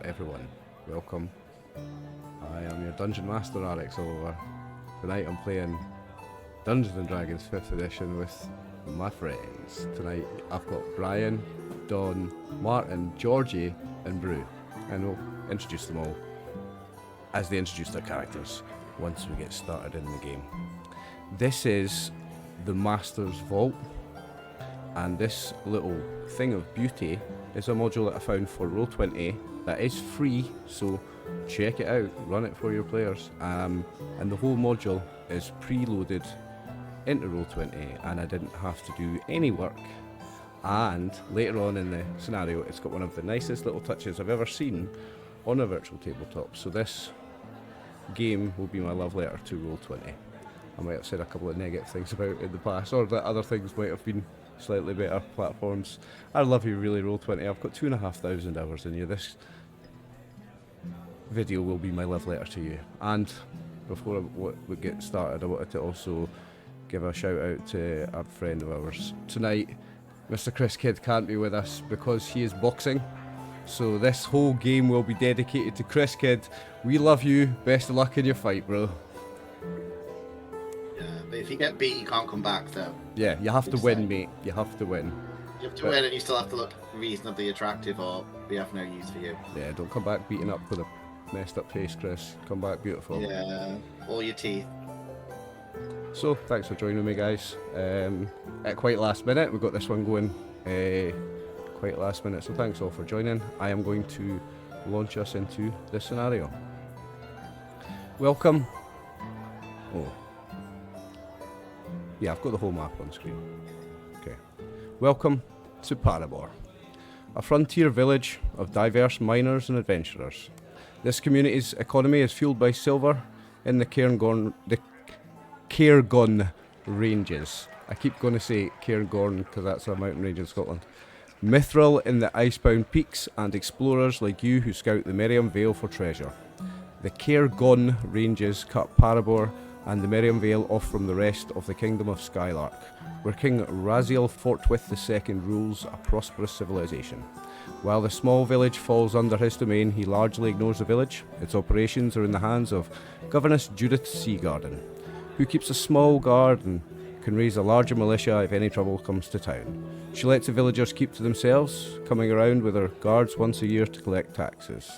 everyone. Welcome. I am your Dungeon Master, RxOliver. Tonight I'm playing Dungeons and Dragons 5th edition with my friends. Tonight I've got Brian, Don, Martin, Georgie and Brew. And we'll introduce them all as they introduce their characters once we get started in the game. This is the Master's Vault, and this little thing of beauty is a module that I found for Roll20 that is free, so check it out, run it for your players. And the whole module is preloaded into Roll20 and I didn't have to do any work. And later on in the scenario, it's got one of the nicest little touches I've ever seen on a virtual tabletop. So this game will be my love letter to Roll20. I might have said a couple of negative things about it in the past, or that other things might have been slightly better platforms. I love you really, Roll20. I've got 2,500 hours in you. This video will be my love letter to you. And before we get started, I wanted to also give a shout out to a friend of ours. Tonight, Mr. Chris Kidd can't be with us because he is boxing. So this whole game will be dedicated to Chris Kidd. We love you. Best of luck in your fight, bro. Yeah, but if you get beat, you can't come back, though. Yeah, you have to win, mate. You have to win. You have to win, and you still have to look reasonably attractive, or we have no use for you. Yeah, don't come back beating up with a messed up face, Chris. Come back beautiful. Yeah, all your teeth. So, thanks for joining me, guys. At quite last minute, we got this one going quite last minute, so thanks all for joining. I am going to launch us into this scenario. Welcome. Oh. Yeah, I've got the whole map on screen. Okay. Welcome to Paramore, a frontier village of diverse miners and adventurers. This community's economy is fueled by silver in the Cairngorm ranges. I keep going to say Cairngorm because that's a mountain range in Scotland. Mithril in the icebound peaks, and explorers like you who scout the Miriam Vale for treasure. The Cairngorm ranges cut Paramore and the Miriam Vale off from the rest of the Kingdom of Skylark, where King Raziel Forthwith II rules a prosperous civilization. While the small village falls under his domain, he largely ignores the village. Its operations are in the hands of Governess Judith Seagarden, who keeps a small guard and can raise a larger militia if any trouble comes to town. She lets the villagers keep to themselves, coming around with her guards once a year to collect taxes.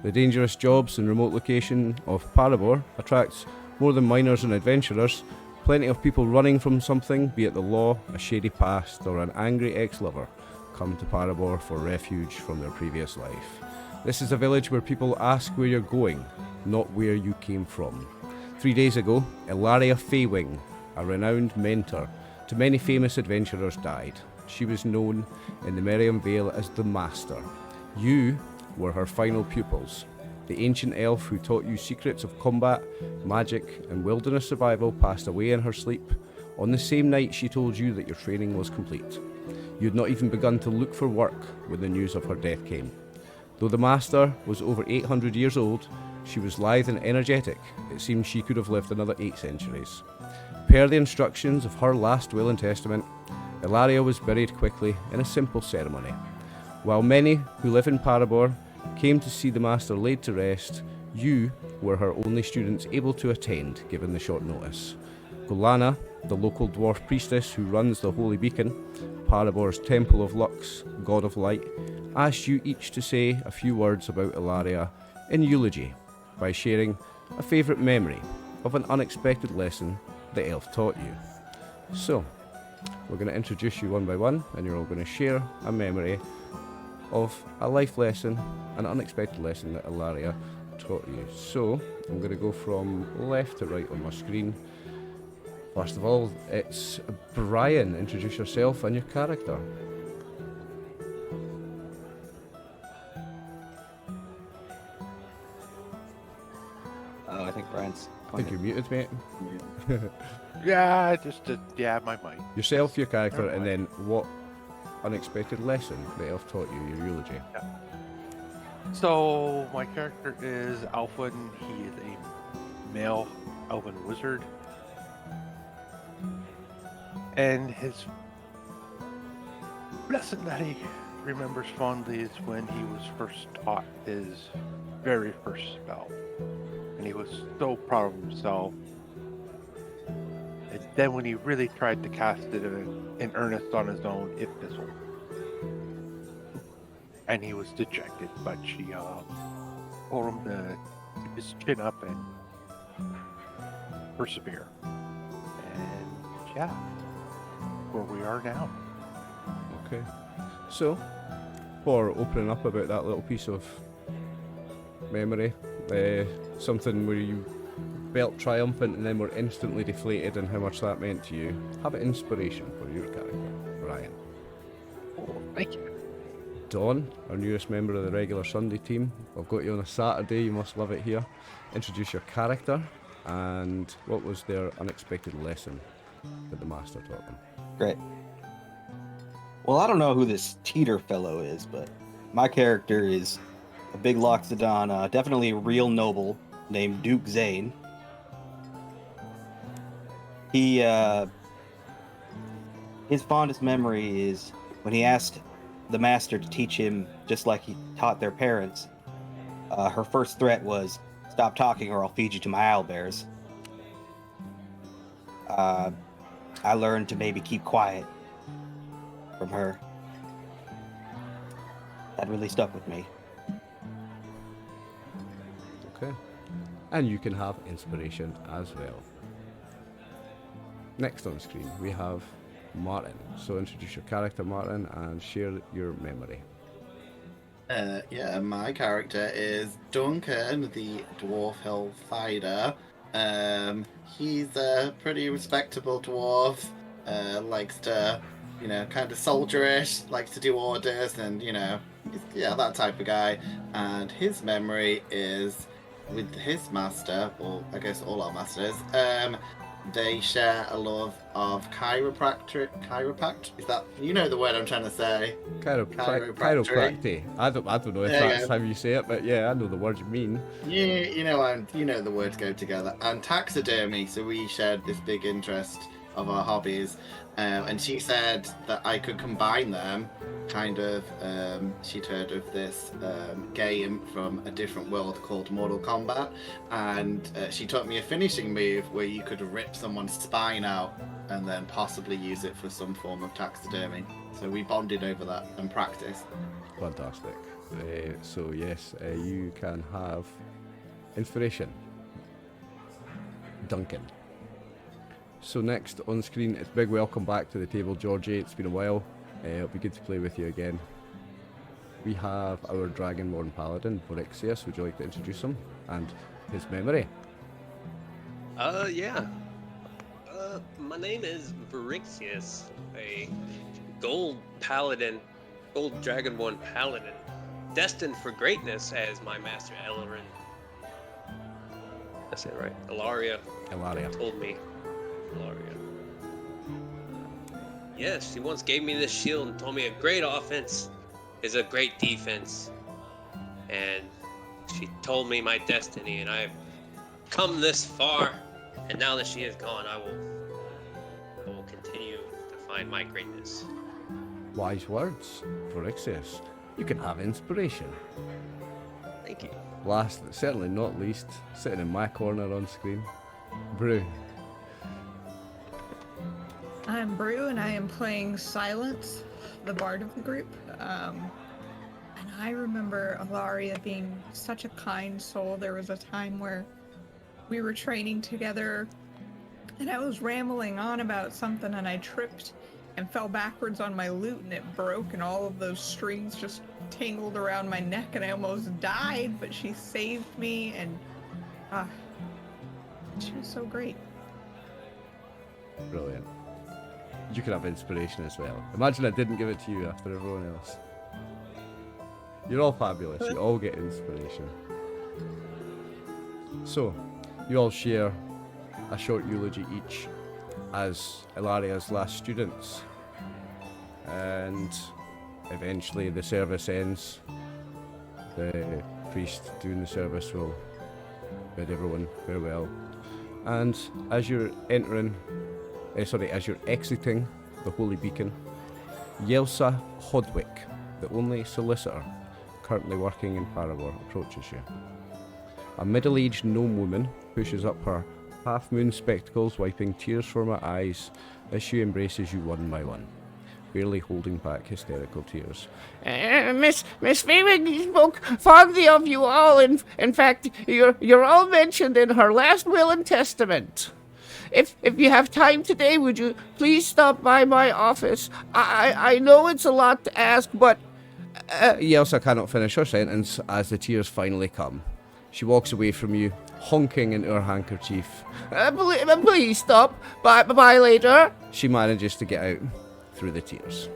The dangerous jobs and remote location of Paramore attracts more than miners and adventurers. Plenty of people running from something, be it the law, a shady past, or an angry ex-lover, come to Paramore for refuge from their previous life. This is a village where people ask where you're going, not where you came from. 3 days ago, Ilaria Faywing, a renowned mentor to many famous adventurers, died. She was known in the Miriam Vale as the Master. You were her final pupils. The ancient elf who taught you secrets of combat, magic, and wilderness survival passed away in her sleep on the same night she told you that your training was complete. You had not even begun to look for work when the news of her death came. Though the Master was over 800 years old, she was lithe and energetic. It seemed she could have lived another 8 centuries. Per the instructions of her last will and testament, Ilaria was buried quickly in a simple ceremony. While many who live in Paramore came to see the Master laid to rest, you were her only students able to attend, given the short notice. Golana, the local dwarf priestess who runs the Holy Beacon, Paramore's Temple of Lux, God of Light, asked you each to say a few words about Ilaria in eulogy by sharing a favourite memory of an unexpected lesson the elf taught you. So, we're going to introduce you one by one, and you're all going to share a memory of a life lesson, an unexpected lesson that Ilaria taught you. So, I'm going to go from left to right on my screen. First of all, it's Brian. Introduce yourself and your character. Oh, I think Brian's... I think you're muted, mate. Yeah, my mic. Yourself, your character, and then what unexpected lesson the elf taught you, your eulogy. Yeah. So, my character is Alfwin. He is a male elven wizard. And his lesson that he remembers fondly is when he was first taught his very first spell. And he was so proud of himself. And then when he really tried to cast it in earnest on his own, it fizzled. And he was dejected, but she told him to keep his chin up and persevere. And yeah, where we are now. Okay. So, for opening up about that little piece of memory, something where you felt triumphant and then were instantly deflated and how much that meant to you, have an inspiration for your character, Ryan. Oh, thank you. Dawn, our newest member of the regular Sunday team. I've got you on a Saturday, you must love it here. Introduce your character and what was their unexpected lesson that the master taught them. Great. Well, I don't know who this Teeter fellow is, but my character is a big Loxodon, definitely a real noble named Duke Zane. He, his fondest memory is when he asked the master to teach him just like he taught their parents. Her first threat was, "Stop talking or I'll feed you to my owlbears." I learned to maybe keep quiet from her. That really stuck with me. Okay. And you can have inspiration as well. Next on screen, we have Martin. So introduce your character, Martin, and share your memory. Yeah, my character is Duncan, the Dwarf Hill Fighter. He's a pretty respectable dwarf, likes to, kind of soldierish, likes to do orders, and, yeah, that type of guy. And his memory is with his master, or I guess all our masters, they share a love of chiropractic. Is that, the word I'm trying to say? Chiropractic. I don't know if that's how you say it, but yeah, I know the word you mean. Yeah, the words go together. And taxidermy, so we shared this big interest of our hobbies. And she said that I could combine them, she'd heard of this game from a different world called Mortal Kombat, and she taught me a finishing move where you could rip someone's spine out and then possibly use it for some form of taxidermy. So we bonded over that and practiced. Fantastic. So yes, you can have inspiration. Duncan. So next on screen, it's big welcome back to the table, Georgie. It's been a while. It'll be good to play with you again. We have our Dragonborn Paladin, Vixra. Would you like to introduce him and his memory? Yeah. My name is Vixra, a gold Dragonborn Paladin, destined for greatness as my master Elerin. That's it, right? Ilaria told me. Ilaria. Yes, she once gave me this shield and told me a great offense is a great defense. And she told me my destiny, and I've come this far. And now that she is gone, I will continue to find my greatness. Wise words for Vixra. You can have inspiration. Thank you. Last, but certainly not least, sitting in my corner on screen, Brew. I'm Brew, and I am playing Silence, the bard of the group. And I remember Ilaria being such a kind soul. There was a time where we were training together, and I was rambling on about something, and I tripped and fell backwards on my lute, and it broke, and all of those strings just tangled around my neck, and I almost died, but she saved me, and she was so great. Brilliant. You can have inspiration as well. Imagine I didn't give it to you after everyone else. You're all fabulous. You all get inspiration. So, you all share a short eulogy each as Ilaria's last students. And eventually the service ends. The priest doing the service will bid everyone farewell. And as you're exiting the Holy Beacon, Yelsa Hodwick the only solicitor currently working in Paravor, approaches you. A middle-aged gnome woman pushes up her half-moon spectacles, wiping tears from her eyes as she embraces you one by one, barely holding back hysterical tears. Miss Failing spoke fondly of you all. In fact, you're all mentioned in her last will and testament. If you have time today, would you please stop by my office? I know it's a lot to ask, but... Yelsa cannot finish her sentence as the tears finally come. She walks away from you, honking into her handkerchief. Please stop. Bye later. She manages to get out through the tears.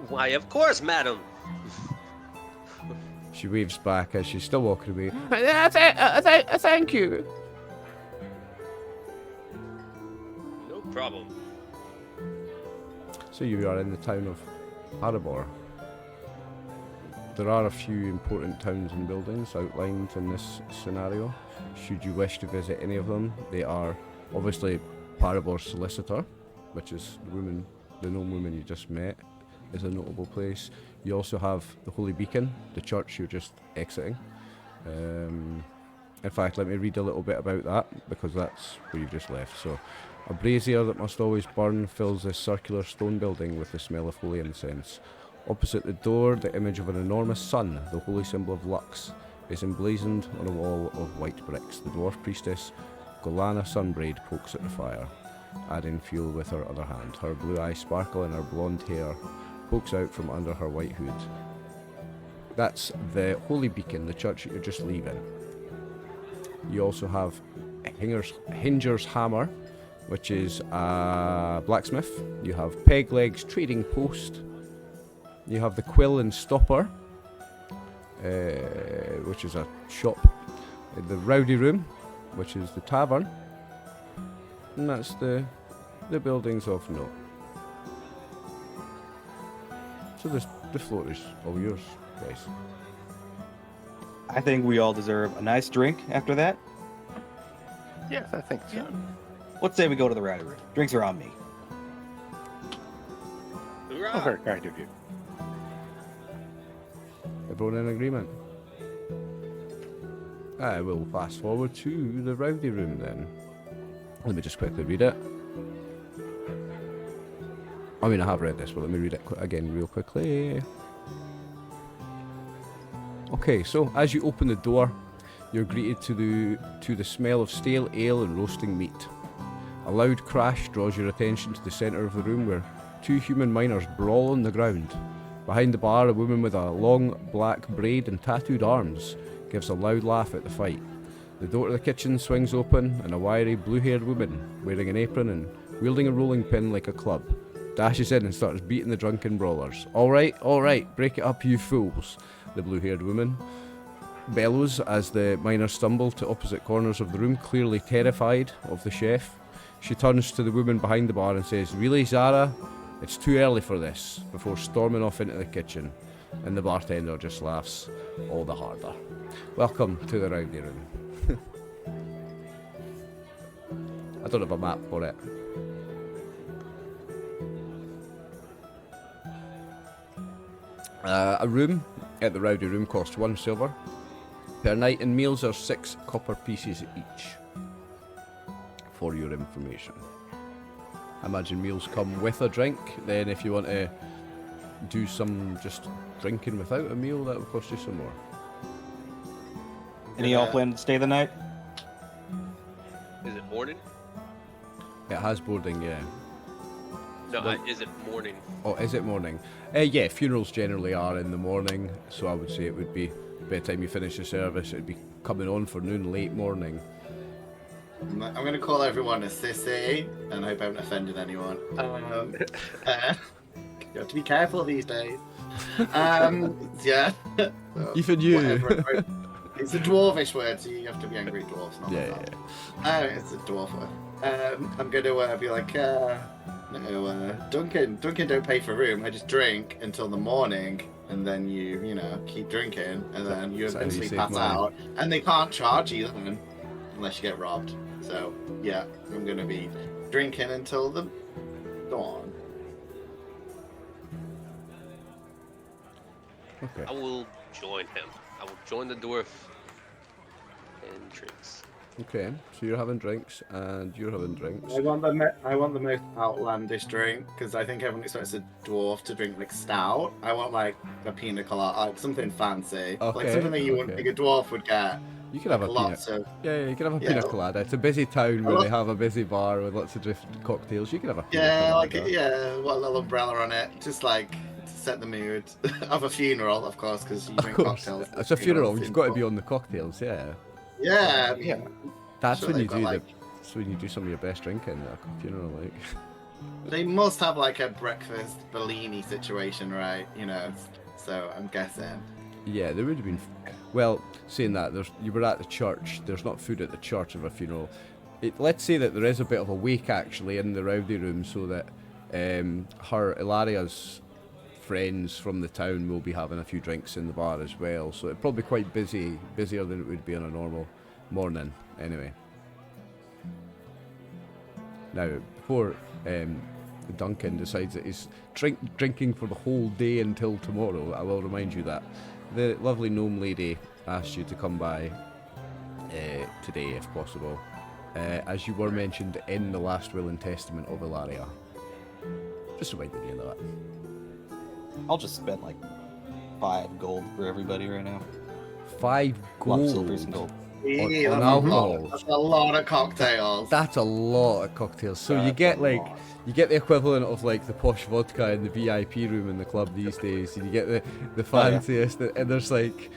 Why, of course, madam. She waves back as she's still walking away. Thank you. No problem. So you are in the town of Paravor. There are a few important towns and buildings outlined in this scenario. Should you wish to visit any of them, they are obviously Paravor's Solicitor, which is the gnome woman you just met, is a notable place. You also have the Holy Beacon, the church you're just exiting. In fact, let me read a little bit about that, because that's where you've just left. So, a brazier that must always burn fills this circular stone building with the smell of holy incense. Opposite the door, the image of an enormous sun, the holy symbol of Lux, is emblazoned on a wall of white bricks. The dwarf priestess, Golana Sunbraid, pokes at the fire, adding fuel with her other hand. Her blue eyes sparkle and her blonde hair pokes out from under her white hood. That's the Holy Beacon, the church that you're just leaving. You also have Hinger's Hammer, which is a blacksmith. You have Pegleg's Trading Post. You have the Quill and Stopper, which is a shop. The Rowdy Room, which is the tavern. And that's the buildings of note. So the floor is all yours, guys. I think we all deserve a nice drink after that. Yes, I think so. Let's say we go to the Rowdy Room. Drinks are on me. Hoorah! Oh, very kind of you. Everyone in agreement? I will fast forward to the Rowdy Room then. Let me just quickly read it. I mean, I have read this, but let me read it again real quickly. Okay, so as you open the door, you're greeted to the smell of stale ale and roasting meat. A loud crash draws your attention to the centre of the room where two human miners brawl on the ground. Behind the bar, a woman with a long black braid and tattooed arms gives a loud laugh at the fight. The door to the kitchen swings open and a wiry blue-haired woman, wearing an apron and wielding a rolling pin like a club, dashes in and starts beating the drunken brawlers. All right, break it up, you fools, the blue-haired woman bellows as the miners stumble to opposite corners of the room, clearly terrified of the chef. She turns to the woman behind the bar and says, "Really, Zara? It's too early for this," before storming off into the kitchen, and the bartender just laughs all the harder. Welcome to the Rowdy Room. I don't have a map for it. A room at the Rowdy Room costs 1 silver per night, and meals are 6 copper pieces each. For your information. I imagine meals come with a drink. Then if you want to do some just drinking without a meal, that will cost you some more. Any y'all plan to stay the night? Is it morning? It has boarding, yeah. No, is it morning? Oh, is it morning? Yeah, funerals generally are in the morning, so I would say it would be, by the time you finish the service, it would be coming on for noon, late morning. I'm going to call everyone a sissy, and I hope I haven't offended anyone. You have to be careful these days. Yeah. So, Even you. whatever. It's a dwarvish word, so you have to be angry at dwarves, not Yeah. It's a dwarf word. I'm going to be like, no, Duncan, don't pay for a room. I just drink until the morning, and then you keep drinking, and then you eventually pass out, and they can't charge you then, unless you get robbed. So yeah, I'm gonna be drinking until the dawn. Okay. I will join him. I will join the dwarf and drinks. Okay. So you're having drinks and you're having drinks. I want the most outlandish drink because I think everyone expects a dwarf to drink like stout. I want like a pina colada, like something fancy, like Okay, something that you wouldn't okay. think a dwarf would get. You can have a Lots pina. of Yeah, you can have a Yeah. pina colada. It's a busy town where love- they have a busy bar with lots of different cocktails. You can have a pina yeah, like colada. what a little umbrella on it, just like to set the mood of a funeral, of course, because you Of drink course. cocktails. It's a funeral. You've got to be on the cocktails. Yeah. Yeah, I mean, Yeah. That's Sure, when you they've got, do like- that's when you do some of your best drinking at a funeral, like. they must have like a breakfast Bellini situation, right? You know, so I'm guessing. Yeah, there would have been. Well, saying that, you were at the church. There's not food at the church of a funeral. Let's say that there is a bit of a wake actually in the Rowdy room, so that Ilaria's friends from the town will be having a few drinks in the bar as well. So it'd probably be quite busy, busier than it would be on a normal morning. Anyway. Now, before Duncan decides that he's drinking for the whole day until tomorrow, I will remind you that the lovely gnome lady asked you to come by today, if possible, as you were mentioned in the last will and testament of Ilaria. Just reminding you of that. I'll just spend like 5 gold for everybody right now. 5 A lot of gold. silvers and gold. Yeah, on that's alcohol. That's a lot of cocktails. That's a lot of cocktails. So you That's get a like lot. you get the equivalent of like the posh vodka in the VIP room in the club these days, and you get the yeah. fanciest, and there's like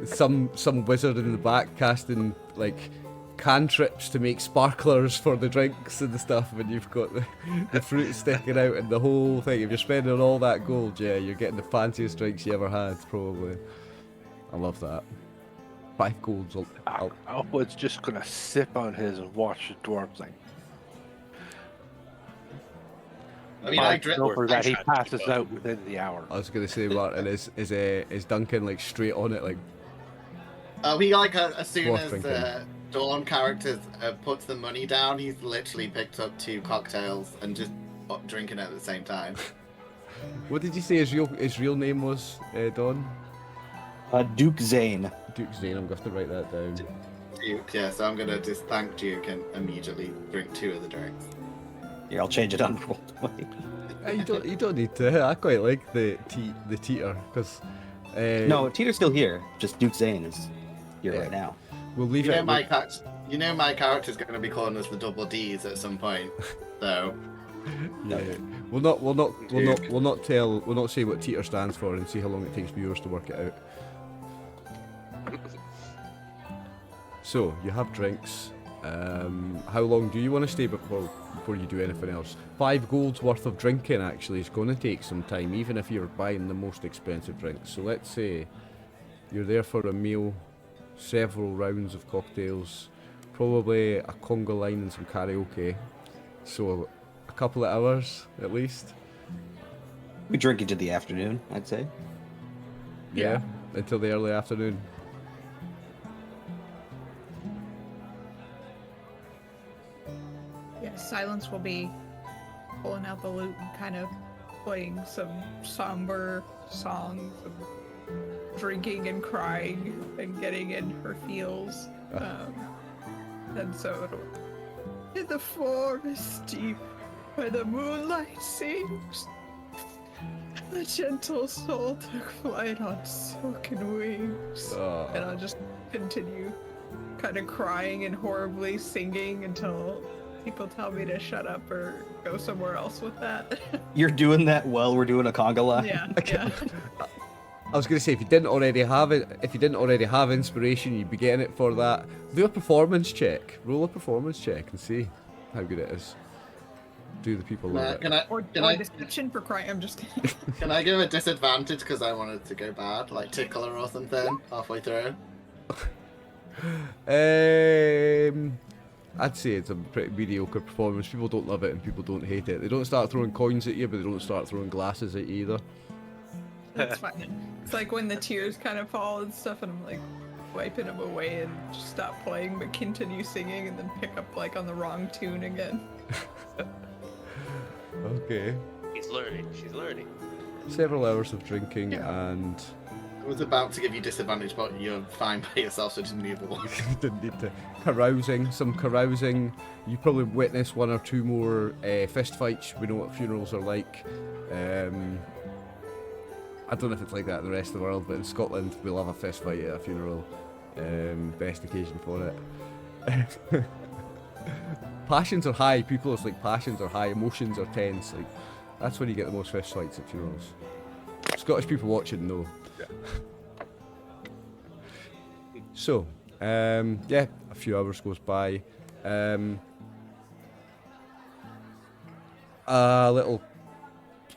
some wizard in the back casting like cantrips to make sparklers for the drinks and the stuff, and you've got the fruit sticking out and the whole thing. If you're spending all that gold, yeah, you're getting the fanciest drinks you ever had, probably. I love that. 5 golds. Alwood's just gonna sip on his and watch the dwarves like I mean, I 5 drink. silver that he trying to passes keep up. out within the hour. I was gonna say, Martin, is Duncan like straight on it, like He like as soon Dwarf as drinking. the Dawn character puts the money down, he's literally picked up 2 cocktails and just drinking at the same time. what did you say his real name was, Don? Duke Zane. Duke Zane. I'm going to have to write that down. Duke, yeah. So I'm gonna just thank Duke and immediately drink 2 of the drinks. Here, I'll change it on roll20. You don't need to. I quite like the teeter because No, Teeter's still here. Just Duke Zane is here Yeah. right now. we'll leave You know it. my character's going to be calling us the double D's at some point. So Yeah. We'll not say what teeter stands for and see how long it takes viewers to work it out. So you have drinks. How long do you want to stay before you do anything else? 5 gold's worth of drinking actually is going to take some time, even if you're buying the most expensive drinks. So let's say you're there for a meal, several rounds of cocktails, probably a conga line and some karaoke. So a couple of hours at least. We drink into the afternoon, I'd say. Yeah. Until the early afternoon. Yeah, Silence will be pulling out the lute and kind of playing some somber songs of drinking and crying and getting in her feels. And so it'll... In the forest deep, where the moonlight sings, the gentle soul took flight on silken wings. And I'll just continue kind of crying and horribly singing until people tell me to shut up or go somewhere else with that. You're doing that while we're doing a conga line? Yeah. I was going to say, if you didn't already have inspiration, you'd be getting it for that. Do a performance check. Roll a performance check and see how good it is. Do the people love it? Can I, Or can I, deception for crying. I'm just kidding. can I give a disadvantage because I wanted to go bad, like tickle her or something halfway through? I'd say it's a pretty mediocre performance. People don't love it and people don't hate it. They don't start throwing coins at you, but they don't start throwing glasses at you either. That's fine. It's like when the tears kind of fall and stuff, and I'm like, wiping them away and just stop playing, but continue singing, and then pick up like on the wrong tune again. Okay. He's learning. She's learning. Several hours of drinking and I was about to give you disadvantage, but you're fine by yourself, so just move along. didn't need to. Some carousing. You probably witnessed one or two more fist fights. We know what funerals are like. I don't know if it's like that in the rest of the world, but in Scotland we'll have a fist fight at a funeral. Best occasion for it. Passions are high. It's like passions are high. Emotions are tense. Like that's when you get the most fist fights at funerals. Scottish people watching know. So, yeah, a few hours goes by. A little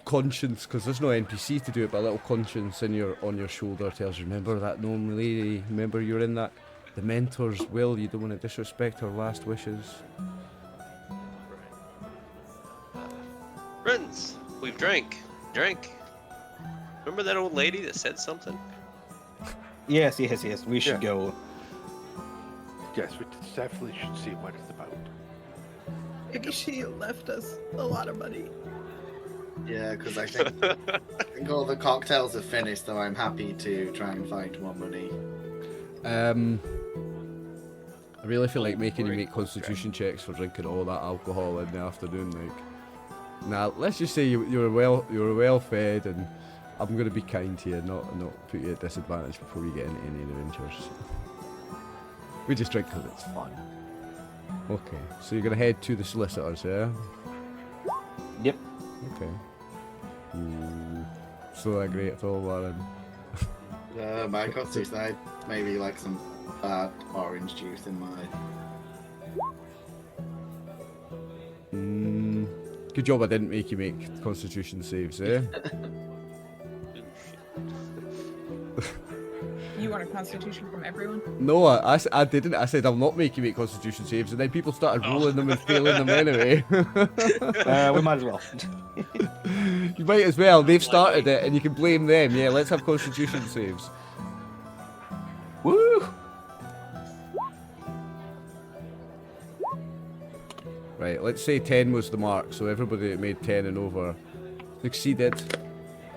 conscience, because there's no NPC to do it, but a little conscience on your shoulder tells you, remember that gnome lady? Remember you're in that? The mentor's will. You don't want to disrespect her last wishes. Friends, we've drank. Remember that old lady that said something? Yes. We should go. Yes, we definitely should see what it's about. Maybe she left us a lot of money. Yeah, because I think all the cocktails are finished, though I'm happy to try and find more money. I really feel like making you make constitution checks for drinking all that alcohol in the afternoon. Like, now let's just say you were well fed, and I'm going to be kind to you, not put you at disadvantage before we get into any adventures. We just drink because it's fun. Okay, so you're going to head to the solicitors, yeah? Yep. Okay. So that great at all, Warren. My constitution, I maybe like some bad orange juice in mine. Good job I didn't make you make constitution saves, eh? You want a constitution from everyone? No, I didn't. I said I'll not make you make constitution saves, and then people started rolling them and failing them anyway. We might as well. You might as well. They've started it, and you can blame them. Yeah, let's have constitution saves. Woo! Right, let's say 10 was the mark, so everybody that made 10 and over succeeded.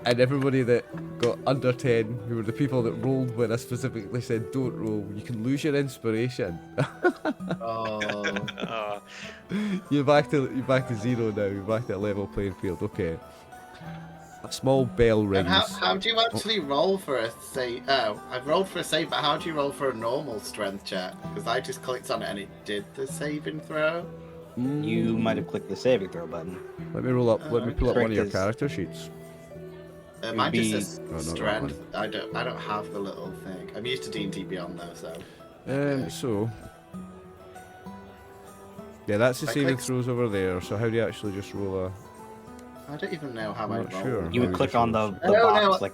And everybody that got under 10, who were the people that rolled when I specifically said don't roll, you can lose your inspiration. Oh. You're back to zero now. You're back to a level playing field. Okay. A small bell rings. And how do you actually roll for a save? Oh, I've rolled for a save, but how do you roll for a normal strength check? Because I just clicked on it and it did the saving throw. You might have clicked the saving throw button. Let me roll up. Let me pull up one of your Strength is- character sheets. Mine be- just says Oh, not that strength. I don't have the little thing. I'm used to D&D Beyond though, so. So. Yeah, that's the I saving clicked- throws over there. So how do you actually just roll a? I don't even know how I'm I not roll. sure. You would Maybe click just on the rolls. box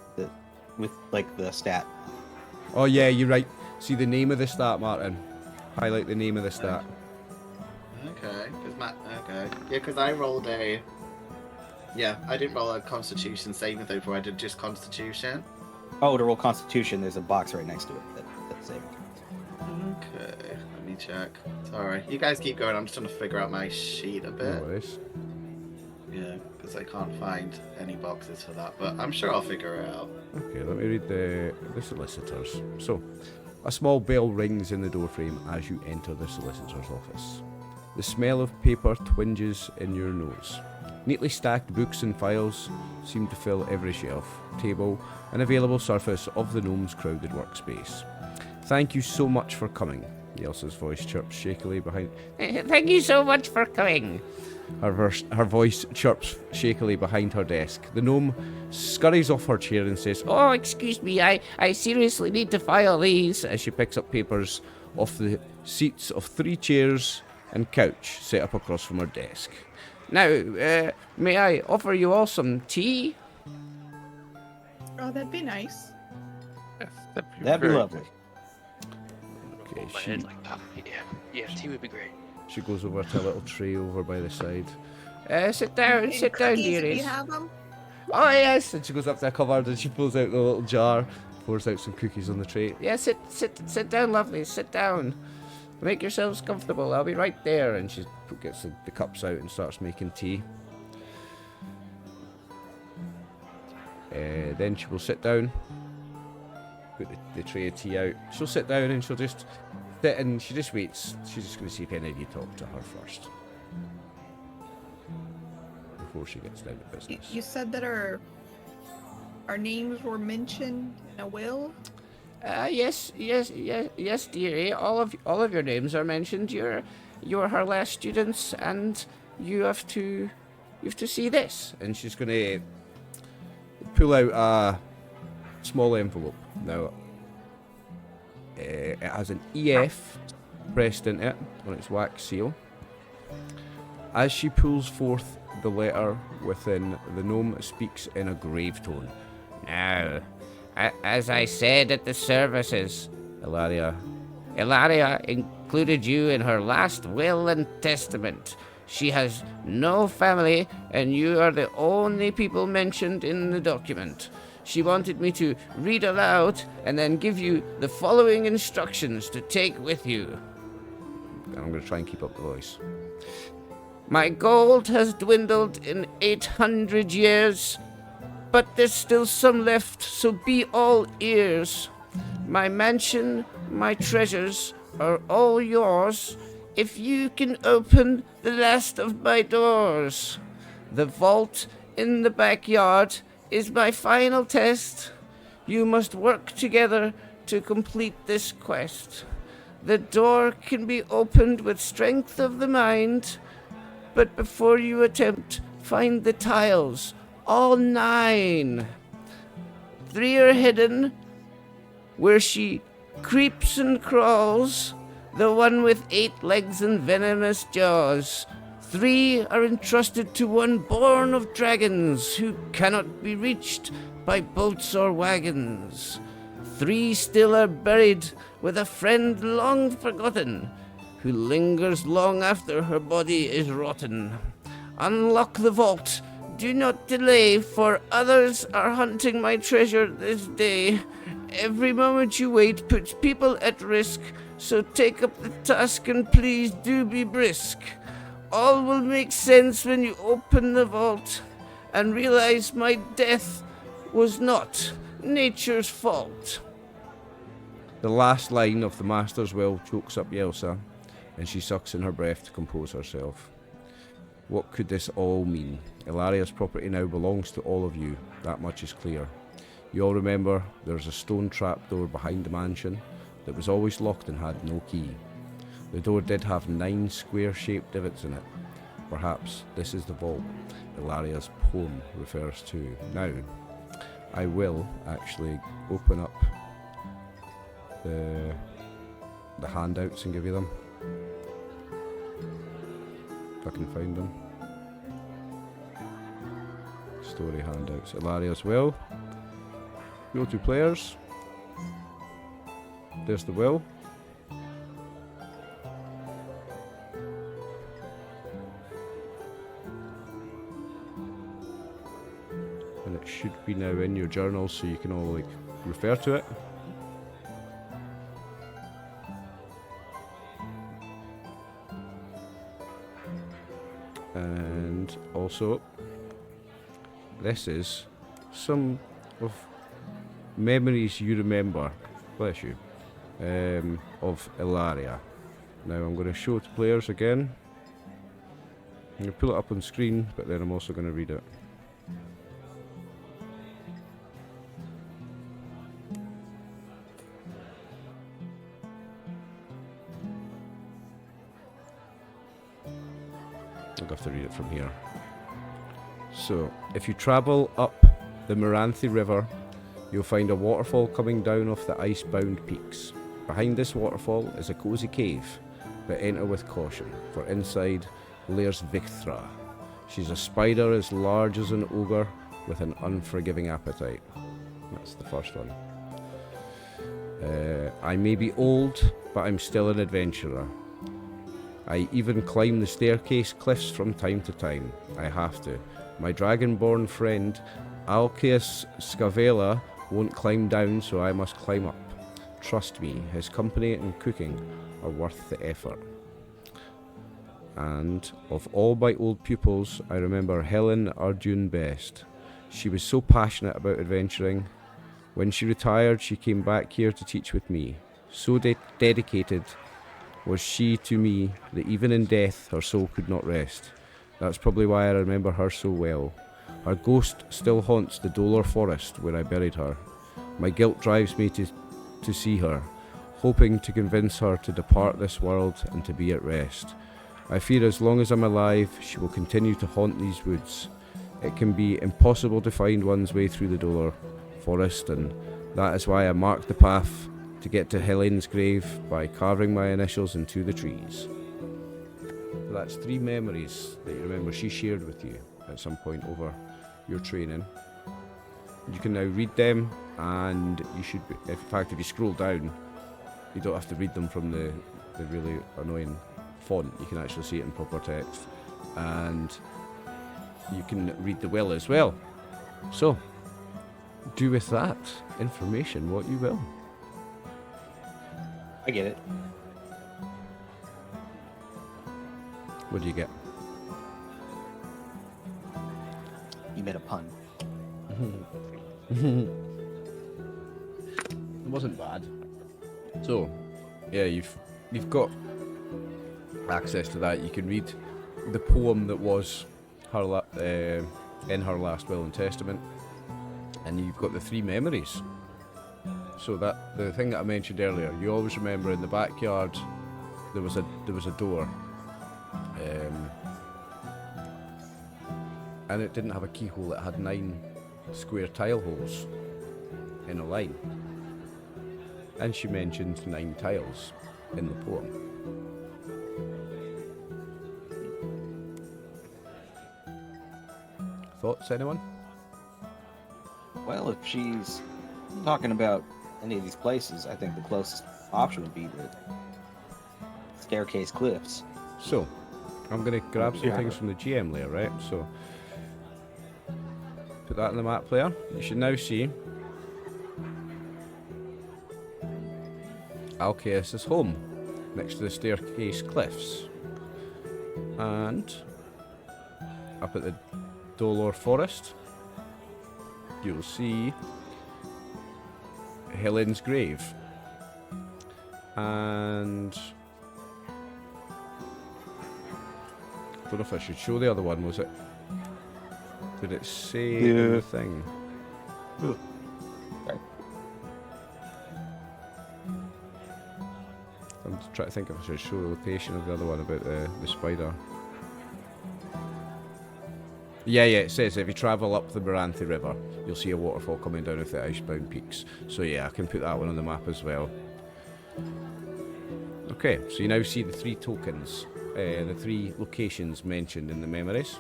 with the stat. Oh yeah, you're right. See the name of the stat, Martin. Highlight the name of the stat. Okay, okay. Yeah, because I rolled a. Yeah, I didn't roll a Constitution saving throw before. I did just Constitution. Oh, to roll Constitution, there's a box right next to it that's saving throw. Okay, let me check. Sorry, you guys keep going. I'm just trying to figure out my sheet a No bit. worries. Yeah, because I can't find any boxes for that, but I'm sure I'll figure it out. Okay, let me read the solicitors. So, a small bell rings in the doorframe as you enter the solicitor's office. The smell of paper twinges in your nose. Neatly stacked books and files seem to fill every shelf, table, and available surface of the gnome's crowded workspace. Thank you so much for coming, Elsa's voice chirps shakily behind. Thank you so much for coming. Her voice chirps shakily behind her desk. The gnome scurries off her chair and says, Oh, excuse me, I seriously need to file these. as she picks up papers off the seats of 3 chairs and couch set up across from her desk. Now, may I offer you all some tea? Oh, that'd be nice. Yes, That'd be very lovely. Okay, My head like that. Yeah, tea would be great. she goes over to a little tray over by the side. Sit down, And cookies, if dearies. you have them. Oh yes! And she goes up to a cupboard and she pulls out the little jar. Pours out some cookies on the tray. Yeah, sit down, lovely. Sit down. Make yourselves comfortable. I'll be right there. And she gets the cups out and starts making tea. Then she will sit down. Put the tray of tea out. She'll sit down and she'll just sit and she just waits. She's just going to see if any of you talk to her first. Before she gets down to business. You said that our names were mentioned in a will? Yes, dearie. All of your names are mentioned. You're her last students, and you have to see this. And she's going to pull out a small envelope. Now, it has an EF pressed into it on its wax seal. As she pulls forth the letter within, the gnome speaks in a grave tone. Now, as I said at the services, Ilaria, included you in her last will and testament. She has no family, and you are the only people mentioned in the document. She wanted me to read aloud and then give you the following instructions to take with you. I'm going to try and keep up the voice. My gold has dwindled in 800 years, but there's still some left, so be all ears. My mansion, my treasures are all yours if you can open the last of my doors. The vault in the backyard is my final test. You must work together to complete this quest. The door can be opened with strength of the mind, but before you attempt, find the tiles, all 9. 3 are hidden where she creeps and crawls, the one with 8 legs and venomous jaws. 3 are entrusted to one born of dragons who cannot be reached by boats or wagons. 3 still are buried with a friend long forgotten, who lingers long after her body is rotten. Unlock the vault, do not delay, for others are hunting my treasure this day. Every moment you wait puts people at risk, so take up the task and please do be brisk. All will make sense when you open the vault and realize my death was not nature's fault. The last line of the Master's Will chokes up Yelsa, and she sucks in her breath to compose herself. What could this all mean? Ilaria's property now belongs to all of you, that much is clear. You all remember there's a stone trapdoor behind the mansion that was always locked and had no key. The door did have 9 square-shaped divots in it. Perhaps this is the vault Ilaria's poem refers to. Now, I will actually open up the handouts and give you them. If I can find them. Story handouts. Ilaria's will. Go to players. There's the will. And it should be now in your journal so you can all refer to it. And also, this is some of memories you remember, bless you, of Ilaria. Now I'm going to show it to players again. I'm going to pull it up on screen, but then I'm also going to read it. I'll have to read it from here. So, if you travel up the Moranthi River, you'll find a waterfall coming down off the ice-bound peaks. Behind this waterfall is a cosy cave, but enter with caution, for inside Lair's Vixra. She's a spider as large as an ogre with an unforgiving appetite. That's the first one. I may be old, but I'm still an adventurer. I even climb the staircase cliffs from time to time. I have to. My dragonborn friend, Alkeus Scavela, won't climb down, so I must climb up. Trust me, his company and cooking are worth the effort. And of all my old pupils, I remember Helen Arjun best. She was so passionate about adventuring. When she retired, she came back here to teach with me. So dedicated was she to me that even in death her soul could not rest. That's probably why I remember her so well. Her ghost still haunts the Dolor forest where I buried her. My guilt drives me to see her, hoping to convince her to depart this world and to be at rest. I fear as long as I'm alive, she will continue to haunt these woods. It can be impossible to find one's way through the Dolor forest, and that is why I marked the path to get to Helene's grave by carving my initials into the trees. So that's 3 memories that you remember she shared with you at some point over your training. You can now read them, and you should be, in fact, if you scroll down, you don't have to read them from the really annoying font. You can actually see it in proper text, and you can read the will as well. So, do with that information what you will. I get it. What do you get? You made a pun. It wasn't bad. So, yeah, you've got access to that. You can read the poem that was her in her last will and testament, and you've got the 3 memories. So that the thing that I mentioned earlier, you always remember in the backyard there was a door, and it didn't have a keyhole. It had 9 square tile holes in a line, and she mentioned 9 tiles in the poem. Thoughts, anyone? Well, if she's talking about any of these places, I think the closest option would be the staircase cliffs. So, I'm going to grab some things from the GM layer, right? So, put that in the map player. You should now see Alcaeus' home, next to the staircase cliffs. And up at the Dolor forest, you'll see Helen's grave. And I don't know if I should show the other one. Was it? Did it say in the thing? Right. I'm just trying to think if I should show the location of the other one about the spider. Yeah, it says if you travel up the Maranthe River, you'll see a waterfall coming down with the icebound peaks. So yeah, I can put that one on the map as well. Okay, so you now see the 3 tokens, the 3 locations mentioned in the memories.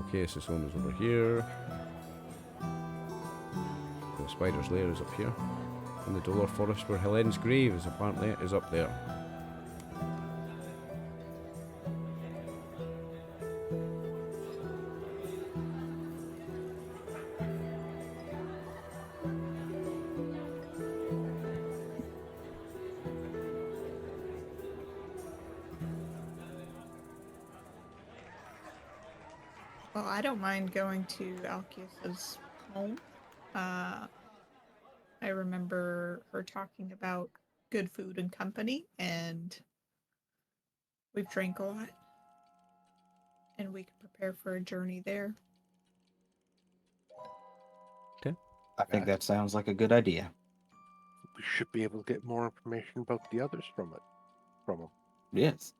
Okay, so this one is over here. The spider's lair is up here. And the Dolor forest where Helen's grave is apparently is up there. Well, I don't mind going to Alcaeus' home. I remember her talking about good food and company, and we've drank a lot. And we could prepare for a journey there. Okay. I think that sounds like a good idea. We should be able to get more information about the others from them. Yes.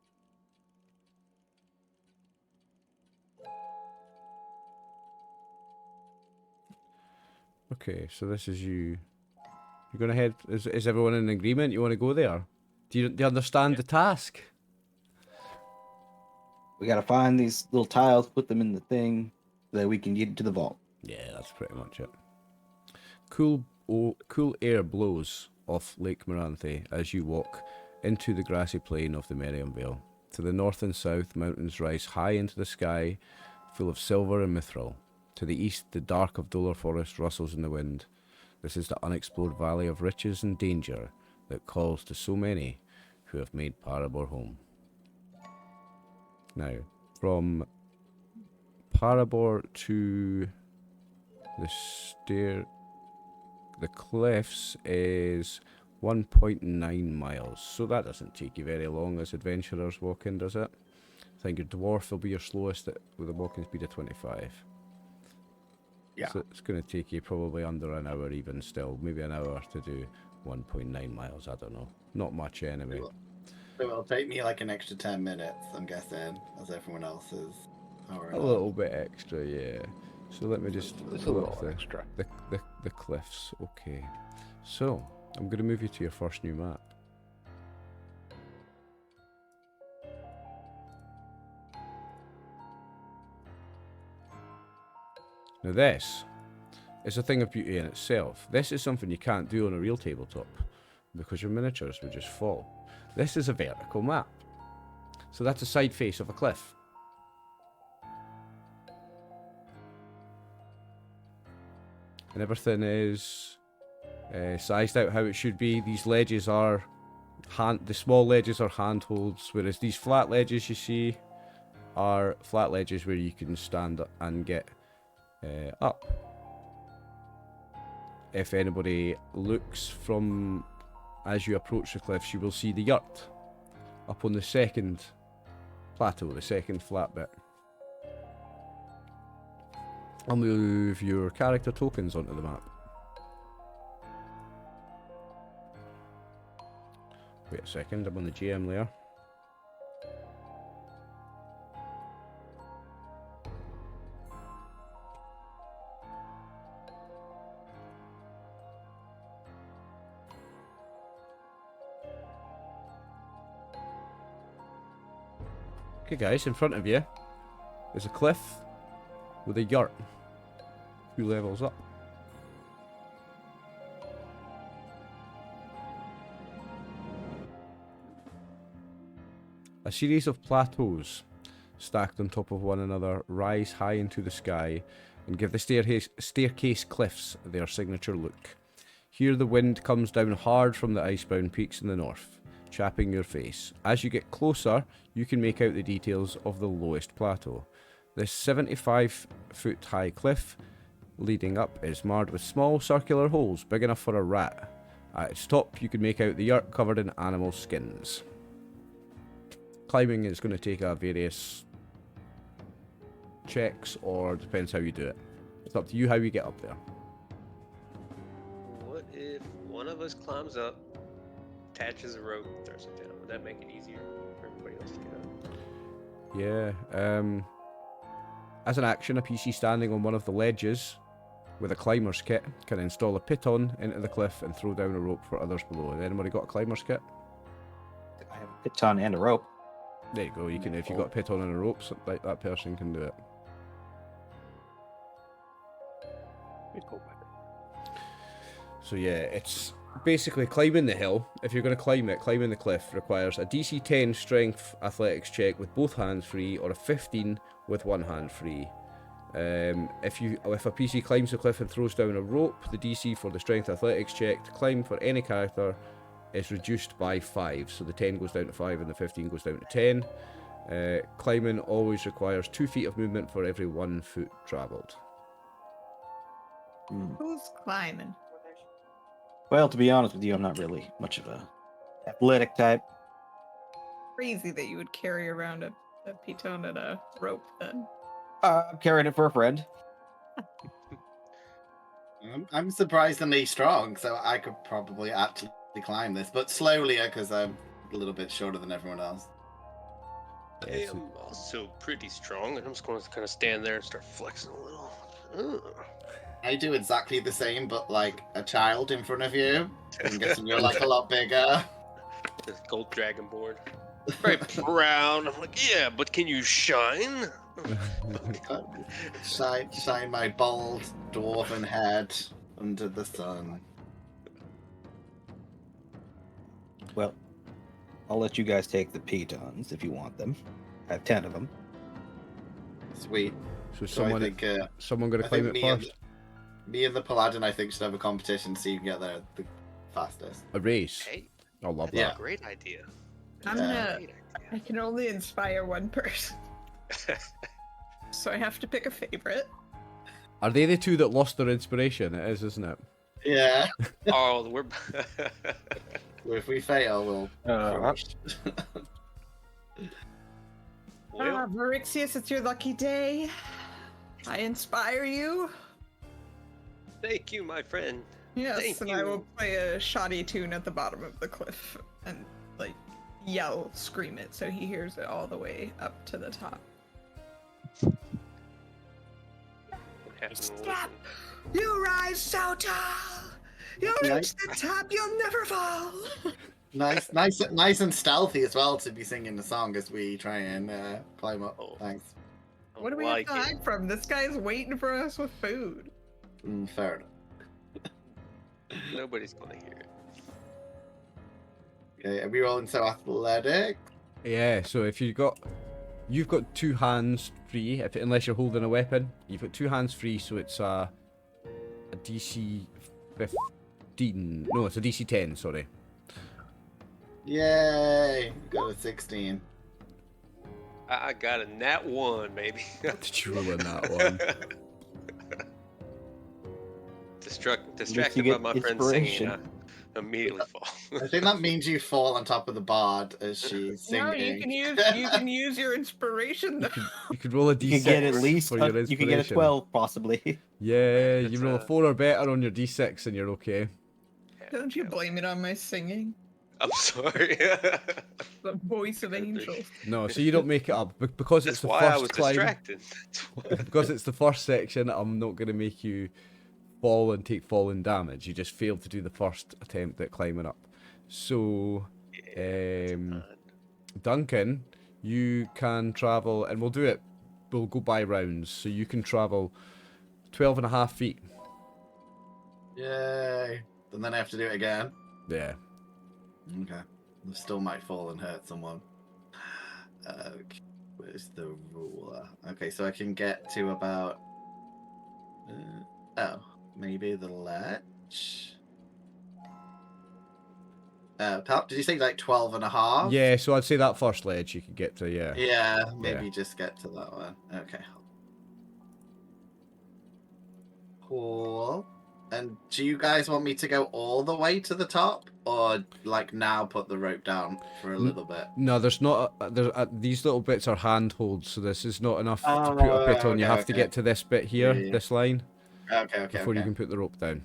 Okay, so this is you. You're going to head. Is everyone in agreement? You want to go there? Do you understand the task? We gotta find these little tiles, put them in the thing, so that we can get to the vault. Yeah, that's pretty much it. Cool air blows off Lake Maranthe as you walk into the grassy plain of the Meriam Vale. To the north and south, mountains rise high into the sky, full of silver and mithril. To the east, the dark of Dolar Forest rustles in the wind. This is the unexplored valley of riches and danger that calls to so many who have made Parabor home. Now, from Parabor to the cliffs is 1.9 miles, so that doesn't take you very long as adventurers walking, does it? I think your dwarf will be your slowest with a walking speed of 25. Yeah. So it's going to take you probably under an hour even still, maybe an hour to do 1.9 miles, I don't know. Not much anyway. It will take me like an extra 10 minutes, I'm guessing, as everyone else is. A little bit extra, yeah. So let me just It's a pull little up the, extra. the cliffs. Okay. So, I'm going to move you to your first new map. Now this is a thing of beauty in itself. This is something you can't do on a real tabletop because your miniatures would just fall. This is a vertical map. So that's a side face of a cliff. And everything is sized out how it should be. These ledges are the small ledges are handholds, whereas these flat ledges you see are flat ledges where you can stand up and get up. If anybody looks from as you approach the cliffs, you will see the yurt up on the second plateau, the second flat bit. I'll move your character tokens onto the map. Wait a second, I'm on the GM layer. Okay guys, in front of you is a cliff with a yurt. 2 levels up. A series of plateaus stacked on top of one another rise high into the sky and give the staircase cliffs their signature look. Here the wind comes down hard from the icebound peaks in the north, chapping your face. As you get closer, you can make out the details of the lowest plateau. This 75-foot high cliff leading up is marred with small circular holes big enough for a rat. At its top, you can make out the yurt covered in animal skins. Climbing is going to take various checks, or depends how you do it. It's up to you how you get up there. What if one of us climbs up, attaches a rope, throws it down? Would that make it easier for everybody else to get up? Yeah. As an action, a PC standing on one of the ledges with a climber's kit can install a piton into the cliff and throw down a rope for others below. Has anybody got a climber's kit? I have a piton and a rope. There you go. You can, if you've got a piton and a rope, like that person can do it. So yeah, it's basically climbing the hill. If you're going to climb it, climbing the cliff requires a DC 10 strength athletics check with both hands free, or a 15 with one hand free. If a PC climbs the cliff and throws down a rope, the DC for the strength athletics check to climb for any character is reduced by 5. So the 10 goes down to 5 and the 15 goes down to 10. Climbing always requires 2 feet of movement for every 1 foot travelled. Who's climbing? Well, to be honest with you, I'm not really much of a athletic type. Crazy that you would carry around a piton and a rope then. I'm carrying it for a friend. I'm surprisingly strong, so I could probably actually climb this, but slowly because I'm a little bit shorter than everyone else. I am also pretty strong, and I'm just going to kind of stand there and start flexing a little. Ugh. I do exactly the same, but like a child in front of you. I'm guessing you're like a lot bigger. The gold dragon board. Very proud. I'm like, yeah, but can you shine? Shine my bald dwarven head under the sun. Well, I'll let you guys take the pitons if you want them. I have 10 of them. Sweet. So So I think someone gonna I climb think it me and, first? me and the Paladin, I think, should have a competition so you can get there the fastest. A race. Hey, I love that's Yeah. a great idea. I'm Yeah. gonna. Great I can only inspire one person, idea. so I have to pick a favorite. Are they the two that lost their inspiration? It is, isn't it? Yeah. Oh, we're. If we fail, we'll finish. Well, Marixius, it's your lucky day. I inspire you. thank you, my friend. Yes, Thank and you. I will play a shoddy tune at the bottom of the cliff and like yell, scream it so he hears it all the way up to the top. Stop! You rise so tall. You'll reach the top. You'll never fall. Nice and stealthy as well to be singing the song as we try and climb up. Oh. Thanks. What do we have to hide from? This guy's waiting for us with food. Fair enough. Nobody's gonna hear it. Okay, are we rolling so athletic? Yeah. So if you've got 2 hands free, unless you're holding a weapon, you've got 2 hands free. So it's a DC 15. No, it's a DC 10. Sorry. Yay! Got a 16. I got a nat 1, maybe. Did you roll in that one? you Distracted by get my friend singing, inspiration. I immediately fall. I think that means you fall on top of the bard as she's singing. No, you can use your inspiration though. You could roll a D6 You can get at least for your you can get a inspiration. 12 possibly. Yeah, It's you roll a 4 or better on your D6 and you're okay. Don't you blame it on my singing? I'm sorry. The voice of angels. No, so you don't make it up because That's it's the why I first was climb. distracted. That's why. Because it's the first section, I'm not going to make you fall and take falling damage. You just failed to do the first attempt at climbing up. So, Duncan, you can travel, and we'll do it. We'll go by rounds. So you can travel 12.5 feet. Yay! And then I have to do it again. Yeah. Okay. I still might fall and hurt someone. Okay. Where's the ruler? Okay, so I can get to about... maybe the ledge? Did you say like 12.5? Yeah, so I'd say that first ledge you could get to, yeah. Yeah, maybe just get to that one. Okay. Cool. And do you guys want me to go all the way to the top, or like now put the rope down for a little bit? No, there's not. These little bits are handholds, so this is not enough to Oh, put a bit on. You okay, have to okay. get to this bit here, Yeah. this line, Okay, before you can put the rope down.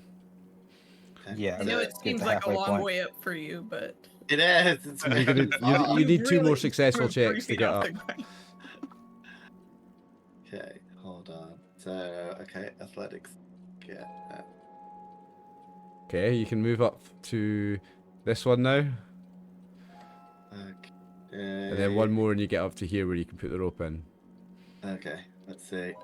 Okay. Yeah. I know it Get seems the like a halfway long point. way up for you, but It is. It's You're gonna- far. you need 2 more really successful put 3 checks to feet get off up. the ground. Okay, hold on. So, okay, athletics. Get that. Okay, you can move up to this one now, Okay. and then one more, and you get up to here where you can put the rope in. Okay, let's see.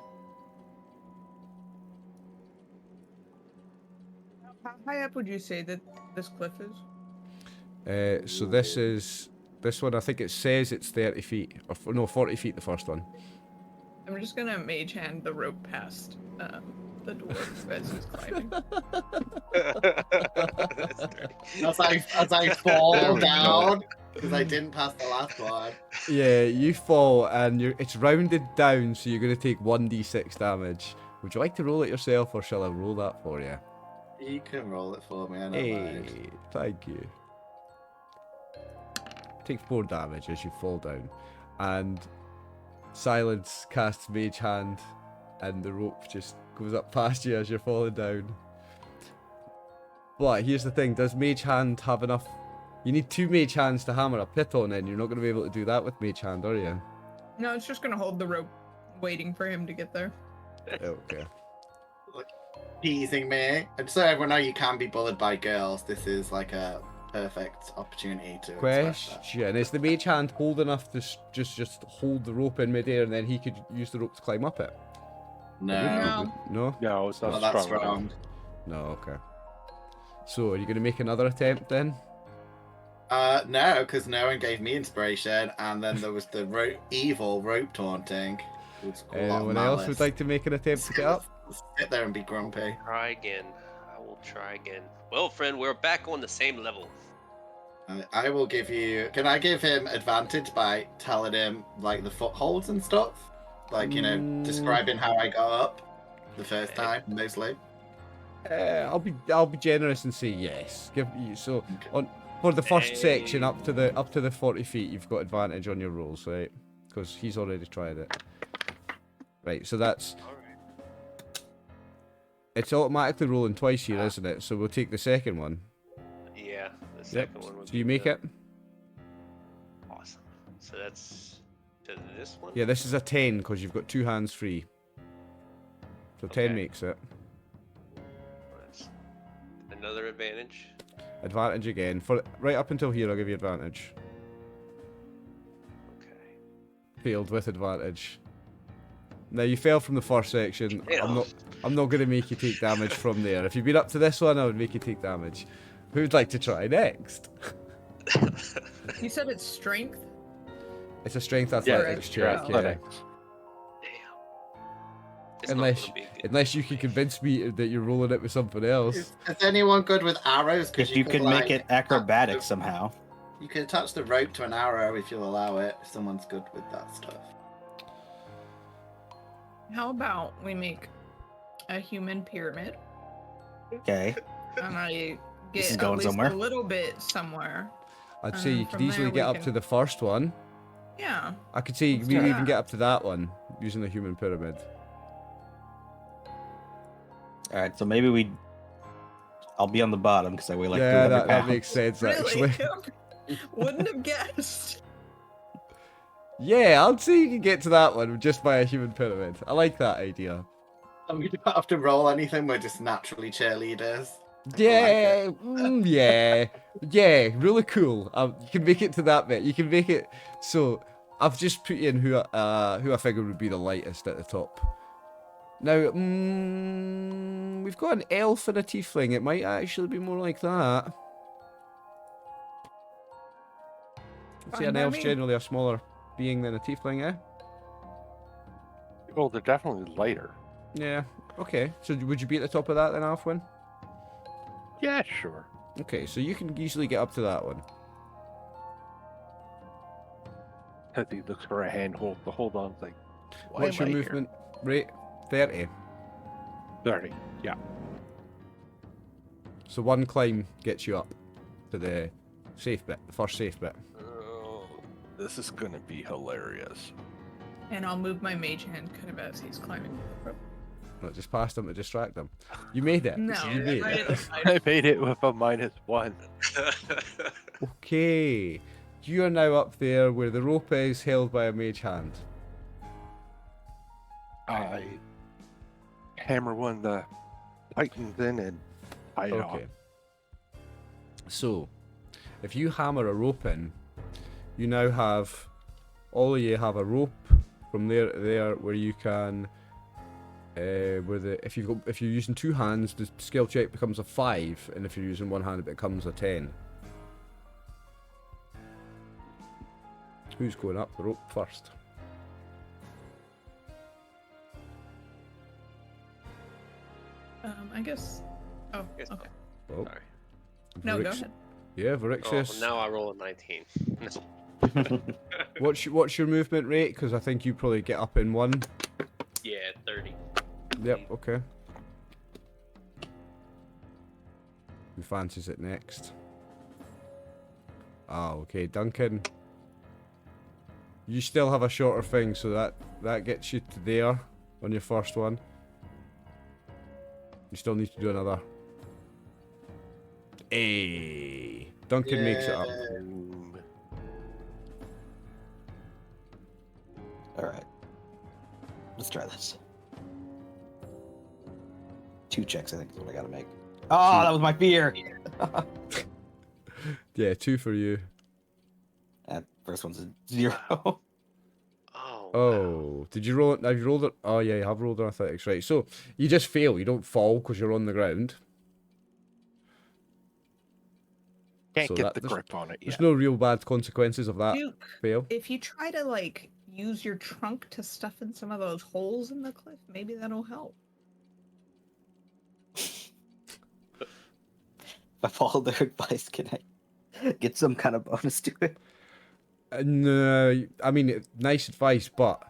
How high up would you say that this cliff is? So this one. I think it says it's 30 feet, or no, 40 feet. The first one. I'm just gonna mage hand the rope past the dwarf as he's climbing. That's dirty. As I fall down, because I didn't pass the last one. Yeah, you fall, and it's rounded down, so you're going to take 1d6 damage. Would you like to roll it yourself, or shall I roll that for you? You can roll it for me, I don't Hey, mind. thank you. Take 4 damage as you fall down, and Silence casts Mage Hand, and the rope just goes up past you as you're falling down. But here's the thing: does Mage Hand have enough? You need 2 Mage Hands to hammer a pit on, and you're not going to be able to do that with Mage Hand, are you? No, it's just gonna hold the rope, waiting for him to get there. Okay. Teasing me. And so everyone know you can be bullied by girls. This is like a perfect opportunity to express that. Question: is the Mage Hand hold enough to just hold the rope in midair, and then he could use the rope to climb up it? No. No? No, it's not Not that strong. strong. No, okay. So, are you going to make another attempt then? No, because no one gave me inspiration, and then there was the evil rope taunting. It's a lot of Anyone else malice. would like to make an attempt to get up? Sit there and be grumpy. Try again. I will try again. Well, friend, we're back on the same level. I will give you. Can I give him advantage by telling him like the footholds and stuff? Like describing how I got up the first time, mostly. I'll be generous and say yes. Give you for the first section up to the 40 feet, you've got advantage on your rolls, right? Because he's already tried it. Right, so that's. Alright. It's automatically rolling twice here, isn't it? So we'll take the second one. Yeah, the second one would So be you make it? Awesome. So that's to this one? Yeah, this is a 10 because you've got 2 hands free. So 10 Okay. makes it. That's another advantage. Advantage again. For right up until here, I'll give you advantage. Okay. Failed with advantage. Now you fell from the first section. Yeah. I'm not going to make you take damage from there. If you'd been up to this one, I would make you take damage. Who'd like to try next? You said it's strength? It's a strength Yeah, athletics it's check. Yeah. athletics. Damn. It's Unless, not gonna be good. unless you can convince me that you're rolling it with something else. Is anyone good with arrows? If you could make it acrobatic somehow. You can attach the rope to an arrow if you'll allow it. If someone's good with that stuff. How about we make a human pyramid Okay. and I This is get going at least somewhere. a little bit somewhere? I'd say you could from there easily we get up can- to the first one. Yeah. I could say you Let's could do maybe even that. get up to that one using the human pyramid. All right. So maybe I'll be on the bottom because I weigh like Yeah, 300 that pounds. makes sense actually. Really? Wouldn't have guessed. Yeah, I'd say you can get to that one just by a human pyramid. I like that idea. We don't have to roll anything. We're just naturally cheerleaders. Yeah, yeah, really cool. You can make it to that bit. You can make it. So I've just put in who I figure would be the lightest at the top. Now, we've got an elf and a tiefling. It might actually be more like that. I'd say Fine an by elf's me. generally a smaller being than a tiefling, eh? Well, they're definitely lighter. Yeah. Okay. So would you be at the top of that then, Alfwin? Yeah, sure. Okay, so you can easily get up to that one. As he looks for a handhold to hold on, it's like, why What's your am I movement rate? 30. Here? 30. Yeah. So one climb gets you up to the safe bit, the first safe bit. Oh, this is gonna be hilarious. And I'll move my mage hand kind of as he's climbing the rope. Not just past him to distract him. You made it. No, You made right it. at the side. I made it with a -1. Okay. You are now up there where the rope is held by a mage hand. I hammer one of the titans in and tie it off. Okay. So, if you hammer a rope in, you now have, all of you have a rope from there to there where you can, if you're using 2 hands, the skill check becomes a 5, and if you're using 1 hand, it becomes a 10. Who's going up the rope first? I guess. Oh, Guess okay. Oh, Sorry. No, go Vrix- ahead. Yeah, Oh, Varixis. now I roll a 19. What's your movement rate? Because I think you probably get up in 1. Yeah, 30. Yep, okay. Who fancies it next? Ah, okay, Duncan. You still have a shorter thing, so that gets you to there on your first one. You still need to do another. Hey, Duncan makes it up. Boom. All right. Let's try this. 2 checks, I think, is what I gotta make. Oh, that was my fear. Yeah, 2 for you. That first one's a 0. Oh. Oh, did you roll it? Have you rolled it? Oh yeah, you have rolled on athletics, right? So you just fail. You don't fall because you're on the ground. Can't So get that- the there's- grip on it There's yet. no real bad consequences of that Duke, fail. if you try to like use your trunk to stuff in some of those holes in the cliff? Maybe that'll help. If I follow their advice, can I get some kind of bonus to it? No, I mean, nice advice, but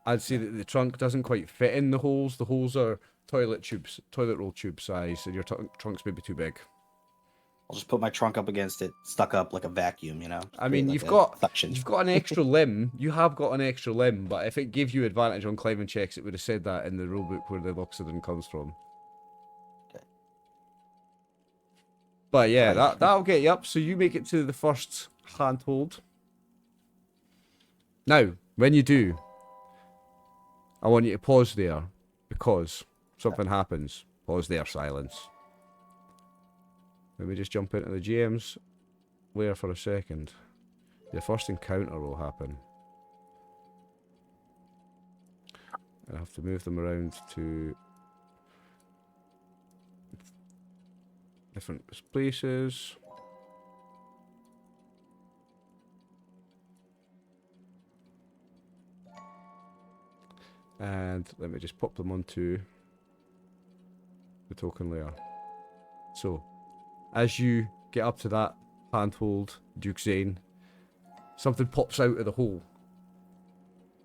I'd say that the trunk doesn't quite fit in the holes. The holes are toilet roll tube size, and your trunk's maybe too big. I'll just put my trunk up against it, stuck up like a vacuum, you know? I mean, Create like a suction. you've got an extra limb. You have got an extra limb, but if it gave you advantage on climbing checks, it would have said that in the rulebook where the Loxodon comes from. Okay. But yeah, Right. that'll get you up. So you make it to the first handhold. Now, when you do, I want you to pause there because something happens. Pause there, silence. Let me just jump into the GM's lair for a second. Your first encounter will happen. I have to move them around to different places. And let me just pop them onto the token layer. So, as you get up to that handhold, Duke Zane, something pops out of the hole.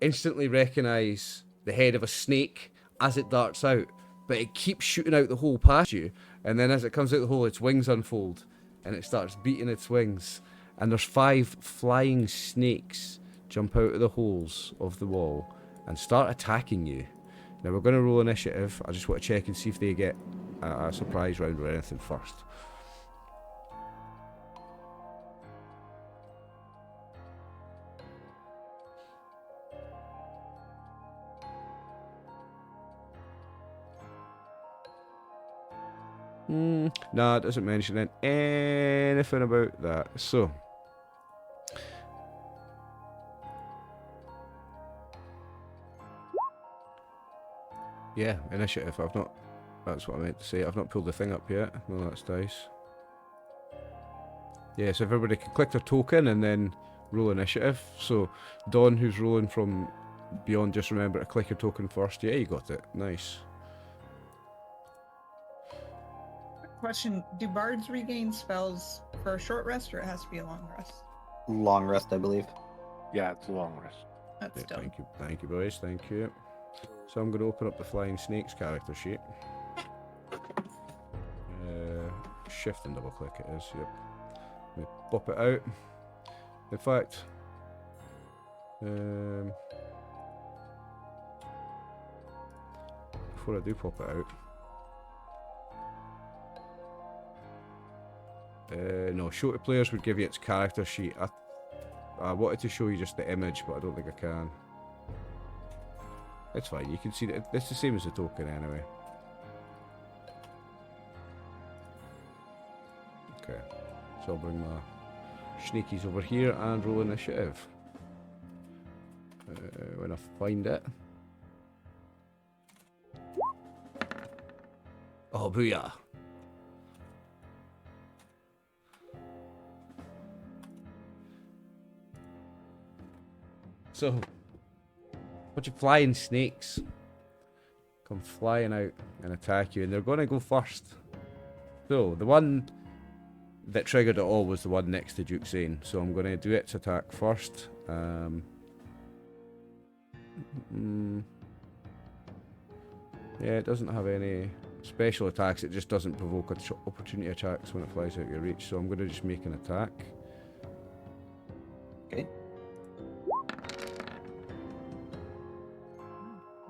Instantly recognise the head of a snake as it darts out, but it keeps shooting out the hole past you, and then as it comes out the hole, its wings unfold, and it starts beating its wings, and there's 5 flying snakes jump out of the holes of the wall and start attacking you. Now we're going to roll initiative. I just want to check and see if they get a surprise round or anything first. No, it doesn't mention anything about that. So, yeah, initiative. That's what I meant to say. I've not pulled the thing up yet. No, that's dice. Yeah, so if everybody can click their token and then roll initiative. So, Dawn, who's rolling from beyond, just remember to click your token first. Yeah, you got it. Nice. Question, do bards regain spells for a short rest or it has to be a long rest? Long rest, I believe. Yeah, it's a long rest. That's Yeah, dumb. thank you, boys. Thank you. So I'm going to open up the Flying Snakes character sheet. Shift and double click it is. Yep. Let me pop it out. In fact, before I do pop it out. No, show to players would give you its character sheet. I wanted to show you just the image, but I don't think I can. It's fine, you can see that it's the same as the token anyway. Okay, so I'll bring my sneakies over here and roll initiative. When I find it. Oh, booyah! So, bunch of flying snakes come flying out and attack you, and they're going to go first. So, the one that triggered it all was the one next to Duke Zane, so I'm going to do its attack first. Yeah, it doesn't have any special attacks, it just doesn't provoke opportunity attacks when it flies out your reach, so I'm going to just make an attack. Okay.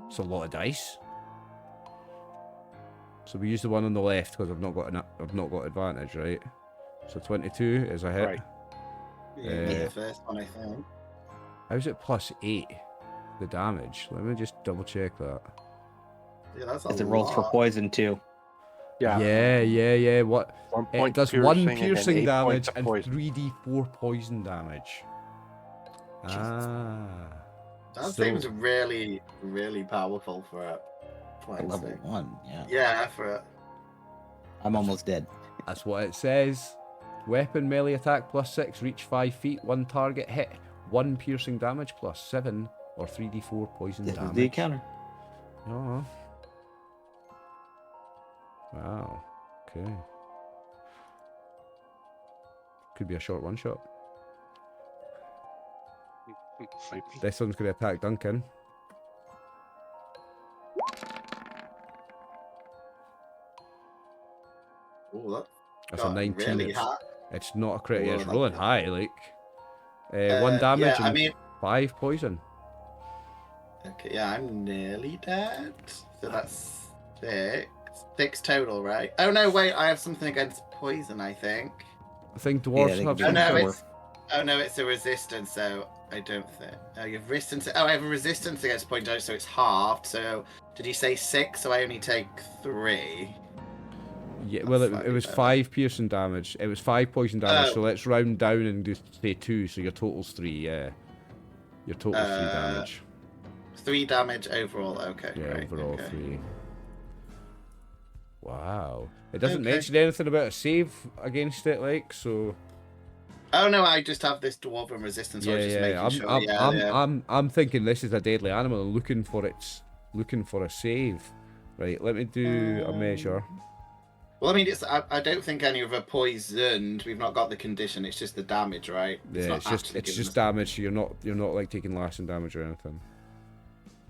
It's a lot of dice. So we use the one on the left because I've not got advantage, right? So 22 is a hit. Right. Yeah, the first one, I think. How's it +8? The damage. Let me just double check that. Yeah, that's a Because it rolls for lot. poison too. Yeah. Yeah. What? 1 It point does 1 piercing and then piercing 8 damage points of and poison. 3d4 poison damage. Ah. That So- seems really, really powerful for a At flying level snake. 1, yeah. Yeah, for a... I'm almost dead. That's what it says. Weapon melee attack +6, reach 5 feet, 1 target hit, 1 piercing damage +7, or 3d4 poison This is damage. the encounter. Oh. Wow. Okay. Could be a short one shot. Might be. This one's going to attack Duncan. Oh, That's a got 19. really hot. It's not a crit. Yeah, Oh, it's that's rolling good. high, like. 1 damage Yeah, I and mean, 5 poison. okay, yeah, I'm nearly dead. So that's 6. 6 total, right? Oh no, wait, I have something against poison, I think. I think Yeah, dwarves they have can Oh be some. no, four. it's a resistance, so I don't think. Oh, you have resistance. Oh, I have a resistance against poison damage, so it's halved. So did you say 6? So I only take 3. Yeah, well, That's it was slightly 5 piercing damage. It was 5 poison damage, Oh. so let's round down and just say 2, so your total's 3, yeah. Your total's 3 Uh, damage. 3 damage overall. Okay, Yeah, right. overall okay. 3. Wow. It doesn't Okay. mention anything about a save against it, like, so... Oh no, I just have this dwarven resistance. I was just making sure. I'm thinking this is a deadly animal and looking for a save. Right, let me do a measure. Well, I mean, I don't think any of the poisoned. We've not got the condition. It's just the damage, right? Yeah, not it's just actually giving us- damage. You're not like taking lasting damage or anything.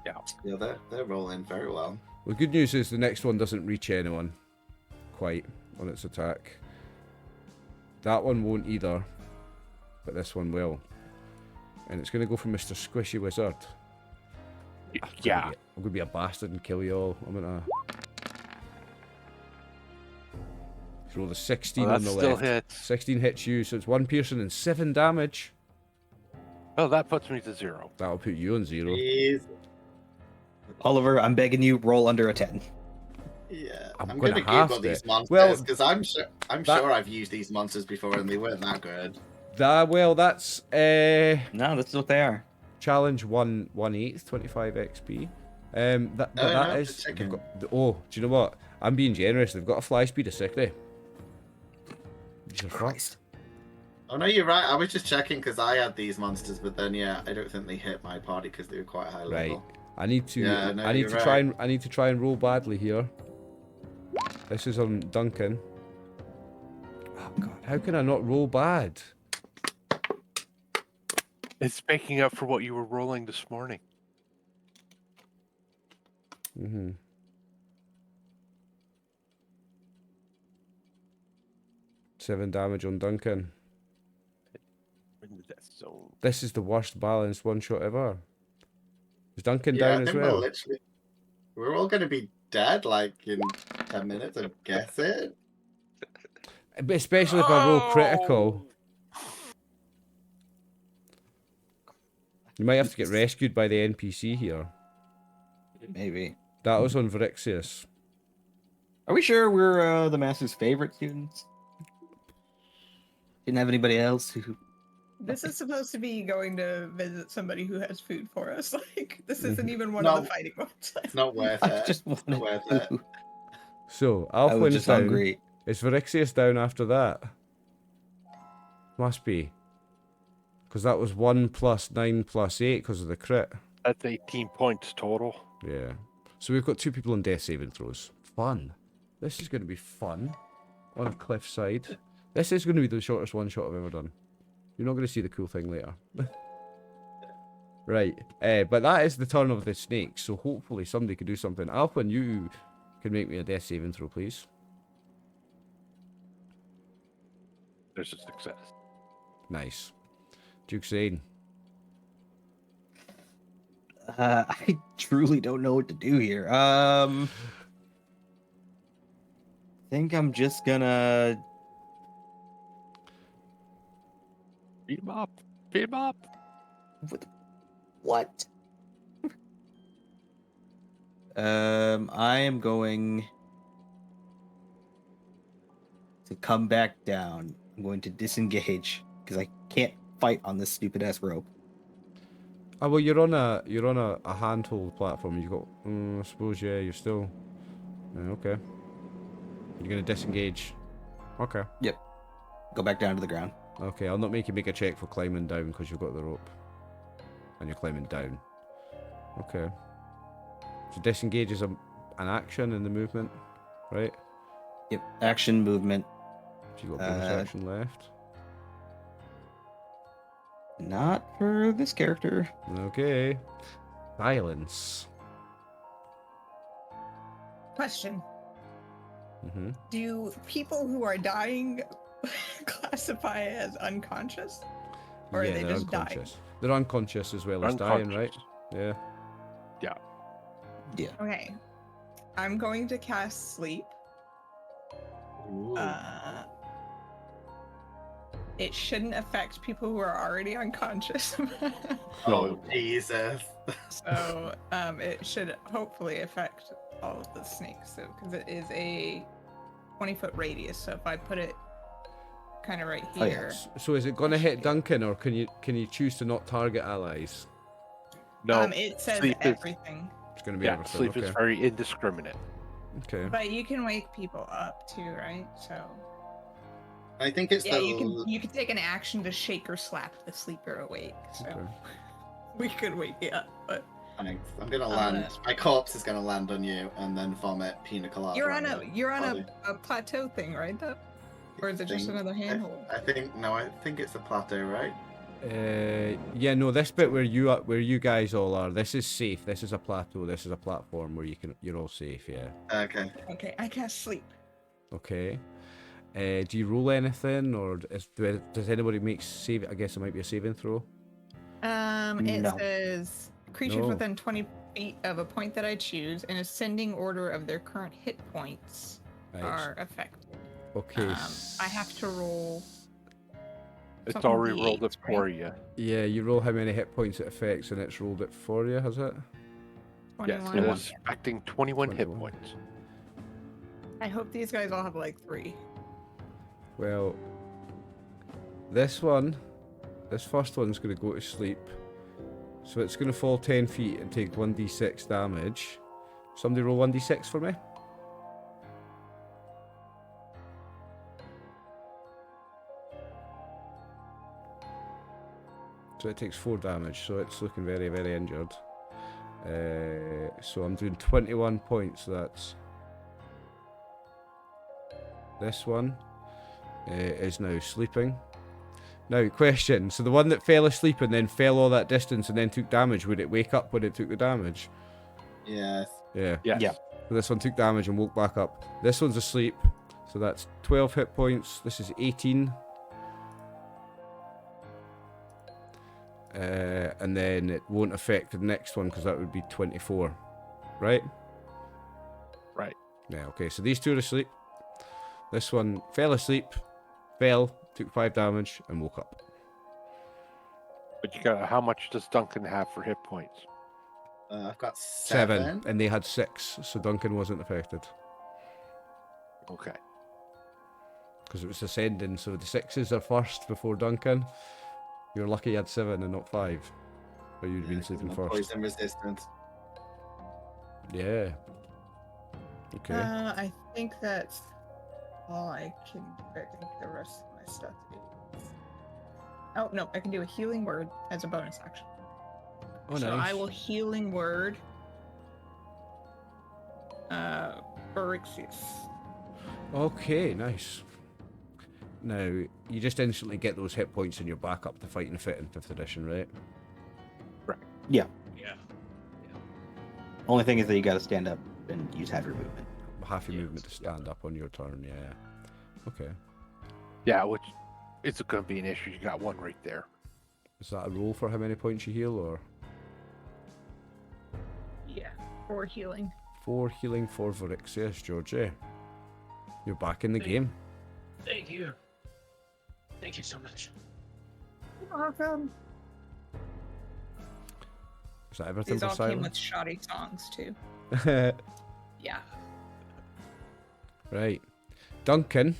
Yeah, they're rolling very well. The good news is the next one doesn't reach anyone quite on its attack. That one won't either, but this one will. And it's going to go for Mr. Squishy Wizard. Yeah. I'm going to be a bastard and kill you all. I'm going to roll the 16 Well, on that the still left. hits. 16 hits you, so it's 1 piercing and 7 damage. Oh, that puts me to 0. That'll put you on 0. Jeez. Oliver, I'm begging you, roll under a 10. Yeah, I'm I'm gonna gonna have Google to. these monsters Well, because I'm sure that- I've used these monsters before and they weren't that good. That's No, that's what they are. challenge 1/8, 25 XP. That Oh, that no, is. just They've checking. got, do you know what? I'm being generous. They've got a fly speed of 60. These are fucked. Oh no, you're right. I was just checking because I had these monsters, but then yeah, I don't think they hit my party because they were quite high Right. level. I need to. Yeah, no, I need you're to right. try and. I need to try and roll badly here. This is on Duncan. Oh god, how can I not roll bad? It's making up for what you were rolling this morning. Mm-hmm. Seven damage on Duncan. In the death zone. This is the worst balanced one shot ever. Is Duncan Yeah, I down as think well? we're all gonna be dead like in 10 minutes. I'm guessing. Especially if I roll critical. You might have to get rescued by the NPC here. Maybe. That was on Virixius. Are we sure we're the master's favorite students? Didn't have anybody else who... This is supposed to be going to visit somebody who has food for us. Like, this isn't even one No. of the fighting ones. It's not worth I it. just wanted worth to... it. So, I was Alfwin's just down. hungry. Is Virixius down after that? Must be. Because that was 1 plus 9 plus 8 because of the crit. That's 18 points total. Yeah. So we've got 2 people on death saving throws. Fun. This is going to be fun. On a cliffside. This is going to be the shortest one shot I've ever done. You're not going to see the cool thing later. Right. But that is the turn of the snake. So hopefully somebody can do something. Alpin, you can make me a death saving throw, please. There's a success. Nice. Duke Zane. I truly don't know what to do here. Think I'm just gonna... Beat him up. Beat him up. What? I am going to come back down. I'm going to disengage because I can't fight on this stupid ass rope. Oh well, you're on a handhold platform. You got. I suppose yeah. You're still. Okay. You're gonna disengage. Okay. Yep. Go back down to the ground. Okay. I'll not make you make a check for climbing down because you've got the rope, and you're climbing down. Okay. So disengage is an action in the movement, right? Yep. Action, movement. So you got bonus action left. Not for this character. Okay. Silence. Question. Mm-hmm. Do people who are dying classify as unconscious? Or are Yeah, they they're just dying? unconscious. They're unconscious as well as dying, right? Yeah. Yeah. Okay. I'm going to cast sleep. Ooh. It shouldn't affect people who are already unconscious. Oh, Jesus. So it should hopefully affect all of the snakes, because it is a 20-foot radius. So if I put it kind of right Oh, yeah. here, So is it going to hit Duncan, or can you choose to not target allies? No, it says sleep is- everything. It's going to be yeah, everything. sleep Okay. is very indiscriminate. Okay. But you can wake people up too, right? So I think it's yeah, the. you can take an action to shake or slap the sleeper awake. So Okay. we could wake you up, but Thanks. I'm gonna I'm land. gonna- My corpse is gonna land on you and then vomit pina colada. you're on body. a plateau thing, right? Though, or is it just Think- another handhold? I think it's a plateau, right? Yeah, no. This bit where you guys all are, this is safe. This is a plateau. This is a platform where you're all safe. Yeah. Okay. Okay, I cast sleep. Okay. Do you roll anything, or does anybody make save? I guess it might be a saving throw. It No. says creatures No. within 20 feet of a point that I choose in ascending order of their current hit points Right. are affected. Okay. I have to roll. It's Something already rolled D8s, it for you. Yeah, you roll how many hit points it affects, and it's rolled it for you, has it? 21. Yes, it is affecting 21 hit 21. points. I hope these guys all have like 3. Well, this first one's going to go to sleep. So it's going to fall 10 feet and take 1d6 damage. Somebody roll 1d6 for me. So it takes 4 damage, so it's looking very, very injured. So I'm doing 21 points, so that's... This one is now sleeping. Now, question, so the one that fell asleep and then fell all that distance and then took damage, would it wake up when it took the damage? Yes. Yeah. Yes. Yeah. So this one took damage and woke back up. This one's asleep, so that's 12 hit points. This is 18. And then it won't affect the next one because that would be 24. Right? Right. Yeah, okay, so these two are asleep. This one fell asleep, took 5 damage, and woke up. But you got how much does Duncan have for hit points? I've got 7, 7. and they had 6, so Duncan wasn't affected. Okay. Because it was ascending, so the 6s are first before Duncan. You're lucky you had 7 and not 5. Or you'd been sleeping I'm first. Poison resistant. Yeah. Okay. I think that's all I can do. I think the rest of my stuff is... Oh, no, I can do a healing word as a bonus action. Oh, So nice. I will healing word Phyrexius. Okay, nice. Now, you just instantly get those hit points in your back up to fighting fit in 5th edition, right? Yeah. Yeah. Only thing is that you got to stand up and use half your movement. Half your Yeah, movement to stand up on your turn, yeah. Okay. Yeah, which it's going to be an issue. You got one right there. Is that a roll for how many points you heal, or? Yeah, for healing. 4 healing for Vixra, George. You're back in the game. Thank you. Thank you so much. Welcome. Is that everything These for all came with silence? shoddy songs too. Yeah. Right. Duncan,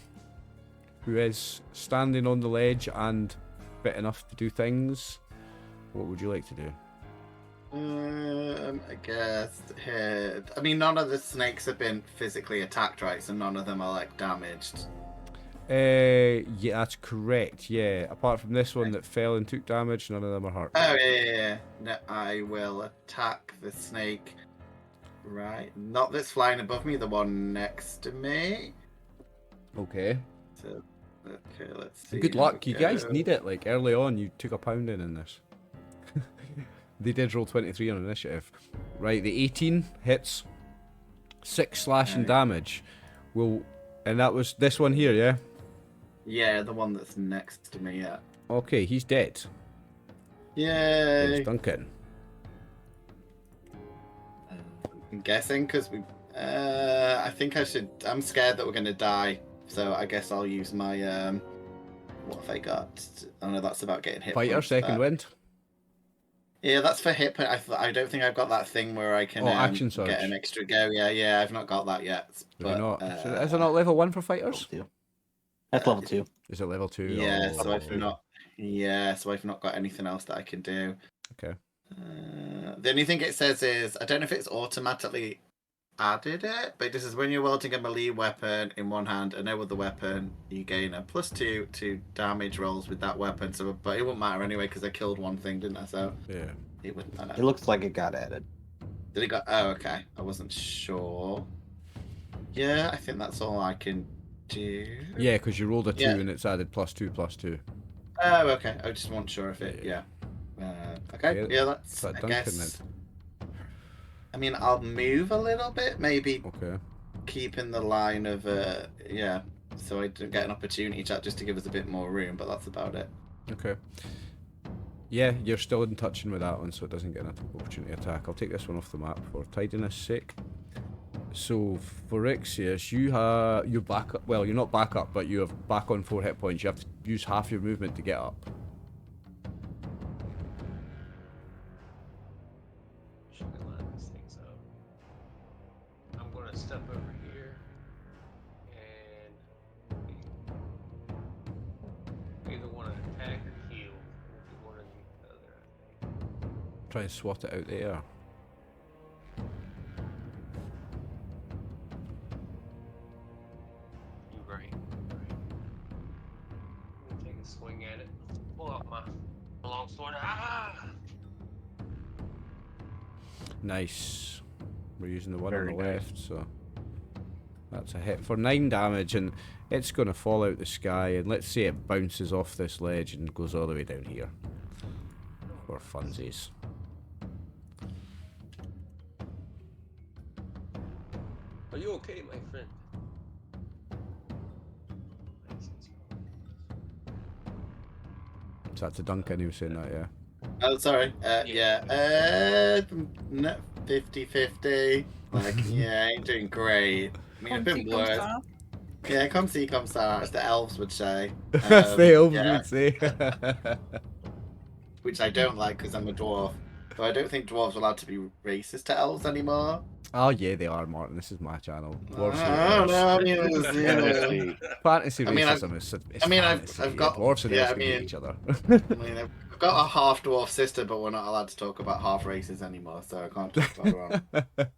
who is standing on the ledge and fit enough to do things, what would you like to do? I guess I mean, none of the snakes have been physically attacked, right? So none of them are like damaged. Yeah, that's correct. Yeah, apart from this one that fell and took damage, none of them are hurt. Oh, yeah. No, I will attack the snake. Right. Not that's flying above me, the one next to me. Okay. So, okay, let's see. Good how luck. we You guys go. need it. Like early on, you took a pounding in this. They did roll 23 on initiative. Right, the 18 hits. 6 slashing Okay. damage. And that was this one here, yeah? Yeah, the one that's next to me, yeah. Okay, he's dead. Yay! It's Duncan. I'm guessing because we. I think I should. I'm scared that we're gonna die, so I guess I'll use my. What have I got? Oh no, that's about getting hit. Fighter, points second back. wind. Yeah, that's for hit point. I don't think I've got that thing where I can Action surge. get an extra go. Yeah, I've not got that yet. Do we But, not? Is it not level 1 for fighters? Level 2. That's level 2. Is it level 2? Yeah, Oh, so I've not. Yeah, so I've not got anything else that I can do. Okay. The only thing it says is I don't know if it's automatically added it, but this is when you're wielding a melee weapon in one hand and no other weapon, you gain a +2 to damage rolls with that weapon. So, but it wouldn't matter anyway because I killed one thing, didn't I? So Yeah. it wouldn't matter. It looks like it got added. Did it go? Oh, okay. I wasn't sure. Yeah, I think that's all I can do. Yeah, because you rolled a 2 Yeah. and it's added +2/+2. Oh, okay. I just wasn't sure if it. Yeah. Okay. Yeah, that's. that I Duncan guess. I mean, I'll move a little bit, maybe Okay. keep in the line of yeah, so I don't get an opportunity chat just to give us a bit more room, but that's about it. Okay. Yeah, you're still in touching with that one, so it doesn't get an opportunity attack. I'll take this one off the map for tidiness sake. So, Phyrexius, you're back up. Well, you're not back up, but you have back on 4 hit points. You have to use half your movement to get up. Should we line these things up? I'm gonna step over here and either want to attack or heal. Do one or the other, I think. Try and swat it out there. You're right. I'm gonna take a swing at it. Pull out my long sword. Ah! Nice. We're using the one Very on the nice. left, so that's a hit for 9 damage, and it's going to fall out the sky. And let's say it bounces off this ledge and goes all the way down here for funsies. Are you okay, my friend? So that's a Duncan who was saying that, yeah. Oh, sorry. Yeah. Yeah. No, 50-50. Like, yeah, ain't doing great. I mean, I've been Come worse. sa. Yeah, come see, come sa, as the elves would say. The elves yeah, would say. which I don't like because I'm a dwarf. But I don't think dwarves are allowed to be racist to elves anymore. Oh yeah, they are, Martin. This is my channel. Dwarves I don't know. I mean, it's, you know, Fantasy. Fantasy I mean, racism is. It's I mean, fantasy. I've got- dwarves and yeah, elves I can hate mean- each other. I mean, I've got a half dwarf sister, but we're not allowed to talk about half races anymore, so I can't talk about her.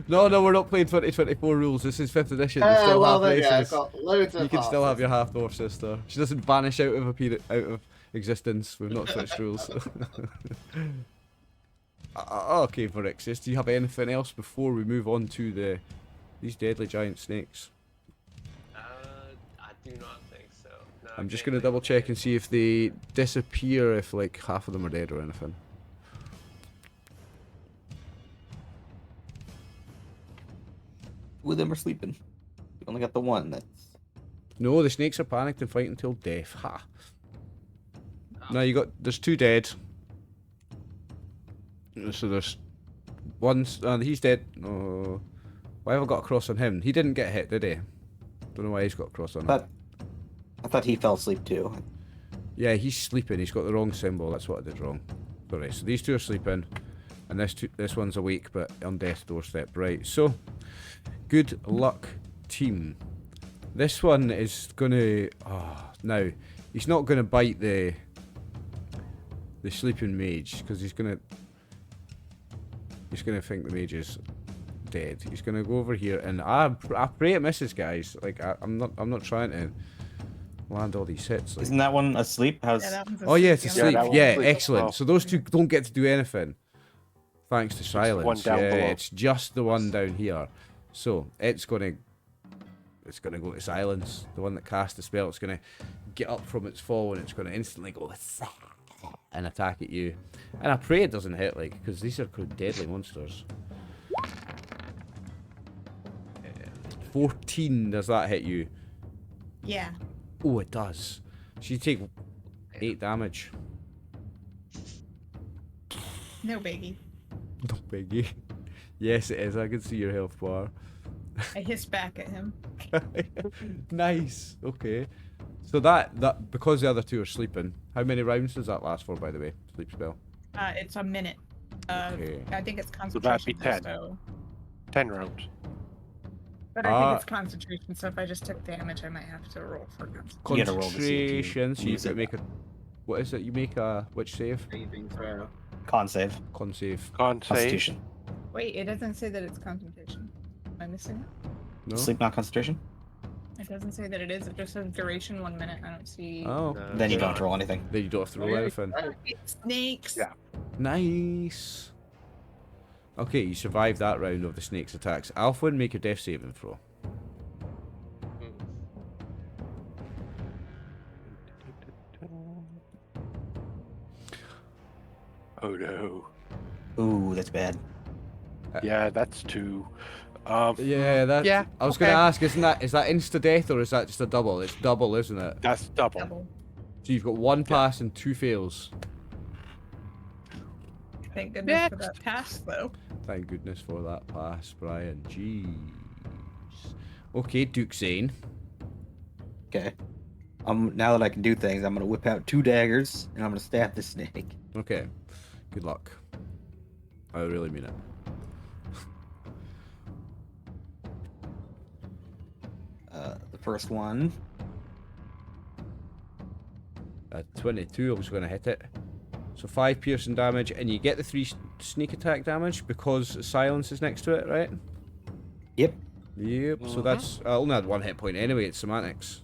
No, we're not playing 2024 rules. This is 5th edition. There's still Well, half then, yeah, I've races. got loads of You can still half have your half dwarf sister. She doesn't vanish out of out of existence. We've not switched rules. Okay, Phyrexius, do you have anything else before we move on to these deadly giant snakes? I do not think so. No, I'm just okay, gonna double check and see if they disappear if like half of them are dead or anything. Two of them are sleeping. You only got the one that's. No, the snakes are panicked and fighting till death. Ha. No, there's 2 dead. So there's one. He's dead. Oh, why have I got a cross on him? He didn't get hit, did he? Don't know why he's got a cross on him. I thought he fell asleep too. Yeah, he's sleeping. He's got the wrong symbol. That's what I did wrong. Sorry. So these 2 are sleeping, and this one's awake but on death's doorstep. Right. So, good luck, team. This one is gonna. Now he's not gonna bite the sleeping mage because he's gonna think the mage is dead. He's gonna go over here, and I pray it misses, guys. Like I'm not trying to land all these hits. Like. Isn't that one asleep? How's Yeah, that one's Oh yeah, it's asleep, Yeah, asleep. that one's Yeah, asleep. excellent. Oh. So those two don't get to do anything, thanks to the silence. one down yeah, below. it's just the one down here. So it's gonna go to silence. The one that cast the spell, it's gonna get up from its fall and it's gonna instantly go and attack at you. And I pray it doesn't hit, like, because these are quite deadly monsters. 14, does that hit you? Yeah. Oh, it does. So you take 8 damage. No biggie. No biggie. Yes, it is. I can see your health bar. I hiss back at him. Nice. Okay. So that because the other two are sleeping. How many rounds does that last for, by the way? Sleep spell. It's a minute. Okay. I think it's So that'd be concentration. 10. So, 10 rounds. but I Ah. think it's concentration. So if I just took damage, I might have to roll for concentration. You gotta roll to see if you Concentration. So you use could it. make a. What is it? You make a which save? Saving throw. con save? Con save. Con save. Constitution. Wait, it doesn't say that it's concentration. Am I missing it? No. Sleep, not concentration. It doesn't say that it is. It just says duration 1 minute. I don't see. Oh. No, Then you it's don't not. have to roll anything. Then you don't have to roll anything. Snakes. Yeah. Nice. Okay, you survived that round of the snake's attacks. Alfwin, make your death saving throw. Oh no. Ooh, that's bad. Yeah, that's 2. Yeah, that. Yeah, I was okay. gonna ask, is that insta death or is that just a double? It's double, isn't it? That's double. Double. So you've got 1 pass and 2 fails. Thank goodness for that pass, though. Thank goodness for that pass, Brian. Jeez. Okay, Duke Zane. Okay. Now that I can do things, I'm gonna whip out 2 daggers and I'm gonna stab the snake. Okay. Good luck. I really mean it. The first one. 22, I was going to hit it. So 5 piercing damage, and you get the 3 sneak attack damage because silence is next to it, right? Yep. Yep. So that's I only had 1 hit point anyway. It's semantics.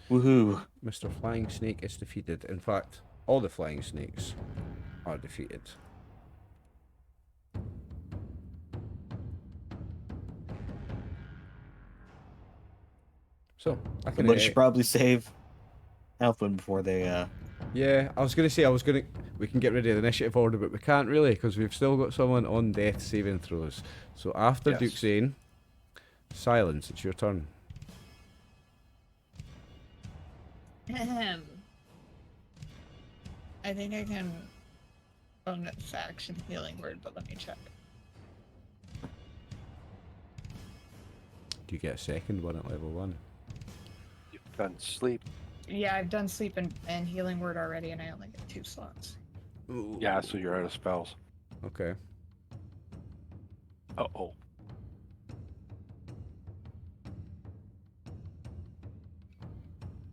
Woohoo. Mr. Flying Snake is defeated. In fact, all the flying snakes are defeated. So I can. But you should probably save Elfwin before they Yeah, I was gonna say we can get rid of the initiative order, but we can't really because we've still got someone on death saving throws. So after Yes. Duke Zane, silence. It's your turn. Ahem. I think I can bonus action healing word, but let me check. Do you get a second one at level 1? You've done sleep. Yeah, I've done sleep and healing word already, and I only get 2 slots. Yeah, so you're out of spells. Okay. Uh-oh.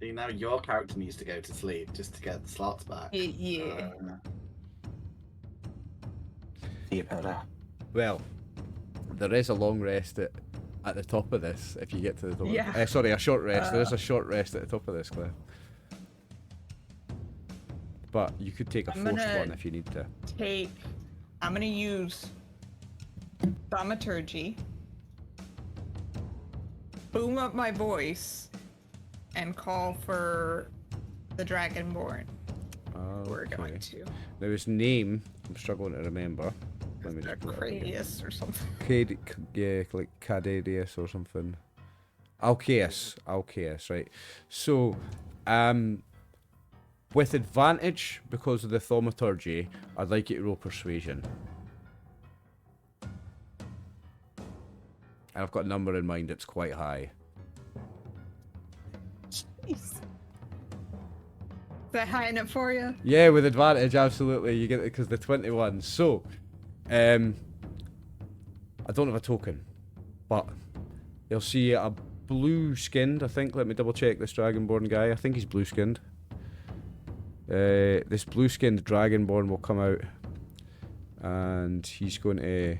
See, now your character needs to go to sleep just to get the slots back. Yeah. see about Well, there is a long rest at the top of this if you get to the top. Yeah. Sorry, a short rest. There is a short rest at the top of this, Claire. But you could take a I'm forced gonna- one if you need to. I'm gonna use thaumaturgy, boom up my voice, and call for the Dragonborn. We're Okay. going to. Now his name, I'm struggling to remember. Let me just pull it up again. Cradius or something. Yeah, like Cadadius or something. Alcaeus, right. So, with advantage, because of the thaumaturgy, I'd like you to roll persuasion. And I've got a number in mind that's quite high. Jeez. Is that high enough for you? Yeah, with advantage, absolutely. You get it because the 21. So, I don't have a token, but you'll see a blue-skinned, I think. Let me double check this Dragonborn guy. I think he's blue-skinned. This blue-skinned Dragonborn will come out, and he's going to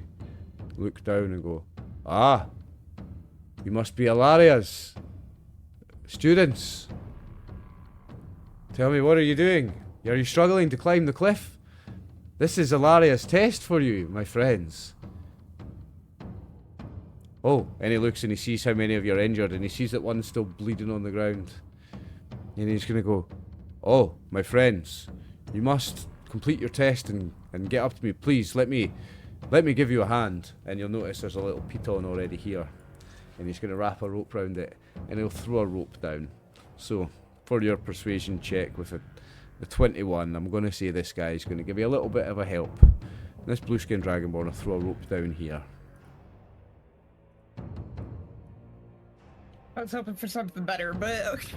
look down and go, Ah, you must be Alaria's students. Tell me, what are you doing? Are you struggling to climb the cliff? This is Alaria's test for you, my friends. Oh, and he looks and he sees how many of you are injured, and he sees that one's still bleeding on the ground. And he's gonna go, oh, my friends, you must complete your test and get up to me. Please, let me give you a hand. And you'll notice there's a little piton already here. And he's gonna wrap a rope around it, and he'll throw a rope down. So, for your persuasion check with the 21, I'm gonna say this guy's gonna give you a little bit of a help. This blue-skinned dragonborn will throw a rope down here. I was hoping for something better, but okay.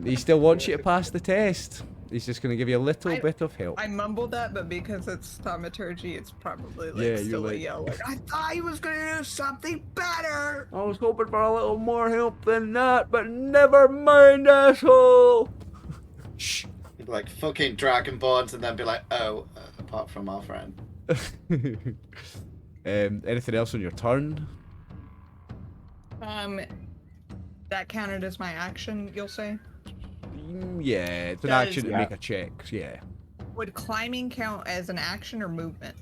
He still wants you to pass the test. He's just going to give you a little bit of help. I mumbled that, but because it's thaumaturgy, it's probably like Yeah, still you're a like- yell. Like, I thought he was gonna do something better. I was hoping for a little more help than that, but never mind, asshole. Shh. He'd be like fucking dragonborns, and then be like, oh, apart from our friend. Anything else on your turn? That counted as my action, you'll say? Yeah, it's an Does- action to Yeah. make a check. Yeah. Would climbing count as an action or movement?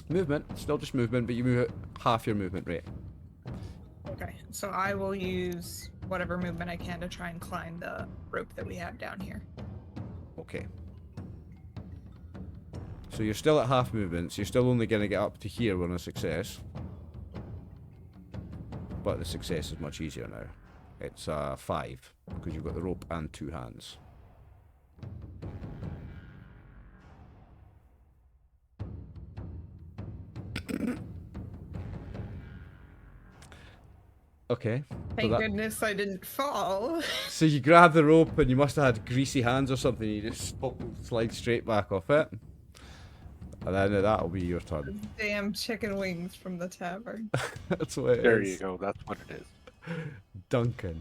Movement, still just movement, but you move at half your movement rate. Okay, so I will use whatever movement I can to try and climb the rope that we have down here. Okay. So you're still at half movement, so you're still only going to get up to here on a success. But the success is much easier now. It's 5, because you've got the rope and 2 hands. Okay. Thank that- goodness I didn't fall. So you grab the rope and you must have had greasy hands or something. You just slide straight back off it. And then that'll be your turn. Damn chicken wings from the tavern. That's what it is. There you go. That's what it is. Duncan.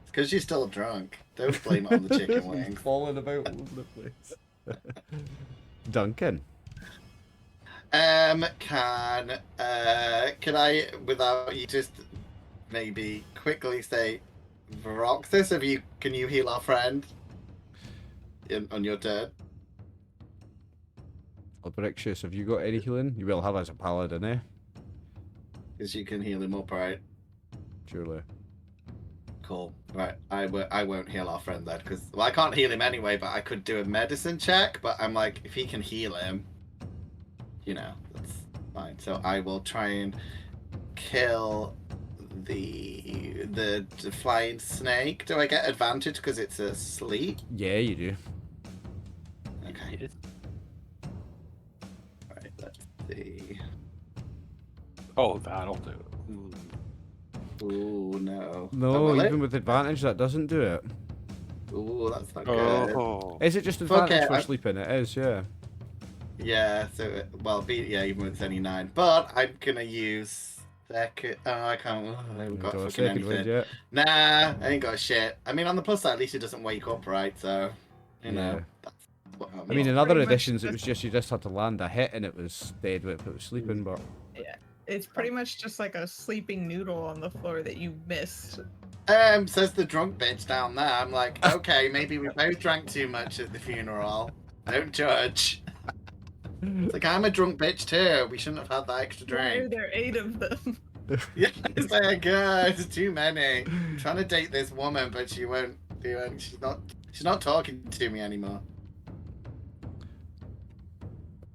Because you're still drunk. Don't blame it on the chicken wings. Falling about all over the place. Duncan. Can I, without you just maybe quickly say, Veroxis, can you heal our friend on your turn? Albricius, have you got any healing? You will have as a paladin, eh? Because you can heal him up, right? Surely. Cool. Right, I won't heal our friend then, because, well, I can't heal him anyway, but I could do a medicine check, but I'm like, if he can heal him, you know, that's fine. So I will try and kill the flying snake. Do I get advantage because it's asleep? Yeah, you do. Okay. Yes. Right, let's see. Oh, that'll do it. Ooh, no. No, Oh, will even it? with advantage, that doesn't do it. Ooh, that's not good. Oh. Is it just Fuck advantage it, for I- sleeping? It is, yeah. Yeah, so, well, even with it's only 9. But I'm gonna use second. Oh, I can't. Oh, I haven't got Got a fucking second wind anything. yet. Nah, I ain't got shit. I mean, on the plus side, at least it doesn't wake up, right? So, you know. Yeah. That's what I mean, in Well, other pretty much editions, it just- was just you just had to land a hit and it was dead if it was sleeping, but It's pretty much just like a sleeping noodle on the floor that you missed. says the drunk bitch down there. I'm like, okay, maybe we both drank too much at the funeral. Don't judge. It's like, I'm a drunk bitch too. We shouldn't have had that extra Why are drink. there 8 of them? Yeah, it's like, it's too many. I'm trying to date this woman, but she won't do it. She's not talking to me anymore.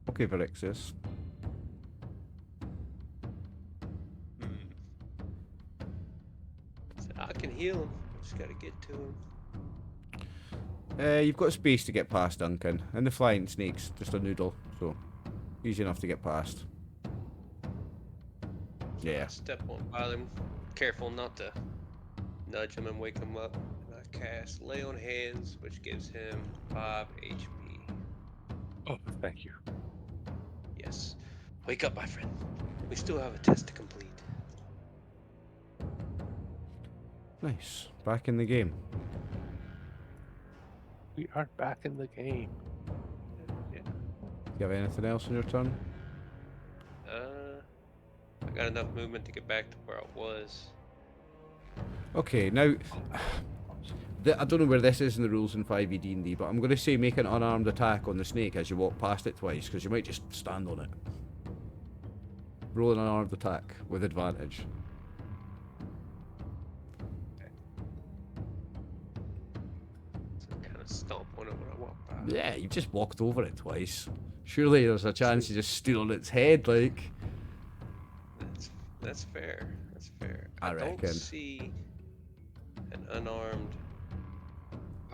okay, Verixis. So I can heal him. Just gotta get to him. You've got space to get past Duncan, and the flying snake's just a noodle, so easy enough to get past. Yeah. Step on by him. Careful not to nudge him and wake him up. And I cast Lay on Hands, which gives him 5 HP. Oh, thank you. Yes. Wake up, my friend. We still have a test to complete. Nice. Back in the game. We are back in the game. Do you have anything else on your turn? I got enough movement to get back to where I was. Okay, now I don't know where this is in the rules in 5e D&D, but I'm going to say make an unarmed attack on the snake as you walk past it twice, because you might just stand on it. Roll an unarmed attack with advantage. So kind of stomp on it when I walk by. Yeah, you just walked over it twice. Surely there's a chance you just stood on its head, like. That's fair. That's fair. I don't reckon. see an unarmed.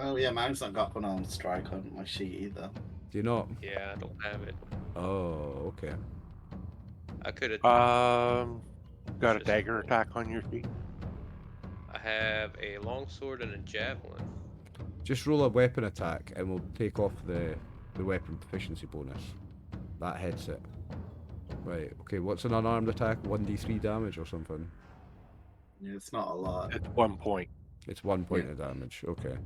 Oh yeah, mine's not got one on strike on my sheet either. Do you not? Yeah, I don't have it. Oh, okay. I could have. Got a dagger attack on your feet. I have a longsword and a javelin. Just roll a weapon attack and we'll take off the weapon proficiency bonus. That hits it. Right, okay, what's an unarmed attack? 1d3 damage or something? Yeah, it's not a lot. It's 1 point. It's 1 point of damage, okay.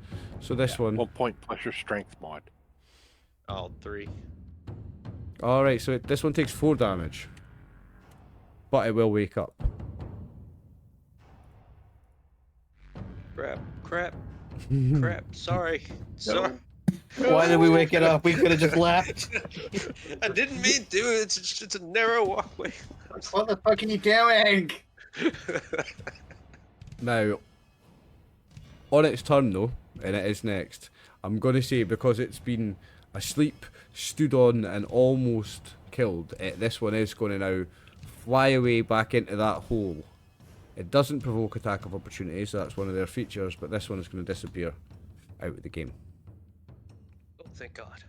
So this one... 1 point plus your strength mod. All 3. Alright, so this one takes 4 damage. But it will wake up. Crap. Crap. Sorry. Sorry. Why did we wake it up? We could have just left. I didn't mean to. It's a narrow walkway. What the fuck are you doing? Now, on its turn though, and it is next, I'm going to say because it's been asleep, stood on, and almost killed, this one is going to now fly away back into that hole. It doesn't provoke attack of opportunity, so that's one of their features, but this one is going to disappear out of the game. Oh, thank God.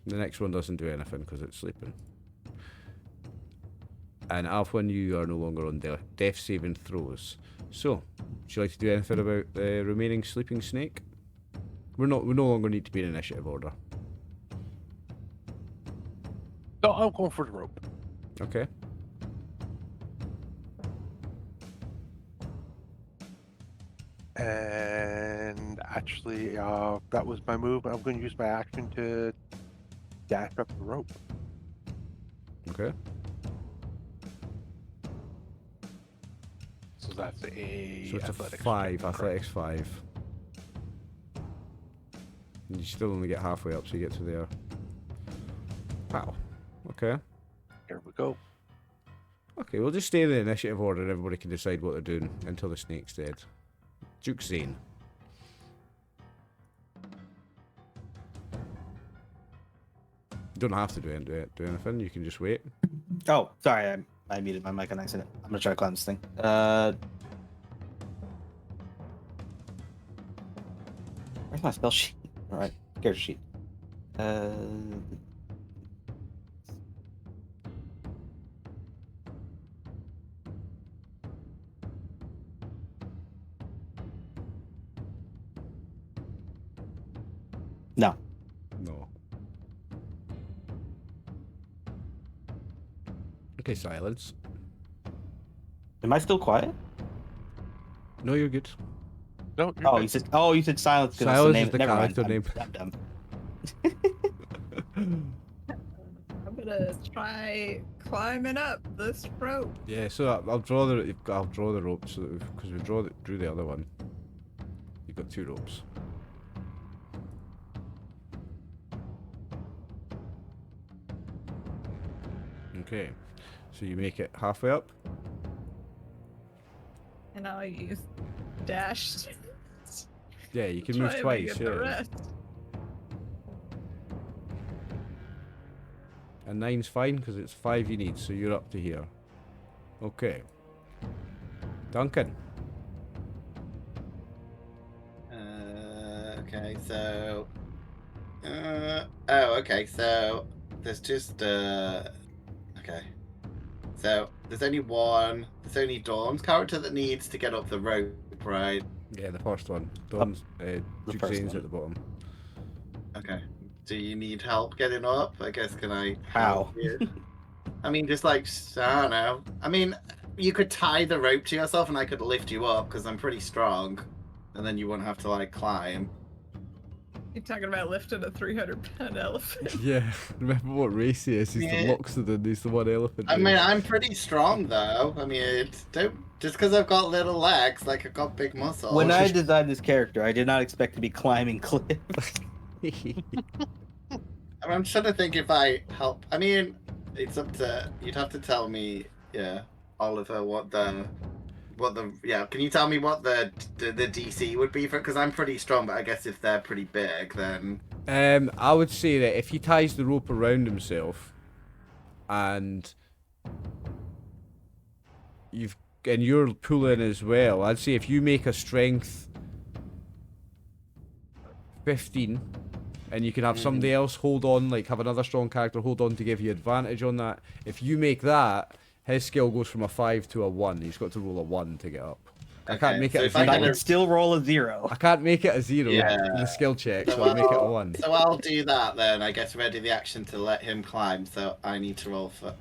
The next one doesn't do anything because it's sleeping. And Alpha, you are no longer on death saving throws. So, would you like to do anything about the remaining sleeping snake? We no longer need to be in initiative order. No, I'm going for the rope. Okay. And actually, that was my move. I'm going to use my action to dash up the rope. Okay. So that's a. So it's a athletics 5, check, athletics 5. And you still only get halfway up, so you get to there. Wow. Okay. Here we go. Okay, we'll just stay in the initiative order and everybody can decide what they're doing until the snake's dead. Duke Zane. You don't have to do anything, you can just wait. Oh, sorry, I muted my mic on accident. I'm gonna try to climb this thing. Where's my spell sheet? Alright, character sheet. No. No. Okay, silence. Am I still quiet? No, you're good. No, you're Oh, good. you said silence. 'Cause Silence that's is the Never mind. character name. I'm dumb. I'm gonna try climbing up this rope. Yeah, so I'll draw the rope so because we drew the other one. You've got 2 ropes. Okay, so you make it halfway up. And I'll use dash. Yeah, you can Try move and twice. make it the Yeah, rest. and 9's fine because it's 5 you need, so you're up to here. Okay, Duncan. Okay, so. Okay, so there's just okay. So there's only Dawn's character that needs to get up the rope, right? Yeah, the first one. Dawn's Duke first Zane's one. at the bottom. Okay. Do you need help getting up? I guess can I How? help you? I mean, just like I don't know. I mean, you could tie the rope to yourself, and I could lift you up because I'm pretty strong, and then you wouldn't have to like climb. You're talking about lifting a 300-pound elephant. Yeah, remember what race he is? He's the Yeah. Loxodon, he's the one elephant. I mean, race. I'm pretty strong though. I mean, don't just because I've got little legs, like I've got big muscles. When I designed this character, I did not expect to be climbing cliffs. I'm trying to think if I help. I mean, it's up to you'd have to tell me, yeah, Oliver, what the yeah. Can you tell me what the DC would be for? Because I'm pretty strong, but I guess if they're pretty big, then I would say that if he ties the rope around himself, and you're pulling as well, I'd say if you make a strength 15, and you can have somebody else hold on, like have another strong character hold on to give you advantage on that. If you make that, his skill goes from a 5 to a 1. He's got to roll a 1 to get up. I can't Okay, make so it a if I 0. I would still roll a 0. I can't make it a 0 Yeah. in the skill check, so So I'll make it a 1. So I'll do that then. I guess ready the action to let him climb. So I need to roll for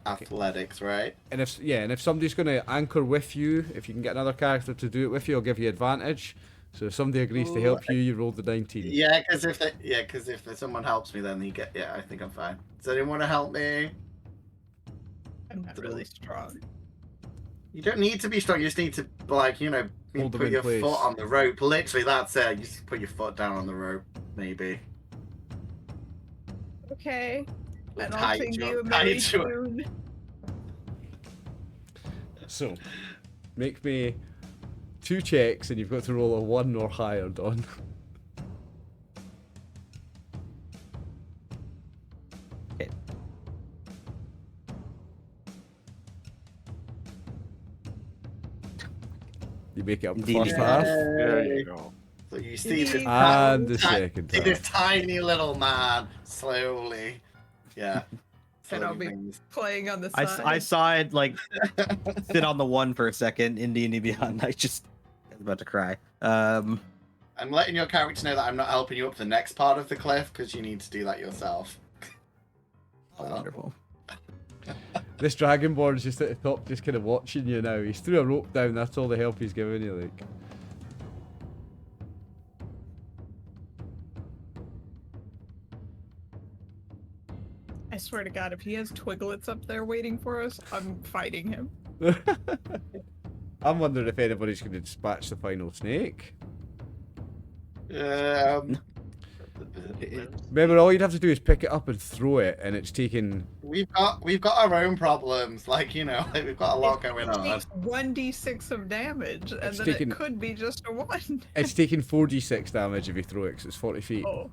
athletics, right? And if somebody's going to anchor with you, if you can get another character to do it with you, I'll give you advantage. So if somebody agrees to help you, you roll the 19. Yeah, because if someone helps me, then I think I'm fine. Does anyone want to help me? I'm not really strong. You don't need to be strong. You just need to Hold them put in your place. foot on the rope. Literally, that's it. You just put your foot down on the rope, maybe. Okay. And I'll Tight sing to you it, a tight merry to it. tune. So, make me 2 checks, and you've got to roll a 1 or higher, Don. Okay. You make it up the Indeed. first half, There you go. So you see this and the ti- second see this half. tiny little man slowly, yeah. And I'll slowly be brings- playing on the I side. saw it like sit on the 1 for a second in D&D Beyond. I was about to cry. I'm letting your character know that I'm not helping you up the next part of the cliff because you need to do that yourself. Wonderful. This Dragonborn's just at the top, just kind of watching you now. He's threw a rope down, that's all the help he's giving you, like. I swear to God, if he has Twiglets up there waiting for us, I'm fighting him. I'm wondering if anybody's going to dispatch the final snake. Remember, all you'd have to do is pick it up and throw it, and it's taking... We've got our own problems, like we've got a lot going It on. takes 1d6 of damage, and It's then taken- it could be just a 1. It's taking 4d6 damage if you throw it, 'cause it's 40 feet. Oh.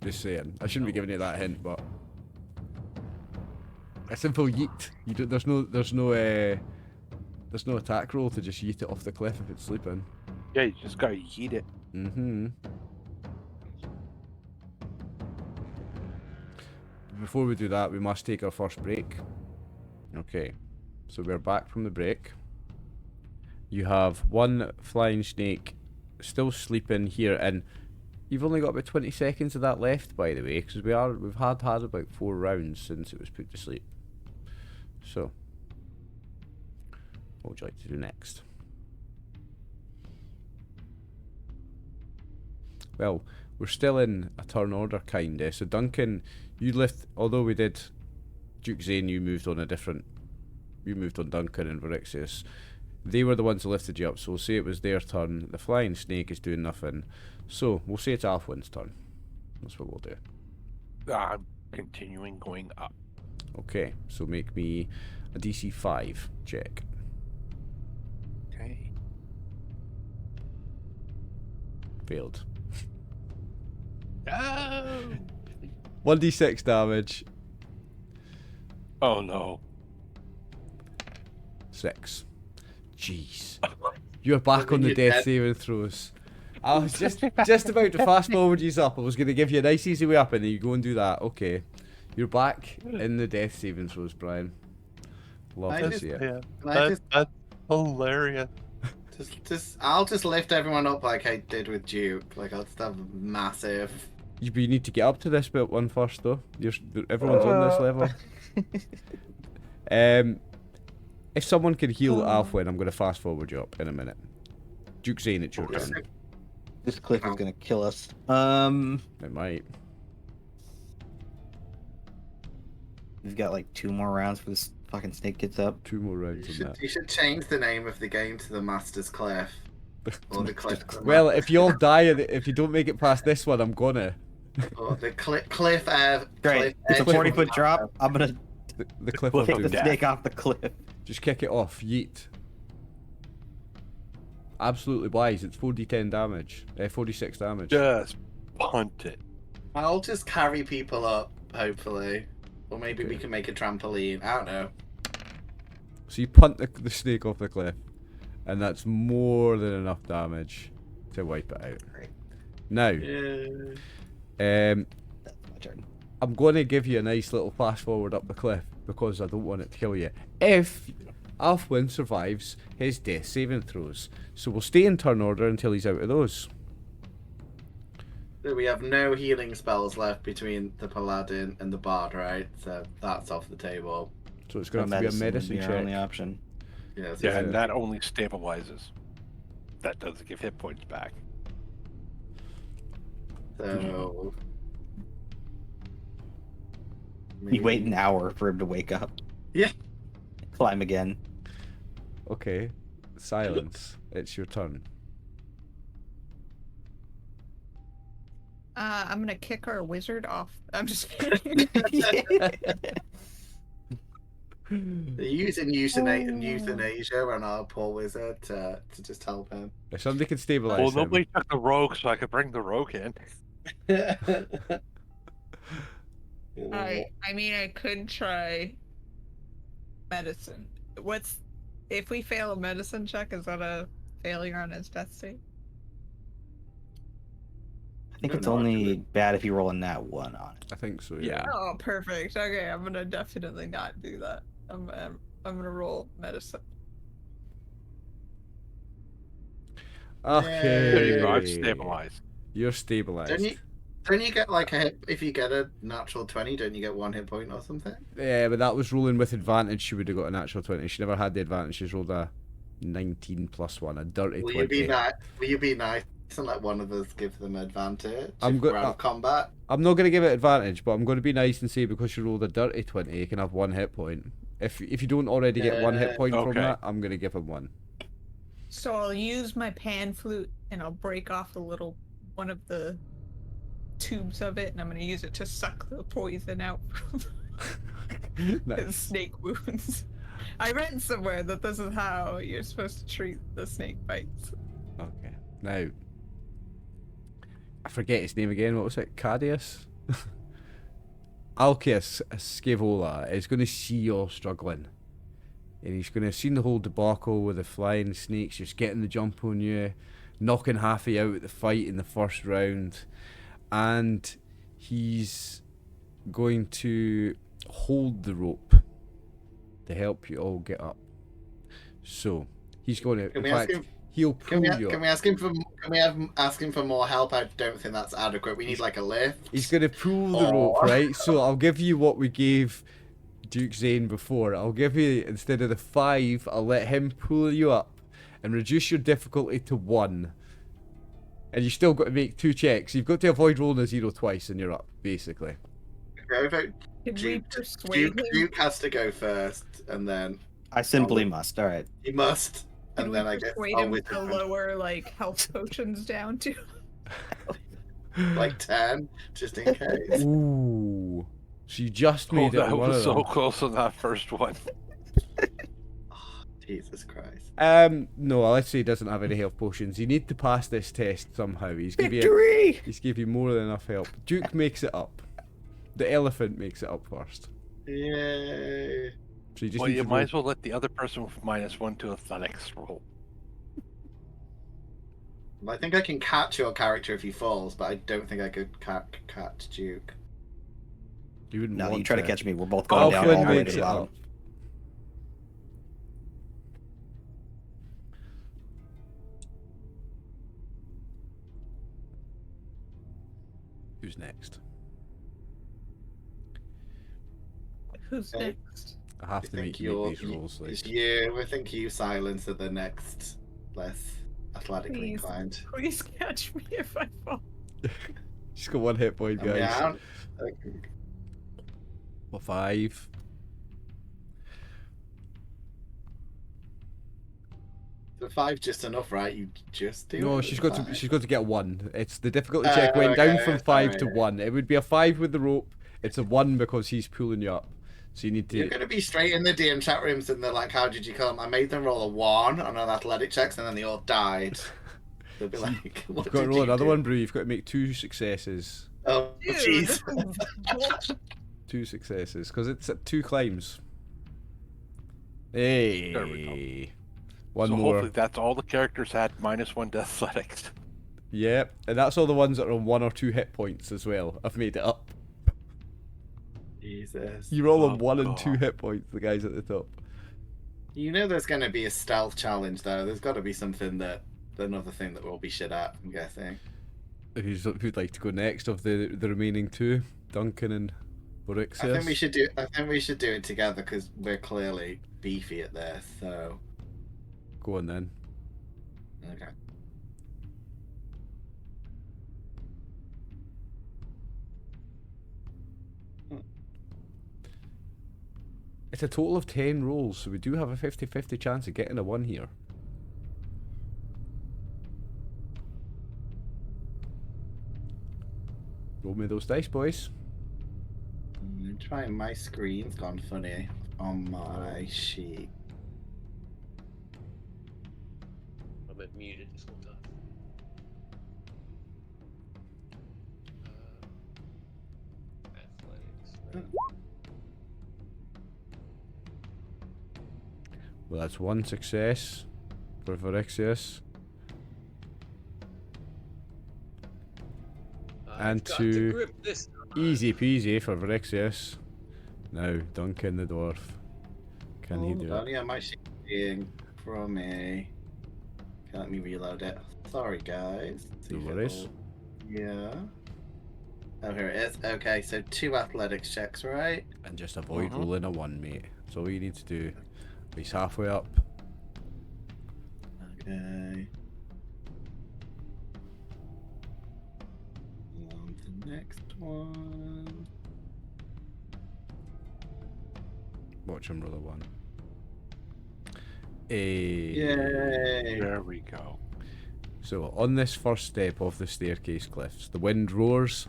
Just saying. I shouldn't be giving you that hint, but... A simple yeet. You don't, there's no attack roll to just yeet it off the cliff if it's sleeping. Yeah, you just gotta eat it. Mm-hmm. Before we do that, we must take our first break. Okay, so we're back from the break. You have one flying snake still sleeping here, and you've only got about 20 seconds of that left, by the way, because we've had about 4 rounds since it was put to sleep. So, what would you like to do next? Well, we're still in a turn order, kinda. So Duncan, you although we did Duke Zane, you moved on Duncan and Virixius. They were the ones who lifted you up, so we'll say it was their turn. The flying snake is doing nothing. So, we'll say it's Alfwin's turn. That's what we'll do. I'm continuing going up. Okay, so make me a DC 5 check. Okay. Failed. No! 1d6 damage. Oh no. 6. Jeez. You're back on the death saving throws. I was just about to fast forward you up. I was going to give you a nice easy way up and then you go and do that. Okay. You're back in the death saving throws, Brian. Love I to just- see it. Yeah, Can I that's hilarious. I'll just lift everyone up like I did with Duke. Like I'll just have a massive. You need to get up to this bit one first, though. Everyone's on this level. If someone can heal Alfwin, I'm going to fast forward you up in a minute. Duke Zane, it's your turn. This cliff is gonna kill us. It might. We've got like 2 more rounds for this fucking snake gets up. 2 more rounds on that. You should change the name of the game to the Master's Cliff. Or the Cliff. Well, if you all die, if you don't make it past this one, I'm gonna. Or the cliff. Great. Cliff It's a edge 40-foot drop. I'm gonna The cliff of kick the doom. snake off the cliff. Just kick it off. Yeet. Absolutely wise. It's 4d10 damage. 46 damage. Just punt it. I'll just carry people up, hopefully. Or maybe we Okay. can make a trampoline. I don't know. So you punt the snake off the cliff, and that's more than enough damage to wipe it out. Great. Now, Yeah. That's my turn. I'm going to give you a nice little flash forward up the cliff because I don't want it to kill you. If Alfwin survives his death saving throws, so we'll stay in turn order until he's out of those. So we have no healing spells left between the paladin and the bard, right? So that's off the table. So it's going to have to be a medicine would be our check. only option. Yeah. So Yeah, and that only stabilizes. That doesn't give hit points back. So You wait an hour for him to wake up. Yeah. Climb again. Okay, silence. It's your turn. I'm gonna kick our wizard off. I'm just kidding. They're using euthanasia on our poor wizard to just help him. If somebody can stabilize Well, him. nobody took the rogue, so I could bring the rogue in. I mean, I could try medicine. If we fail a medicine check, is that a failure on his death save? I think No, it's no, only actually. bad if you roll a nat 1 on it. I think so. Yeah. Oh, perfect. Okay, I'm gonna definitely not do that. I'm gonna roll medicine. Okay. There you go. I've stabilized. You're stabilized. Don't you get like a hit if you get a natural 20? Don't you get 1 hit point or something? Yeah, but that was rolling with advantage. She would have got a natural 20. She never had the advantage. She's rolled a 19 plus 1, a dirty Will 20. you be nice and let one of us give them advantage? I'm if we're go- out of combat. I'm not going to give it advantage, but I'm going to be nice and say because she rolled a dirty 20, you can have 1 hit point. If you don't already get 1 hit point from Okay. that, I'm going to give him 1. So I'll use my pan flute and I'll break off one of the tubes of it, and I'm gonna use it to suck the poison out from his Nice. snake wounds. I read somewhere that this is how you're supposed to treat the snake bites. Okay. Now, I forget his name again. What was it? Cadius? Alcius Scaevola is going to see you all struggling. And he's going to have seen the whole debacle with the flying snakes just getting the jump on you, knocking half of you out at the fight in the first round. And he's going to hold the rope to help you all get up. So, he's going to, Can in we ask fact, him? he'll Can pull we, you can up. we ask him for? Can we ask him for more help? I don't think that's adequate. We need like a lift. He's going to pull the rope, right? So I'll give you what we gave Duke Zane before. I'll give you, instead of the 5, I'll let him pull you up and reduce your difficulty to 1. And you still got to make 2 checks. You've got to avoid rolling a 0 twice and you're up, basically. Okay, Can we Duke, persuade him? Duke has to go first, and then I simply must. All right. he must, Can and we then I guess persuade I'll him with to lower like health potions down to? like 10, just in case. Ooh. So you just Oh, made it that on one was of so them. close on that first one. Oh, Jesus Christ. No, let's say he doesn't have any health potions. You need to pass this test somehow. He's give you more than enough help. Duke makes it up. The elephant makes it up first. Yay. So you just Well, need you to might roll. as well let the other person with -1 to athletics roll. I think I can catch your character if he falls, but I don't think I could catch Duke. You wouldn't No, want you try to catch me. We're both going Oh, down Flynn all the way makes to the it bottom. up. Who's next? Who's Okay. next? I have I to think make you make these rolls. it's Like, you. I think you silence are the next less athletically Please. inclined. Please catch me if I fall. She's got 1 hit point, I mean, guys. okay. Well, 5. So 5 just enough, right? You just do. No, it she's with got to. five? She's got to get 1. It's the difficulty check went down Okay, from 5 to sorry. 1. It would be a 5 with the rope. It's a 1 because he's pulling you up. So you need to. You're gonna be straight in the DM chat rooms and they're like, "How did you kill him?" I made them roll a 1 on an athletic checks and then they all died. They'll be like, "What You've got to did roll you another do?" one, Brew. You've got to make 2 successes. Oh, Dude, jeez. this is 2 successes because it's at 2 climbs. Hey. There we One so more. hopefully that's all the characters had -1 to athletics. Yep, and that's all the ones that are on 1 or 2 hit points as well. I've made it up. Jesus. You're all on Oh, 1 and 2 God. hit points, the guys at the top. You know there's gonna be a stealth challenge though. There's got to be something another thing that we'll be shit at. I'm guessing. Who'd like to go next of the remaining 2? Duncan and Rowdy. I think we should do. I think we should do it together because we're clearly beefy at this. So Go on then. okay. It's a total of 10 rolls, so we do have a 50-50 chance of getting a 1 here. Roll me those dice, boys. I'm trying. My screen's gone funny on my sheet. I'm muted this whole time. Athletics. Well, that's 1 success for Vixra. And I've got 2 to grip this. easy peasy for Vixra. Now, Duncan the dwarf. Can he do it? Oh, yeah, my sheet being from me. Okay, let me reload it. Sorry, guys. See No if worries. it'll- Yeah. Oh, here it is. Okay, so 2 athletics checks, right? And just avoid Mhm. rolling a 1, mate. That's all you need to do. He's halfway up. Okay. On to the next one. Watch him roll a 1. Hey. Yay! There we go. So, on this first step of the staircase cliffs, the wind roars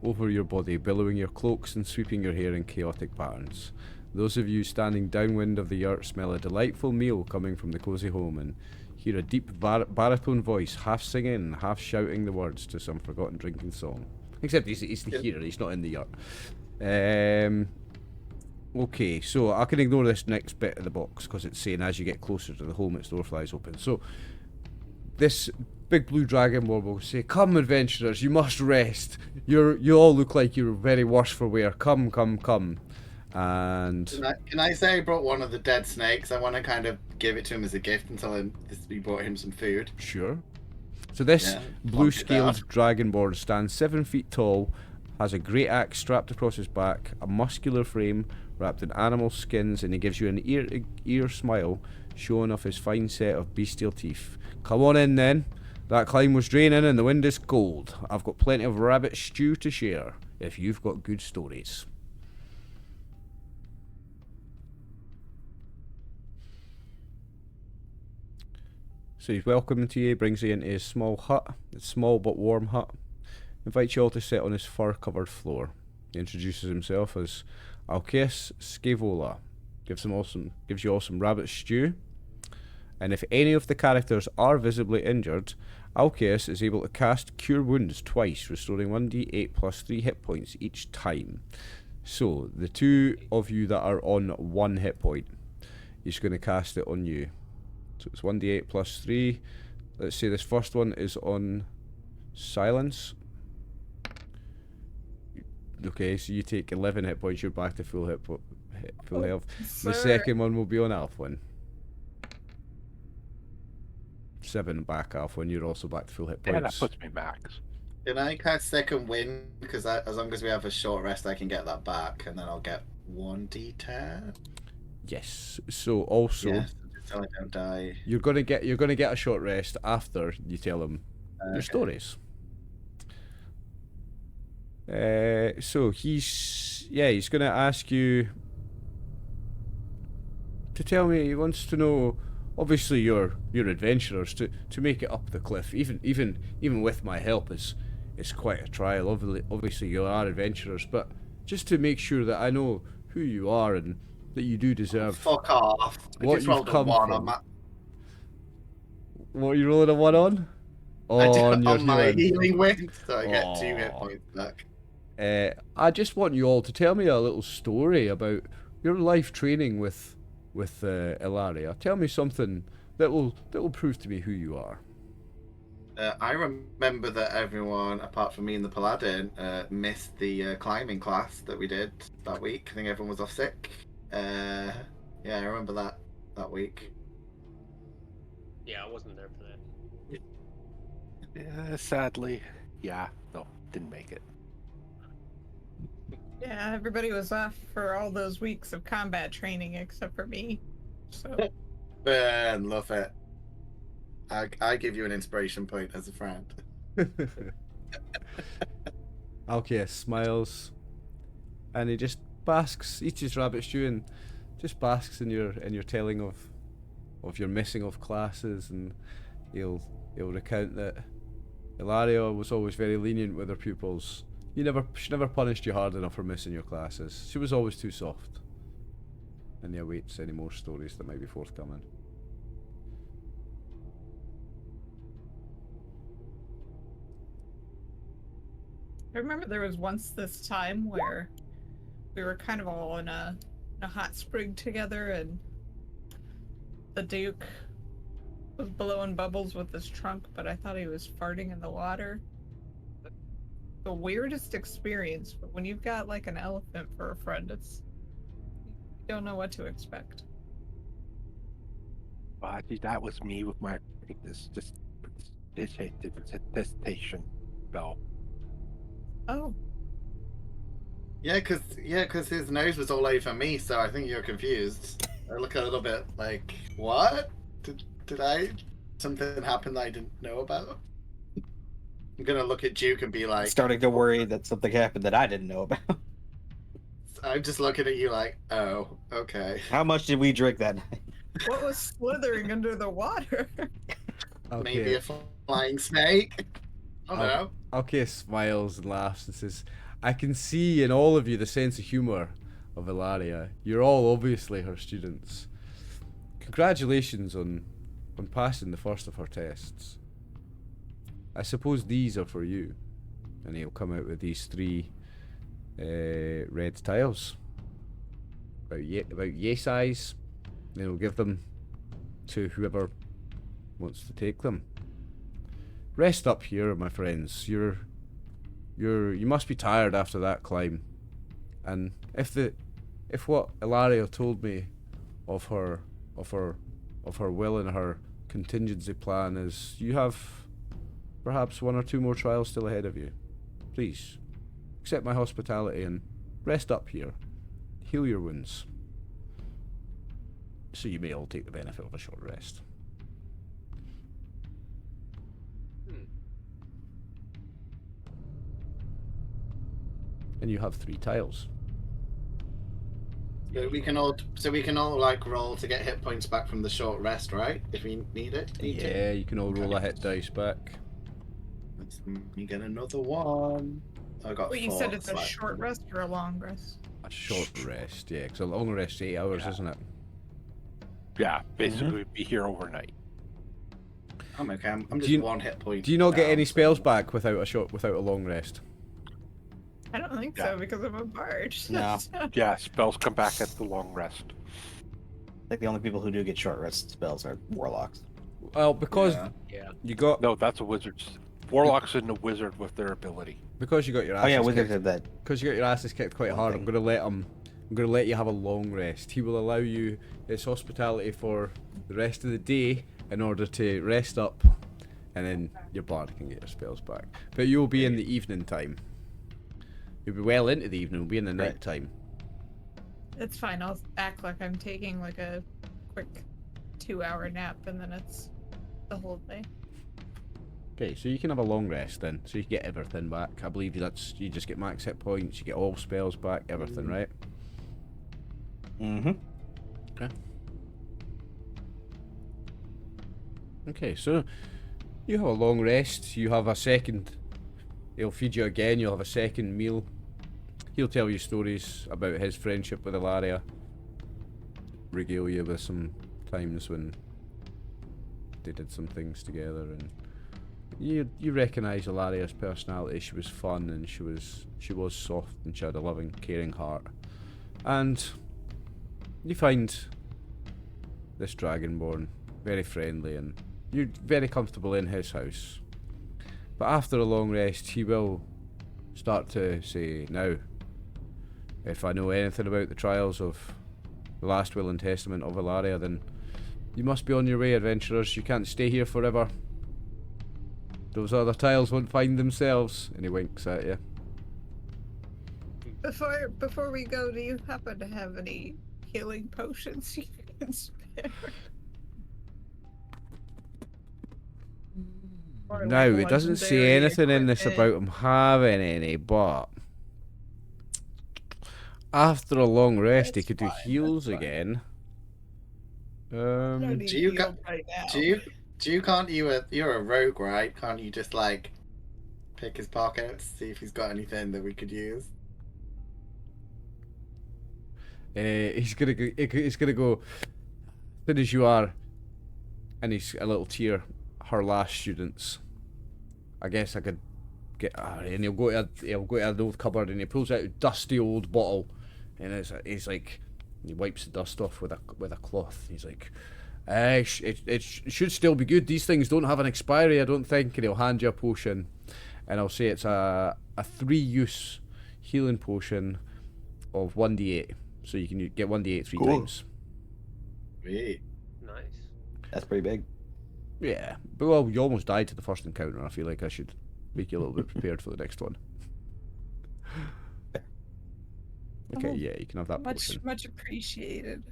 over your body, billowing your cloaks and sweeping your hair in chaotic patterns. Those of you standing downwind of the yurt smell a delightful meal coming from the cosy home and hear a deep baritone voice, half singing, half shouting the words to some forgotten drinking song. Except he's here, he's not in the yurt. Okay, so I can ignore this next bit of the box because it's saying as you get closer to the home, its door flies open. So, this big blue dragon will say, "Come, adventurers, you must rest. You all look like you're very worse for wear. Come, come, come." And Can I say I brought one of the dead snakes? I want to kind of give it to him as a gift and tell him we brought him some food. sure. So this Yeah, blue-scaled plonk dragonborn stands 7 feet tall, has a great axe strapped across his back, a muscular frame wrapped in animal skins, and he gives you an ear smile, showing off his fine set of bestial teeth. Come on in then. That climb was draining and the wind is cold. I've got plenty of rabbit stew to share, if you've got good stories. So he's welcoming to you, brings you into his small hut, his small but warm hut, invites you all to sit on his fur-covered floor. He introduces himself as Alkeus Skola, gives you all some rabbit stew, and if any of the characters are visibly injured, Alkeus is able to cast Cure Wounds twice, restoring 1d8 plus 3 hit points each time. So, the 2 of you that are on 1 hit point, he's going to cast it on you. So it's 1d8 plus 3. Let's say this first one is on silence. Okay, so you take 11 hit points, you're back to full health. The second one will be on Alfwin. 7 back Alfwin, you're also back to full hit Yeah, that points. puts me max. Can I cast second wind? Because as long as we have a short rest, I can get that back, and then I'll get 1d10. Yes, so also... Yes, so I don't die. You're gonna get a short rest after you tell him your Okay. stories. So he's gonna ask you to tell me. He wants to know. Obviously, you're adventurers. To make it up the cliff, even with my help, is quite a trial. Obviously, you are adventurers, but just to make sure that I know who you are and that you do deserve Fuck off. I what just you've rolled a come 1 from. on my, What are you rolling a 1 on? on your my healing. healing wing, so I get 2 hit Aw. points back. I just want you all to tell me a little story about your life training with Ilaria. Tell me something that will prove to me who you are. I remember that everyone, apart from me and the Paladin, missed the climbing class that we did that week. I think everyone was off sick. Yeah, I remember that week. Yeah, I wasn't there for that. Yeah, sadly, no, didn't make it. Yeah, everybody was off for all those weeks of combat training except for me. So Burn, love it. I give you an inspiration point as a friend. Alkeus smiles, and he just basks, eats his rabbit stew, and just basks in your telling of your missing of classes, and he'll recount that Ilaria was always very lenient with her pupils. She never punished you hard enough for missing your classes. She was always too soft. And he awaits any more stories that might be forthcoming. I remember there was once this time where we were kind of all in a hot spring together, and the Duke was blowing bubbles with his trunk, but I thought he was farting in the water. The weirdest experience, but when you've got like an elephant for a friend, you don't know what to expect. That was me with my dissertation spell. Oh, Yeah, cause his nose was all over me, so I think you're confused. I look a little bit like, what? Did I? Something happen that I didn't know about? I'm gonna look at Duke and be like, Starting to worry that something happened that I didn't know about. I'm just looking at you like, oh, okay. How much did we drink that night? what was slithering under the water? Maybe a flying snake? I don't Oh. know. Alkeus smiles and laughs and says, I can see in all of you the sense of humour of Ilaria. You're all obviously her students. Congratulations on passing the first of her tests. I suppose these are for you. And he'll come out with these 3 red tiles. About yay size. And he'll give them to whoever wants to take them. Rest up here, my friends. You must be tired after that climb. And if what Ilaria told me of her will and her contingency plan is, you have perhaps 1 or 2 more trials still ahead of you. Please accept my hospitality and rest up here. Heal your wounds. So you may all take the benefit of a short rest. And you have 3 tiles. So we can all like roll to get hit points back from the short rest, right? If we need it. Yeah, you can all roll a hit dice back. Let's me get another 1. I got Wait, 4. you said it's a like- short rest or a long rest? A short rest, yeah, because a long rest is 8 hours, isn't it? Yeah, basically we'd be here overnight. I'm okay. I'm Do just you- 1 hit point. Do you not get down. any spells back without a long rest? I don't think Yeah. so because I'm a bard. No. Yeah, spells come back at the long rest. Like the only people who do get short rest spells are warlocks. Well, because Yeah. Yeah. you got No, that's a wizard's. Warlock's in a wizard with their ability. because you got your Oh asses yeah, wizards kicked, have that. because you got your asses kicked quite One hard. thing. I'm gonna let you have a long rest. He will allow you his hospitality for the rest of the day in order to rest up, and then your bard can get your spells back. But you'll be in the evening time. You'll be well into the evening. We'll be in the Right. night time. It's fine. I'll act like I'm taking like a quick 2-hour nap, and then it's the whole day. Okay, so you can have a long rest then, so you get everything back. I believe that's you just get max hit points, you get all spells back, everything, right? Mm-hmm. Okay. Okay, so you have a long rest. You have a second. He'll feed you again. You'll have a second meal. He'll tell you stories about his friendship with Ilaria. Regale you with some times when they did some things together, and you recognise Ilaria's personality. She was fun, and she was soft, and she had a loving, caring heart. And you find this Dragonborn very friendly, and you're very comfortable in his house. But after a long rest, he will start to say, now, if I know anything about the trials of the last will and testament of Ilaria, then you must be on your way, adventurers. You can't stay here forever. Those other tiles won't find themselves. And he winks at you. Before we go, do you happen to have any healing potions you can spare? Or Now, like it doesn't say legendary anything in this equipment? about him having any, but after a long rest, he That's could do fine, heals that's fine. again. I don't need Do you heal right now. You're a rogue, right? Can't you just like pick his pockets, see if he's got anything that we could use? He's gonna go. He's gonna go. As soon as you are, and he's a little tear. Her last students. I guess I could get. And he'll go to an old cupboard and he pulls out a dusty old bottle, and he's like, he wipes the dust off with a cloth. He's like, it should still be good. These things don't have an expiry, I don't think. And he'll hand you a potion, and I'll say it's a 3-use healing potion of 1d8. So you can get 1d8 3 Cool. times. Sweet. Nice. That's pretty big. Yeah, but well, you almost died to the first encounter. I feel like I should make you a little bit prepared for the next one. Okay, Oh, yeah, you can have that potion. Much appreciated.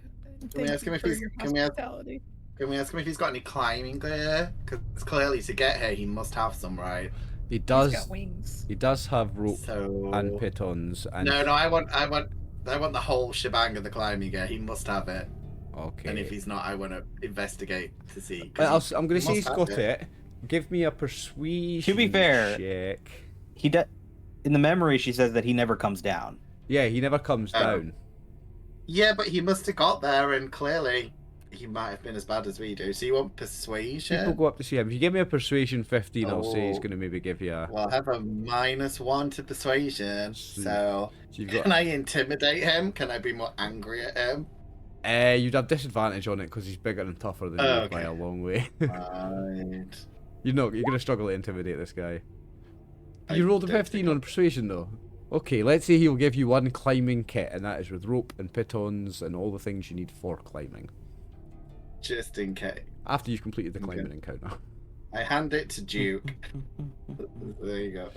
Can we ask him if he's hospitality. Can we ask him if he's got any climbing gear? Because clearly to get here he must have some, right? He He's does. got wings. He does have rope So and pitons and. No, I want the whole shebang of the climbing gear. He must have it. Okay. And if he's not, I want to investigate to see. I'm gonna say must he's have got it. Give me a persuasion. To be fair- check. In the memory, she says that he never comes down. Yeah, he never comes Oh. down. Yeah, but he must have got there, and clearly he might have been as bad as we do. So you want persuasion? People go up to see him. If you give me a persuasion 15, I'll say he's Oh. gonna maybe give you a. Well, I have a -1 to persuasion, Sweet. so So you've can got. I intimidate him? Can I be more angry at him? You'd have disadvantage on it because he's bigger and tougher than Oh, you by okay. a long way. Right. You're gonna struggle to intimidate this guy. I You rolled a don't 15 think on persuasion though. Okay, let's say he'll give you one climbing kit, and that is with rope and pitons and all the things you need for climbing. Just in case. After you've completed the Okay. climbing encounter. I hand it to Duke. There you go.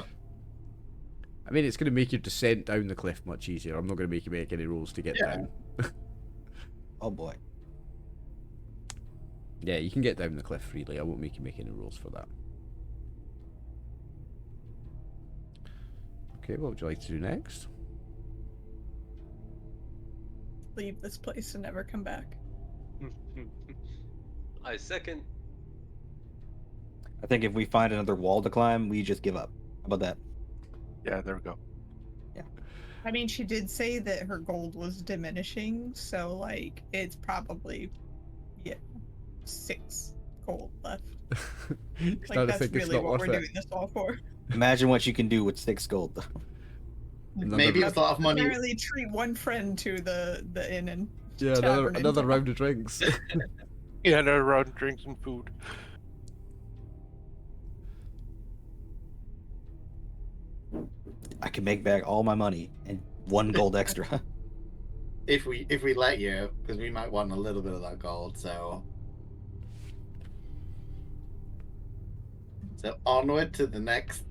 I mean, it's gonna make your descent down the cliff much easier. I'm not gonna make you make any rolls to get Yeah. down. Oh boy. Yeah, you can get down the cliff freely. I won't make you make any rolls for that. Okay, what would you like to do next? Leave this place and never come back. I second. I think if we find another wall to climb, we just give up. How about that? Yeah, there we go. I mean, she did say that her gold was diminishing, so like it's probably 6 gold left. You Like start to that's think it's really not what worth we're it. doing this all for. Imagine what you can do with 6 gold. Maybe it's a lot of money. Apparently, treat one friend to the inn and Yeah, tavern another in round of drinks. Yeah, another round of drinks and food. I can make back all my money and 1 gold extra. If we let you, because we might want a little bit of that gold. So onward to the next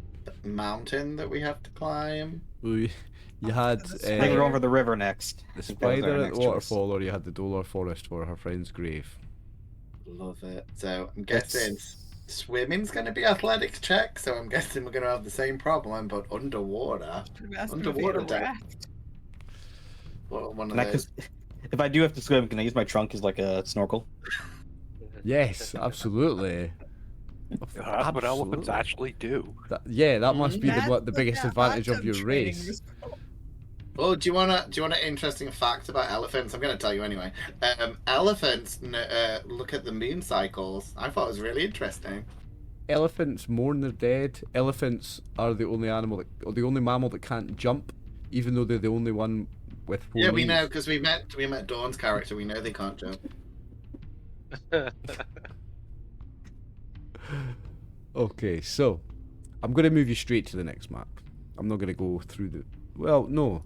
mountain that we have to climb. You had I think we're over the river next. the I think that was our spider at next the choice. waterfall, or you had the Dolar forest for her friend's grave. Love it. So I'm guessing swimming's going to be athletics check. So I'm guessing we're going to have the same problem, but underwater. Underwater raft. One of Can I, those. if I do have to swim, can I use my trunk as like a snorkel? Yes, absolutely. That's what elephants actually do. That must be That's the what biggest that advantage hot of tub your training race. was for. Oh, do you want an interesting fact about elephants? I'm going to tell you anyway. Elephants look at the moon cycles. I thought it was really interesting. Elephants mourn their dead. Elephants are the only mammal that can't jump, even though they're the only one with four Yeah, we know knees. because we met Dawn's character. We know they can't jump. Okay, so I'm going to move you straight to the next map. I'm not going to go through the... Well, no.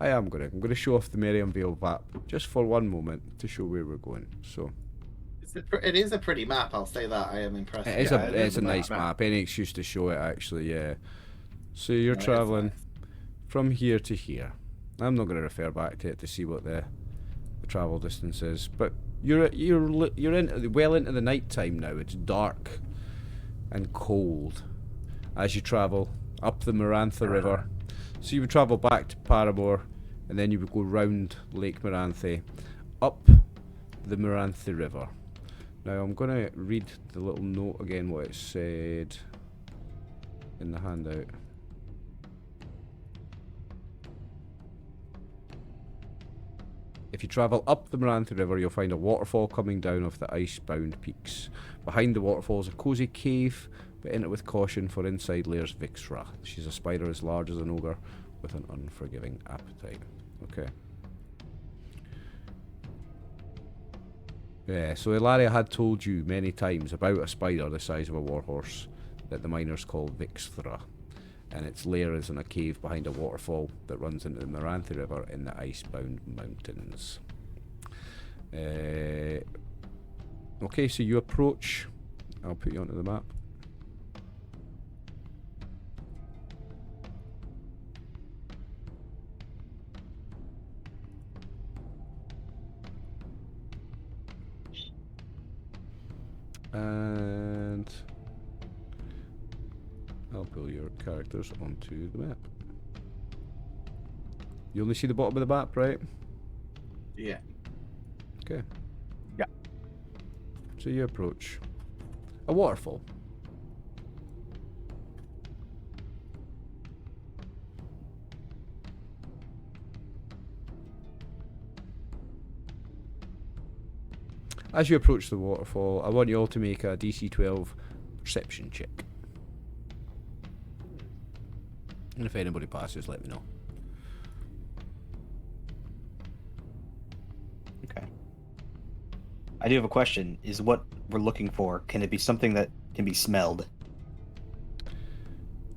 I'm going to show off the Miriam Vale map just for one moment to show where we're going. So It is a pretty map, I'll say that. I am impressed. it's a nice map. Any excuse to show it, actually, yeah. So you're travelling from here to here. I'm not going to refer back to it to see what the travel distance is, but you're well into the night time now. It's dark and cold as you travel up the Marantha River. So you would travel back to Paramore, and then you would go round Lake Maranthe, up the Maranthe River. Now I'm going to read the little note again, what it said in the handout. If you travel up the Maranthe River, you'll find a waterfall coming down off the ice-bound peaks. Behind the waterfall is a cosy cave, but enter with caution, for inside Lair's Vixra. She's a spider as large as an ogre with an unforgiving appetite. Okay. Yeah, so Ilaria had told you many times about a spider the size of a warhorse that the miners call Vixra. And its lair is in a cave behind a waterfall that runs into the Maranthe River in the ice-bound mountains. Okay, so you approach. I'll put you onto the map. And I'll pull your characters onto the map. You only see the bottom of the map, right? Yeah. Okay. Yeah. So you approach a waterfall. As you approach the waterfall, I want you all to make a DC 12 perception check. And if anybody passes, let me know. Okay. I do have a question. Is what we're looking for, can it be something that can be smelled?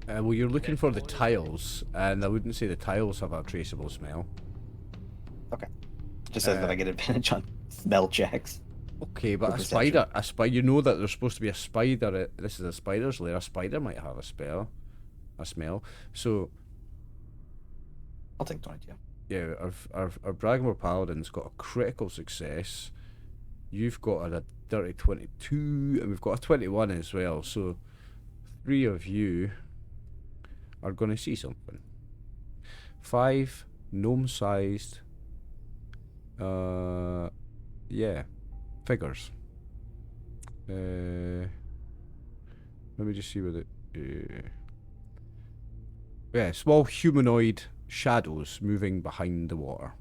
Well, you're looking for the tiles, and I wouldn't say the tiles have a traceable smell. Okay. Just says that I get advantage on smell checks. Okay, but a spider, you know that there's supposed to be a spider. This is a spider's lair. A spider might have a smell. So, I'll take 22. yeah, our Dragonborn Paladin's got a critical success. You've got a dirty 22, and we've got a 21 as well. So, 3 of you are going to see something. 5 gnome-sized, yeah, figures. Let me just see what it. Yeah, small humanoid shadows moving behind the water.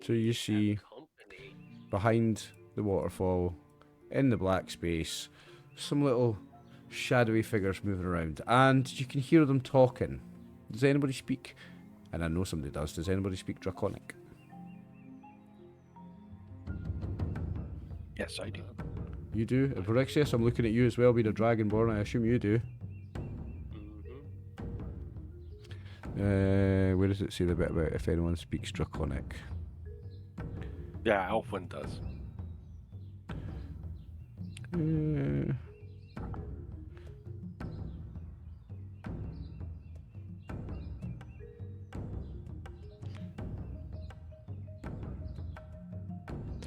So you see behind the waterfall, in the black space, some little shadowy figures moving around, and you can hear them talking. Does anybody speak? And I know somebody does. Does anybody speak Draconic? Yes, I do. You do? Virixius, I'm looking at you as well, being a Dragonborn. I assume you do. Where does it say the bit about if anyone speaks Draconic? Yeah, Elfwin does.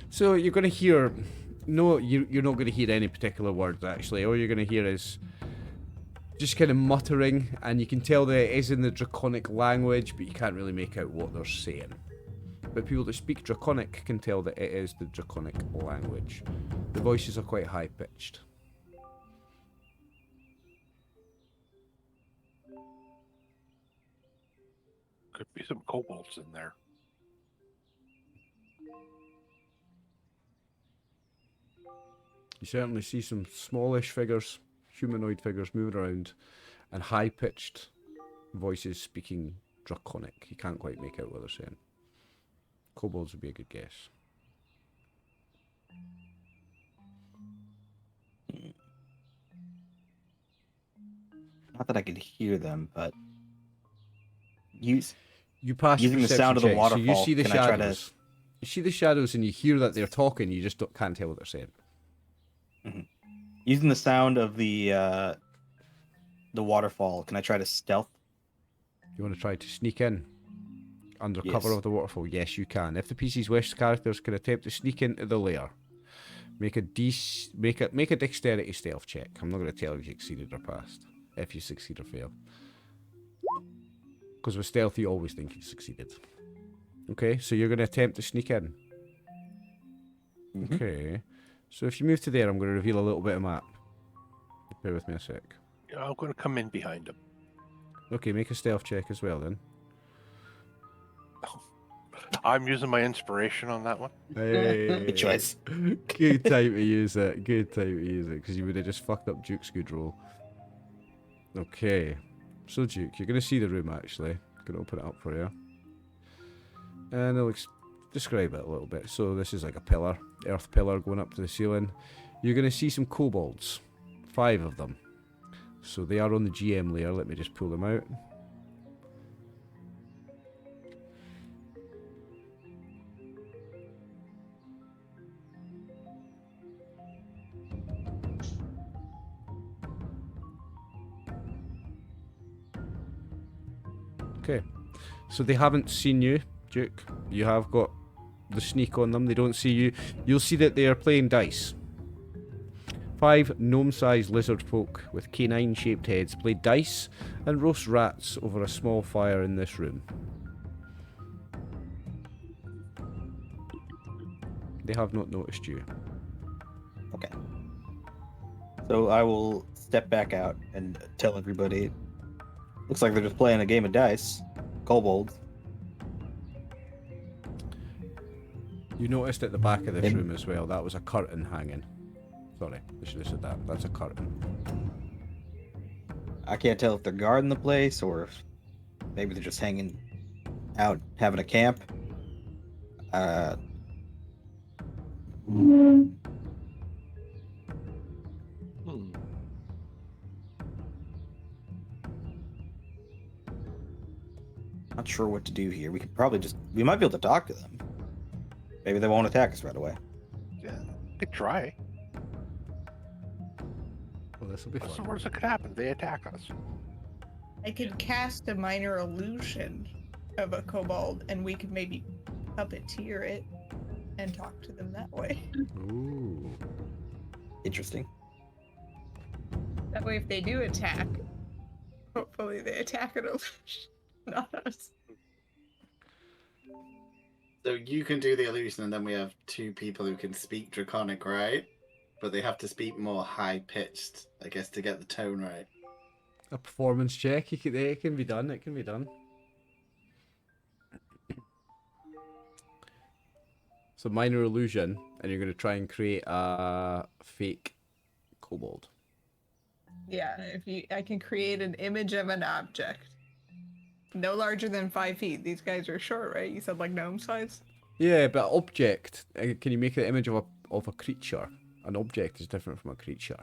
So you're going to hear... No, you're not going to hear any particular words, actually. All you're going to hear is just kind of muttering, and you can tell that it is in the Draconic language, but you can't really make out what they're saying. But people that speak Draconic can tell that it is the Draconic language. The voices are quite high-pitched. Could be some kobolds in there. You certainly see some smallish figures, humanoid figures moving around, and high-pitched voices speaking Draconic. You can't quite make out what they're saying. Kobolds would be a good guess. Not that I could hear them, but You pass using the sound of the waterfall. So you see the can I try to? shadows. You see the shadows and you hear that they're talking, you just can't tell what they're saying. Using the sound of the waterfall, can I try to stealth? You want to try to sneak in under cover Yes. of the waterfall? Yes, you can. If the PC's wish, characters can attempt to sneak into the lair. Make a dexterity stealth check. I'm not going to tell if you succeeded or passed. If you succeed or fail. Because with stealth, you always think you succeeded. Okay, so you're going to attempt to sneak in. Okay. So if you move to there, I'm going to reveal a little bit of map. Bear with me a sec. Yeah, I'm going to come in behind him. Okay, make a stealth check as well then. I'm using my inspiration on that one. Hey, Good choice. Good time to use it. Good time to use it, because you would have just fucked up Duke's good roll. Okay. So Duke, you're going to see the room actually. I'm going to open it up for you. And I'll describe it a little bit. So this is like a pillar, earth pillar going up to the ceiling. You're going to see some kobolds. 5 of them. So they are on the GM layer. Let me just pull them out. Okay, so they haven't seen you, Duke. You have got the sneak on them. They don't see you. You'll see that they are playing dice. 5 gnome-sized lizard folk with canine-shaped heads play dice and roast rats over a small fire in this room. They have not noticed you. Okay. So I will step back out and tell everybody. Looks like they're just playing a game of dice. Kobolds. You noticed at the back of this room as well, that was a curtain hanging. Sorry, I should have said that. That's a curtain. I can't tell if they're guarding the place or if maybe they're just hanging out, having a camp. Not sure what to do here. We might be able to talk to them. Maybe they won't attack us right away. Yeah, could try. Well, this will be What's the fun. worst that could happen? They attack us. I could cast a minor illusion of a kobold, and we could maybe puppeteer it and talk to them that way. Ooh. Interesting. That way, if they do attack, hopefully they attack an illusion, not us. So you can do the illusion, and then we have 2 people who can speak Draconic, right? But they have to speak more high-pitched, I guess, to get the tone right. A performance check. It can be done. It can be done. So minor illusion, and you're going to try and create a fake kobold. Yeah, I can create an image of an object. No larger than 5 feet. These guys are short, right? You said like gnome size? Yeah, but object. Can you make an image of a creature? An object is different from a creature.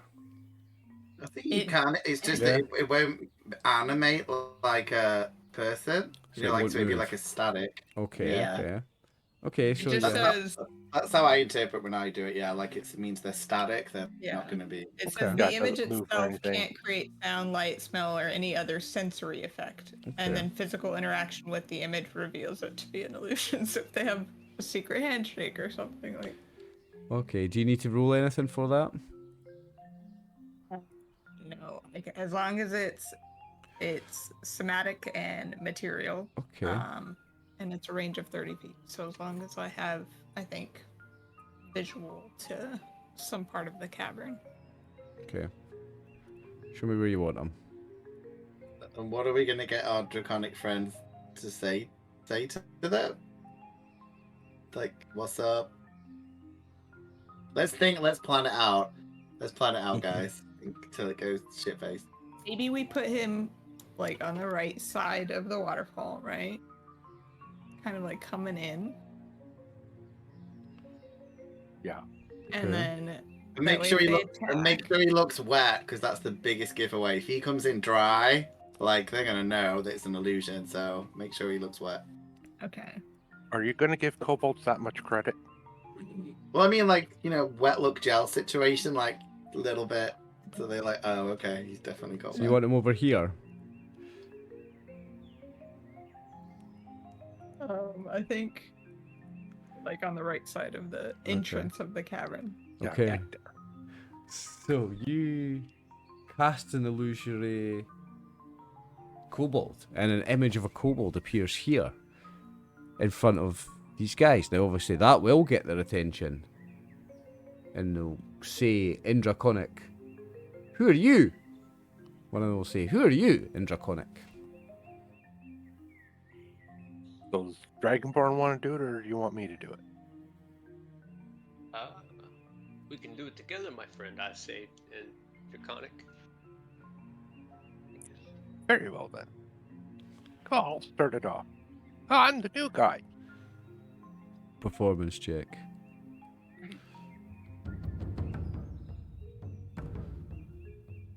I think you can. It's just that it won't animate like a person. So You know, it like won't so it'd be move. like a static. Okay, Yeah. okay. Okay, It so just yeah. says, That's how I interpret when I do it. Yeah, like it means they're static. They're Yeah. not going to be. it Okay. says Yeah, the it image doesn't move or itself anything. can't create sound, light, smell, or any other sensory effect. Okay. And then physical interaction with the image reveals it to be an illusion. So if they have a secret handshake or something like Okay, do you need to roll anything for that? No, like, as long as it's somatic and material. Okay. And it's a range of 30 feet. So as long as I have, I think, visual to some part of the cavern. Okay. Show me where you want them. And what are we gonna get our draconic friends to say to them? Like, what's up? Let's plan it out. Let's plan it out, guys. Until it goes shit-faced. Maybe we put him like on the right side of the waterfall, right? Kind of like coming in. Yeah. And Okay. then And make way sure if they make sure he looks wet, because that's the biggest giveaway. If he comes in dry, like, they're gonna know that it's an illusion. So make sure he looks wet. Okay. Are you going to give kobolds that much credit? Well, I mean, like, wet look gel situation, like a little bit. So they're like, oh, okay, he's definitely got So wet. you want him over here? I think like on the right side of the entrance of the cavern. Yeah, Okay. back there. So you cast an illusory kobold, and an image of a kobold appears here in front of these guys. Now, obviously, that will get their attention, and they'll say in Draconic, "Who are you?" One of them will say, "Who are you?" in Draconic. Does Dragonborn want to do it, or do you want me to do it? We can do it together, my friend, I say in Draconic. Very well, then. I'll start it off. I'm the new guy. Performance check.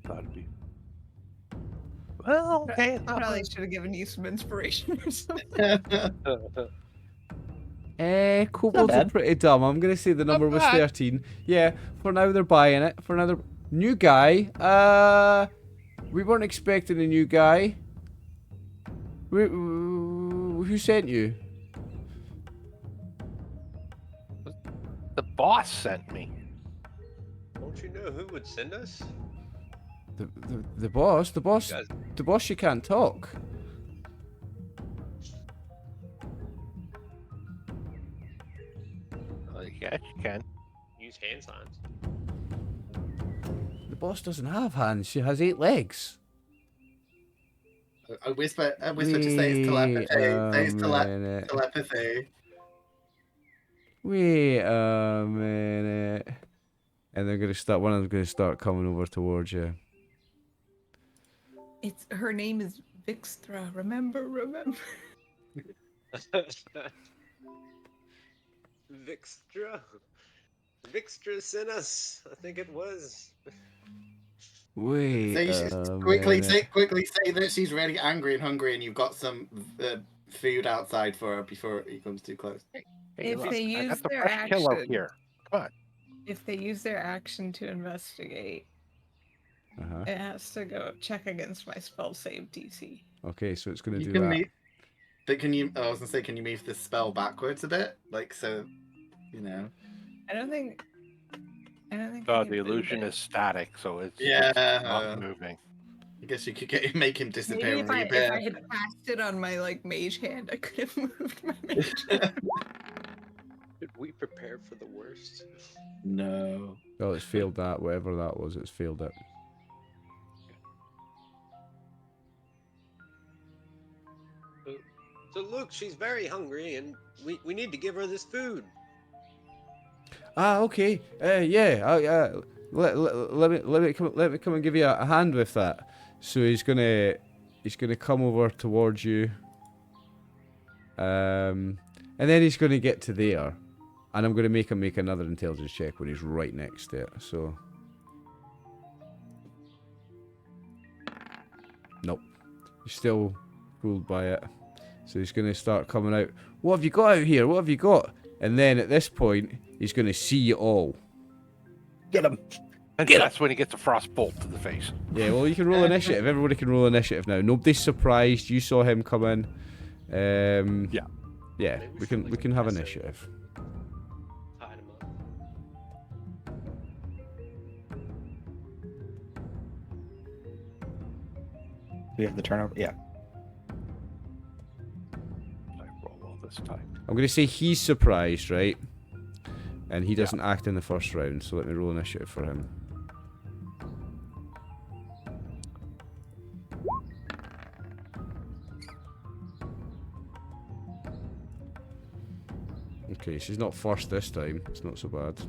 That'd be... Well, okay. it's not Probably bad. should have given you some inspiration or something. Kobolds are bad. pretty dumb. I'm gonna say the number was bad. 13. Yeah, for now they're buying it. For another new guy. We weren't expecting a new guy. Who sent you? The boss sent me. Don't you know who would send us? The boss. The boss. Guys. The boss. She can't talk. Yes, you can. Use hand signs. The boss doesn't have hands. She has 8 legs. I whisper to say it's telepathy. Say it's minute. telepathy. Wait a minute. And they're gonna start. One of them's gonna start coming over towards you. Her name is Vixra. Remember. Vixra. Vixra sent us. I think it was. Wait Quickly minute. say that she's really angry and hungry, and you've got some food outside for her before he comes too close. Hey, If look, they I use got the their fresh kill out action- here. Come on. If they use their action to investigate, Uh-huh. it has to go check against my spell save DC. Okay, so it's gonna You do can that. move, but can you? I was gonna say, can you move the spell backwards a bit, like so? I don't think. I The can move illusion it. is static, so it's Yeah. not moving. I guess you could make him disappear Maybe and if I reappear. had cast it on my mage hand, I could have moved my mage hand. Did we prepare for the worst? No. Oh, it's failed that. Whatever that was, it's failed it. So look, she's very hungry, and we need to give her this food. Ah, okay. Yeah. Let me come and give you a hand with that. So he's gonna come over towards you. And then he's gonna get to there, and I'm gonna make him make another intelligence check when he's right next to it. So. Nope. He's still fooled by it. So he's going to start coming out. What have you got out here? What have you got? And then at this point, he's going to see you all. Get him. And that's when he gets a frost bolt to the face. Yeah, well, you can roll initiative. Everybody can roll initiative now. Nobody's surprised. You saw him come in. Yeah. Yeah, Maybe we can have pass it. initiative. Tied him up. We have the turnover. Yeah. I roll all this time. I'm going to say he's surprised, right? And he doesn't act in the first round, so let me roll initiative for him. Okay, she's not first this time. It's not so bad.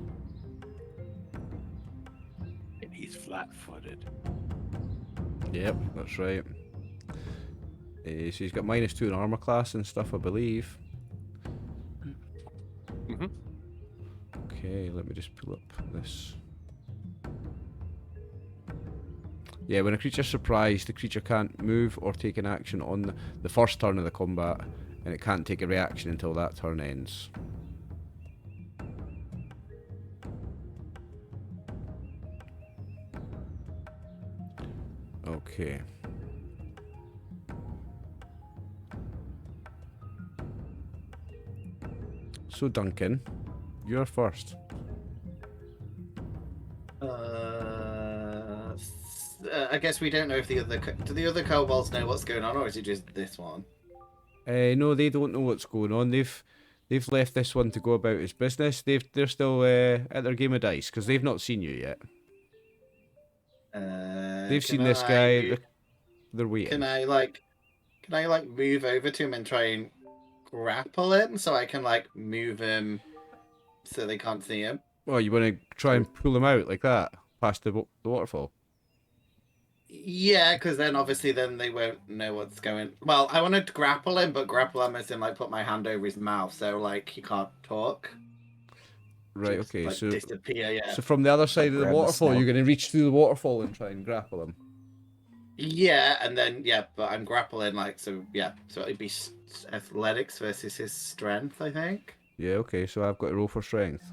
And he's flat-footed. Yep, that's right. So he's got -2 in armor class and stuff, I believe. Mm-hmm. Okay, let me just pull up this. Yeah, when a creature's surprised, the creature can't move or take an action on the first turn of the combat, and it can't take a reaction until that turn ends. Okay. So Duncan, you're first. I guess we don't know if do the other kobolds know what's going on, or is it just this one? No, they don't know what's going on. They've left this one to go about his business. They're still at their game of dice because they've not seen you yet. They've seen this guy. They're waiting. Can I move over to him and try and grapple him so I can move him so they can't see him? Oh, you want to try and pull him out like that past the waterfall? Yeah, because then obviously they won't know what's going. Well, I wanted to grapple him, but grapple him as in put my hand over his mouth, so he can't talk. Right. Just, Okay. So disappear. Yeah. so from the other side of the grab the waterfall, snout. you're going to reach through the waterfall and try and grapple him. Yeah, and then but I'm grappling so it'd be athletics versus his strength, I think. Yeah. Okay. So I've got to roll for strength.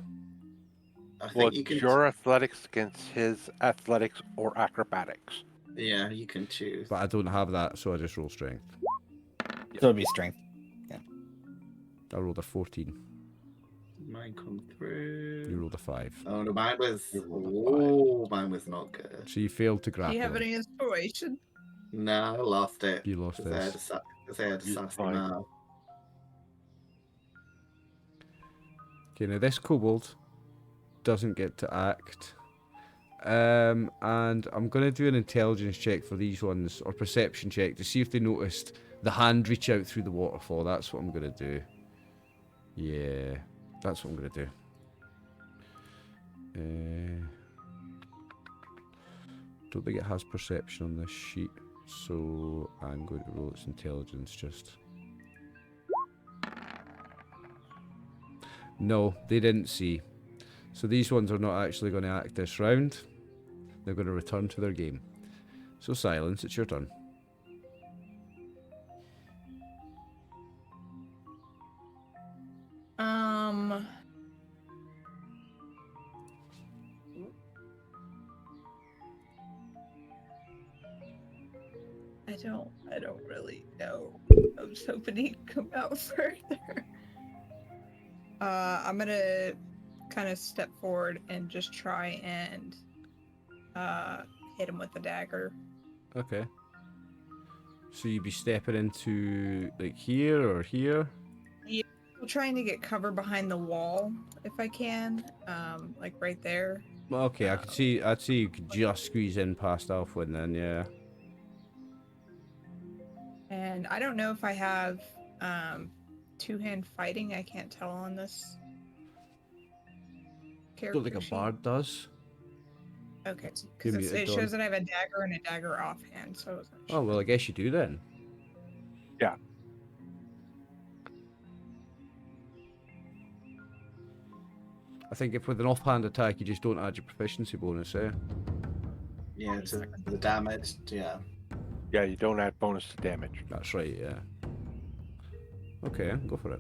I think Well, you can. your athletics against his athletics or acrobatics. Yeah, you can choose. But I don't have that, so I just roll strength. So it'd be strength. I rolled a 14. Mine come through. You rolled a 5. Oh no, mine was. You rolled a Oh, mine was not good. So you failed to Do grapple you have him. any inspiration? No, I lost it. You lost Because I had this. a You're sassy fine. mouth. Okay, now this kobold doesn't get to act. And I'm going to do an intelligence check for these ones, or perception check, to see if they noticed the hand reach out through the waterfall. That's what I'm going to do. Yeah, that's what I'm going to do. Don't think it has perception on this sheet, so I'm going to roll its intelligence just. No, they didn't see. So these ones are not actually going to act this round. They're going to return to their game. So Silence, it's your turn. I don't really know. I was hoping he'd come out further. I'm gonna kind of step forward and just try and hit him with the dagger. Okay. So you'd be stepping into here or here? I'm trying to get cover behind the wall if I can, right there. Well, okay, I'd see you could just squeeze in past Alfwin then, yeah. And I don't know if I have two-hand fighting. I can't tell on this character Don't think a sheet. bard does. Okay, Give because me a it dawn. shows that I have a dagger and a dagger offhand, so I wasn't Oh, well, I guess you do then. Yeah. I think if with an offhand attack, you just don't add your proficiency bonus, eh? Yeah, to the damage. Yeah. Yeah, you don't add bonus to damage. That's right, yeah. Okay, go for it.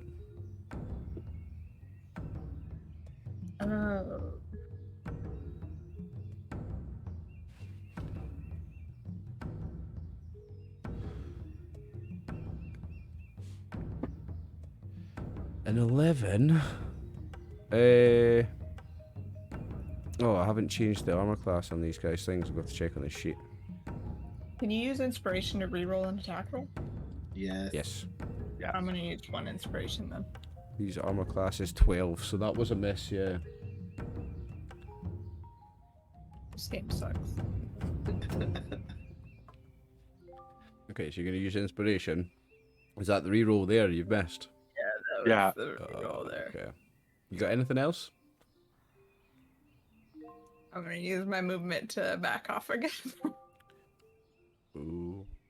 An 11. Oh, I haven't changed the armor class on these guys' things. I've got to check on this sheet. Can you use inspiration to reroll an attack roll? Yes. Yes. Yeah. I'm gonna use 1 inspiration then. His armor class is 12, so that was a miss, yeah. This game sucks. Okay, so you're going to use inspiration. Is that the reroll there you've missed? Yeah. The reroll there. Okay. You got anything else? I'm gonna use my movement to back off again.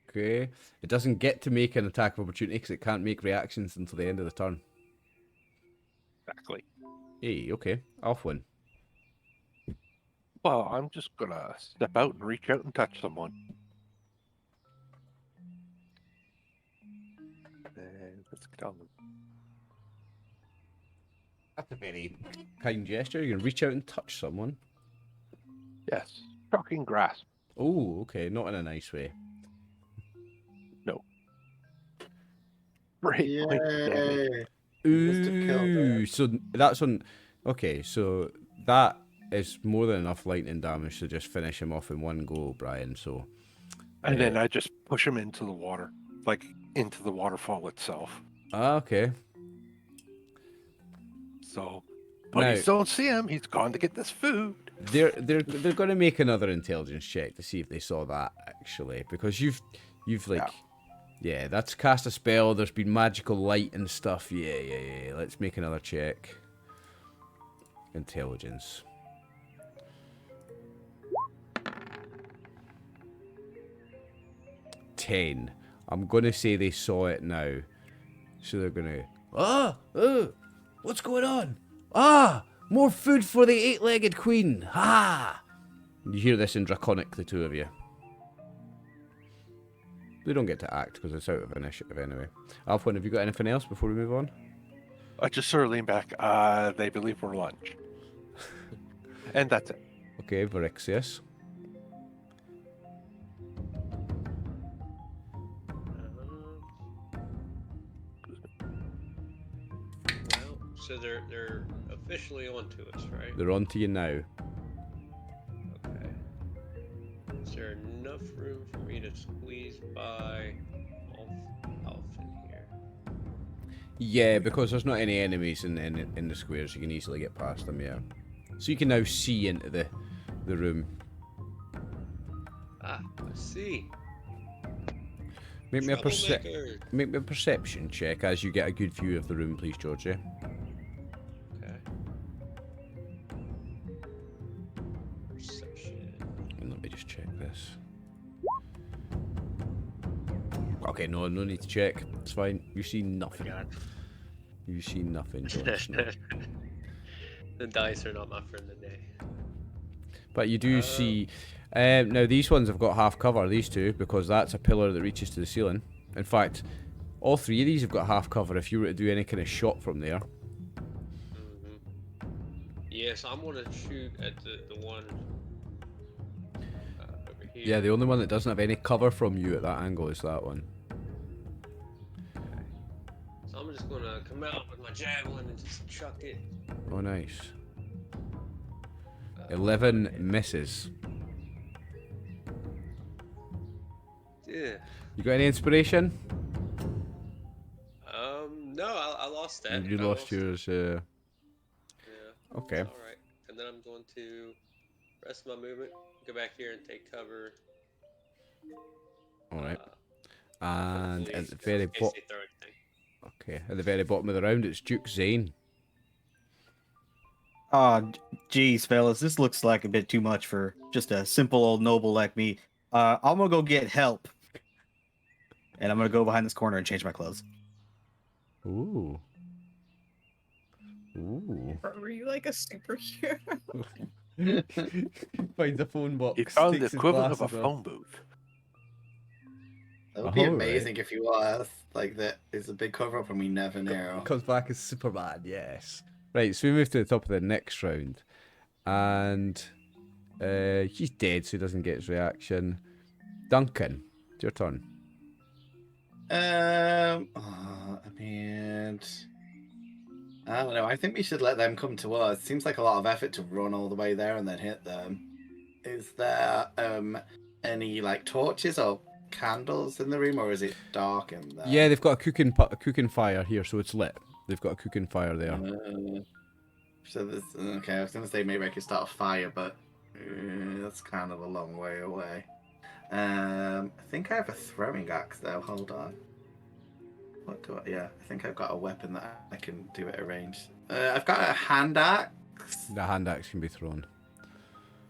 Okay. It doesn't get to make an attack of opportunity because it can't make reactions until the end of the turn. Exactly. Hey, okay. Off one. Well, I'm just gonna step out and reach out and touch someone. And let's get on them. That's a very kind gesture. You're going to reach out and touch someone. Yes. Shocking grasp. Oh, okay. Not in a nice way. Great point of damage. Yay! Must have killed her. Ooh, so that's on... Okay, so that is more than enough lightning damage to just finish him off in one go, Brian, so... And then I just push him into the water. Like, into the waterfall itself. Okay. So, buddies Now- don't see him. He's gone to get this food. They're going to make another intelligence check to see if they saw that, actually, because you've like... Yeah, that's cast a spell, there's been magical light and stuff. Yeah. Let's make another check. Intelligence. 10. I'm going to say they saw it now. So they're going to... what's going on? More food for the eight-legged queen. Ha! You hear this in Draconic, the two of you. They don't get to act because it's out of initiative anyway. Alpha, have you got anything else before we move on? I just sort of lean back. They believe we're lunch. And that's it. Okay, Virixius. Well, so they're officially onto us, right? They're on to you now. Okay. Is there enough room for me to squeeze by Alf in here? Yeah, because there's not any enemies in the squares, you can easily get past them, yeah. So you can now see into the room. Ah, I see. Make me a Troublemaker. make me a perception check as you get a good view of the room, please, Georgie. Okay. Perception. And let me just check this. Okay, no need to check. It's fine. You see nothing. You see nothing, Jon Snow. The dice are not my friend today. But you do see... now, these ones have got half cover, these two, because that's a pillar that reaches to the ceiling. In fact, all three of these have got half cover if you were to do any kind of shot from there. Yes, I'm gonna shoot at the one over here. Yeah, the only one that doesn't have any cover from you at that angle is that one. So I'm just gonna come out with my javelin and just chuck it. Oh, nice. 11 misses. Yeah. You got any inspiration? No, I lost that. You I lost yours, Yeah. Okay. All right, and then I'm going to rest my movement, go back here and take cover. Alright. And hopefully, at the very in case bottom... they throw anything. Okay, at the very bottom of the round, it's Duke Zane. Geez, fellas, this looks like a bit too much for just a simple old noble like me. I'm gonna go get help. And I'm gonna go behind this corner and change my clothes. Ooh. Ooh. Were you like a superhero? Finds a phone box. He found the takes his equivalent of a glasses off. phone booth. That would be Alright. amazing if you was. Like, that is a big cover up and we never know. Comes back as Superman, yes. Right, so we move to the top of the next round. And he's dead, so he doesn't get his reaction. Duncan, it's your turn. I don't know. I think we should let them come to us. Seems like a lot of effort to run all the way there and then hit them. Is there any like torches or candles in the room, or is it dark in there? Yeah, they've got a cooking fire here, so it's lit. They've got a cooking fire there. So there's okay. I was gonna say maybe I could start a fire, but that's kind of a long way away. I think I have a throwing axe though. Hold on. What do I? Yeah, I think I've got a weapon that I can do at a range. I've got a hand axe. The hand axe can be thrown.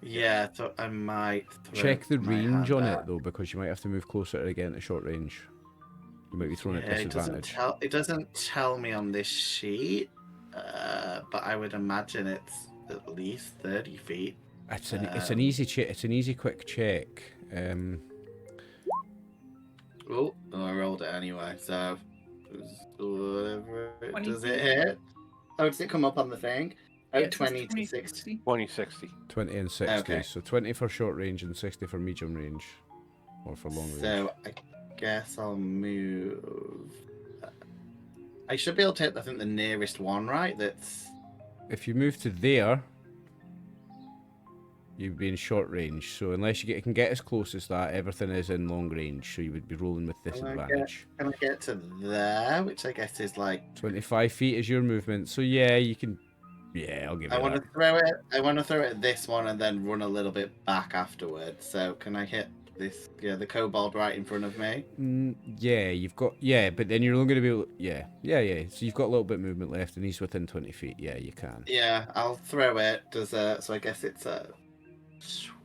Yeah, so I might Check the my range hand on axe. it though, because you might have to move closer again to short range. You might be thrown at Yeah, disadvantage. it doesn't tell me on this sheet, but I would imagine it's at least 30 feet. It's an easy check. It's an easy quick check. Oh, I rolled it anyway. So whatever. Does 22. it hit? Oh, does it come up on the thing? Oh, Yeah, it says 20 to 60. 2060. 20 and 60. Okay. So 20 for short range and 60 for medium range, or for long range. So I guess I'll move. I should be able to hit, I think, the nearest one, right? That's. If you move to there, you'd be in short range. So unless you can get as close as that, everything is in long range. So you would be rolling with disadvantage. Can I get to there? Which I guess is like. 25 feet is your movement. So yeah, you can. Yeah, I'll give you I want that. to throw it. I want to throw it at this one and then run a little bit back afterwards. So can I hit this? Yeah, the kobold right in front of me. Yeah, you've got. Yeah, but then you're only going to be able. Yeah. So you've got a little bit of movement left, and he's within 20 feet. Yeah, you can. Yeah, I'll throw it. So I guess it's a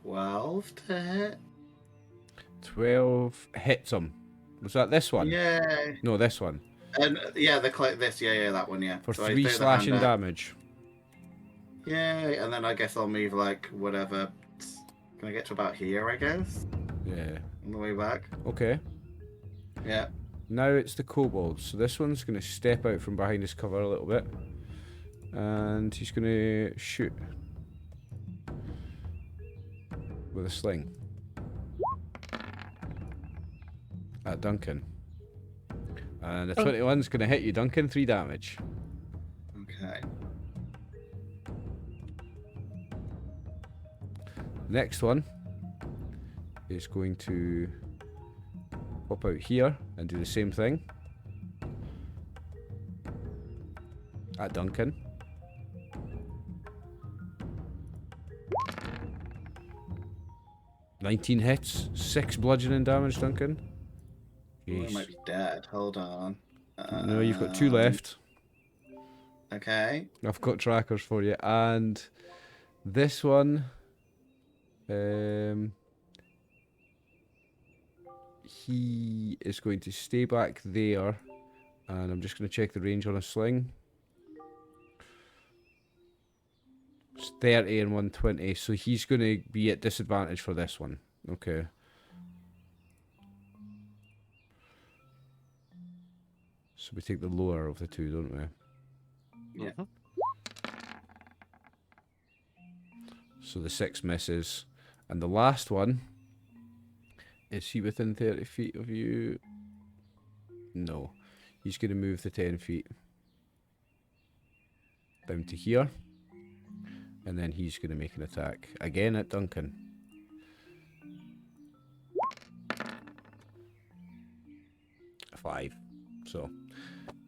12 to hit. 12 hits him. Was that this one? Yeah. No, this one. And yeah, this. Yeah, that one. Yeah. For So I 3 throw the slashing hand out. damage. Yeah, and then I guess I'll move like whatever. Can I get to about here? I guess Yeah. on the way back. Okay. Yeah. Now it's the kobold. So this one's going to step out from behind his cover a little bit. And he's going to shoot. With a sling. At Duncan. And the 21's going to hit you, Duncan. 3 damage. Okay. Next one is going to pop out here and do the same thing. At Duncan. "19 hits, 6 bludgeoning damage, Duncan." Ooh, I Jeez. might be dead. Hold on. No, you've got 2 left. Okay. I've got trackers for you. And this one, he is going to stay back there, and I'm just going to check the range on a sling. It's 30 and 120, so he's going to be at disadvantage for this one. Okay. So we take the lower of the 2, don't we? Yeah. So the 6 misses. And the last one, is he within 30 feet of you? No. He's going to move the 10 feet down to here. And then he's going to make an attack. Again at Duncan. A 5. So,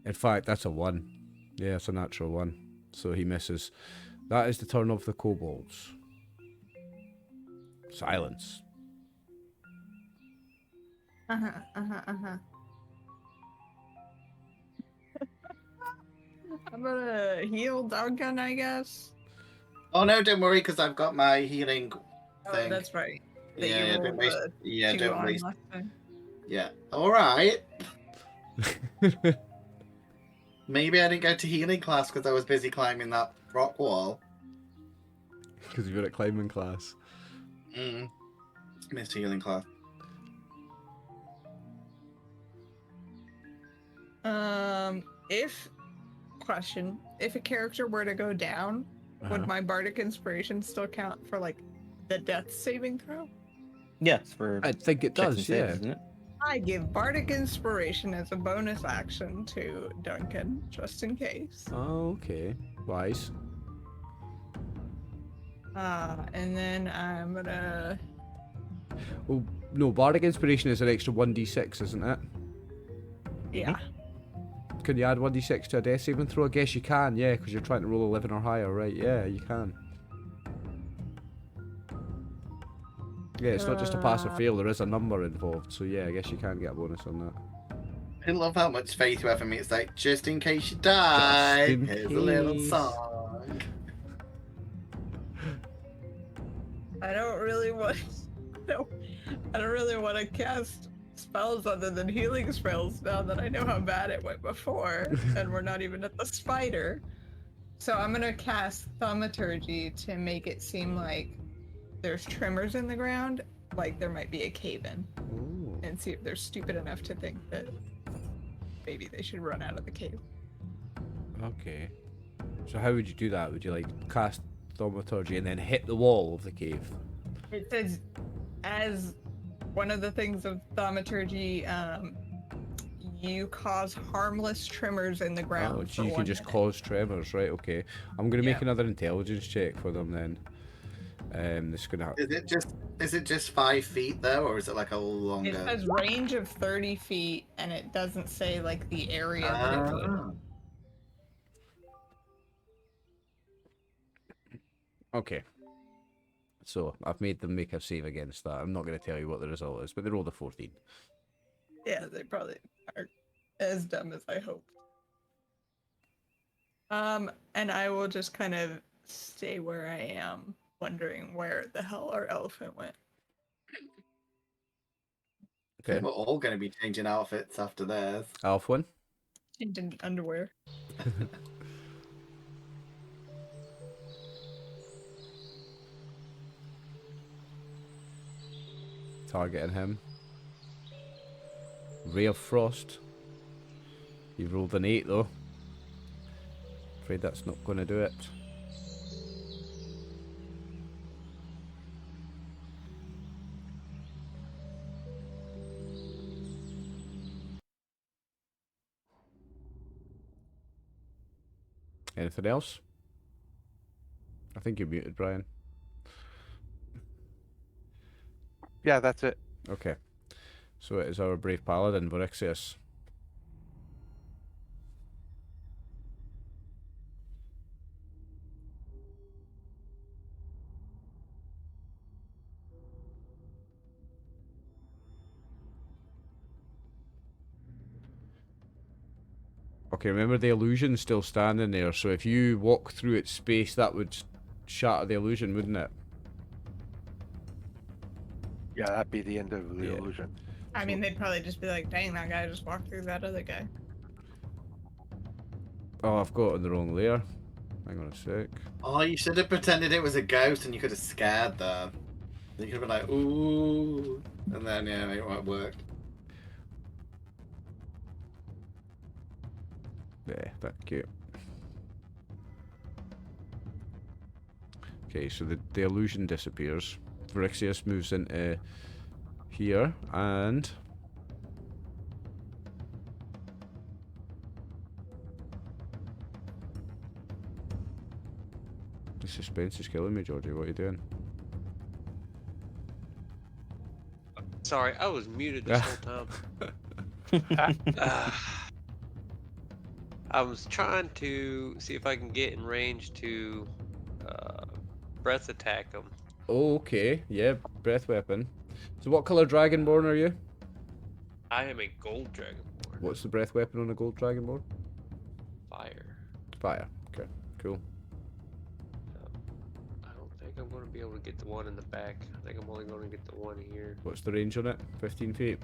in fact, that's a 1. Yeah, it's a natural 1. So he misses. That is the turn of the kobolds. Silence. I'm gonna heal Duncan, I guess. Oh no, don't worry, because I've got my healing Oh, thing. that's right. That Yeah, you don't rolled waste. the Yeah, 2 don't on waste. last time. Yeah. All right. Maybe I didn't go to healing class because I was busy climbing that rock wall. Because you're at climbing class. Missed healing class. If a character were to go down, would my bardic inspiration still count for like the death saving throw? Yes, for I think it checks does, and yeah. saves, isn't it? I give bardic inspiration as a bonus action to Duncan, just in case. Oh, okay. Wise. And then I'm gonna Well, no, Bardic Inspiration is an extra 1d6, isn't it? Yeah. Can you add 1d6 to a death saving throw? I guess you can, yeah, because you're trying to roll 11 or higher, right? Yeah, you can. Yeah, it's not just a pass or fail, there is a number involved, so yeah, I guess you can get a bonus on that. I love how much faith you have in me. It's like, just in case you die, in here's a little case. song. I don't really want. No, I don't really want to cast spells other than healing spells now that I know how bad it went before, and we're not even at the spider. So I'm gonna cast Thaumaturgy to make it seem like there's tremors in the ground, like there might be a cave-in, Ooh. and see if they're stupid enough to think that maybe they should run out of the cave. Okay. So how would you do that? Would you like cast Thaumaturgy and then hit the wall of the cave? It says, as one of the things of Thaumaturgy, you cause harmless tremors in the ground. Oh, for gee, you can 1 just minute. cause tremors, right? Okay. I'm gonna make Yeah. another intelligence check for them then. This is gonna. Is it just 5 feet though, or is it like a It longer? says range of 30 feet, and it doesn't say like the area that it would. Ah. Okay. So I've made them make a save against that. I'm not gonna tell you what the result is, but they rolled a 14. Yeah, they probably are as dumb as I hoped. And I will just kind of stay where I am, wondering where the hell our elephant went. Okay. We're all going to be changing outfits after this. Alfwin. Into underwear. Targeting him. Ray of Frost. You rolled an 8 though. Afraid that's not going to do it. Anything else? I think you're muted, Brian. Yeah, that's it. Okay. So it is our brave paladin, Vorixius. Okay, remember the illusion's still standing there, so if you walk through its space, that would shatter the illusion, wouldn't it? Yeah, that'd be the end of the Yeah. illusion. I mean, they'd probably just be like, dang, that guy just walked through that other guy. Oh, I've got it in the wrong layer. Hang on a sec. Oh, you should have pretended it was a ghost and you could have scared them. You could have been like, ooh. And then, yeah, it won't work. Yeah, thank you. Okay, so the illusion disappears. Vorixius moves into here, and the suspense is killing me, Georgie. What are you doing? Sorry, I was muted this whole time. I was trying to see if I can get in range to breath attack them. Oh, okay, yeah, breath weapon. So what color dragonborn are you? I am a gold dragonborn. What's the breath weapon on a gold dragonborn? Fire. Fire. Okay, cool. I don't think I'm going to be able to get the one in the back. I think I'm only going to get the one here. What's the range on it? 15 feet?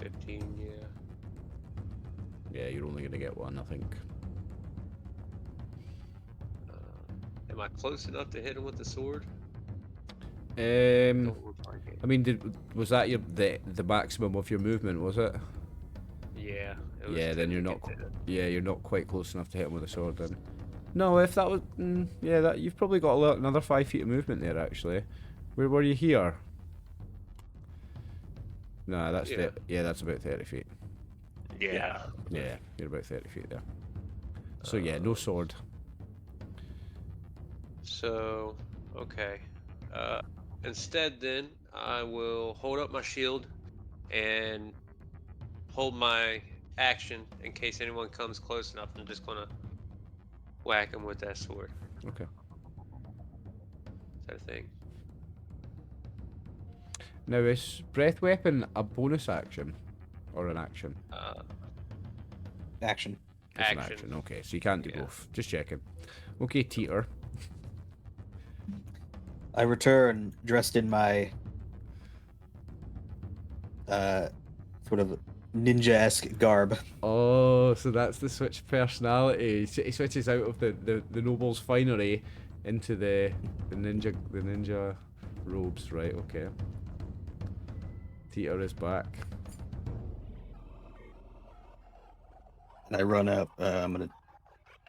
15, yeah. Yeah, you're only gonna get one, I think. Am I close enough to hit him with the sword? I mean, was that the maximum of your movement? Was it? Yeah. It was Yeah, then 10 you're to not. get to it. Yeah, you're not quite close enough to hit him with a sword. Then. No, if that was, yeah, that you've probably got another 5 feet of movement there. Actually, where were you here? Nah, that's Yeah. yeah, that's about 30 feet. Yeah. Yeah, you're about 30 feet there. So yeah, no sword. So, okay. Instead then, I will hold up my shield and hold my action in case anyone comes close enough. I'm just gonna whack him with that sword. Okay. Is that a thing? Now, is breath weapon a bonus action or an action? Action. It's an Action. action. Okay, so you can't do Yeah. both. Just checking. Okay, Teeter. I return dressed in my sort of ninja-esque garb. Oh, so that's the switch personality. He switches out of the noble's finery into the ninja robes, right? Okay. Teeter is back. And I run up. I'm gonna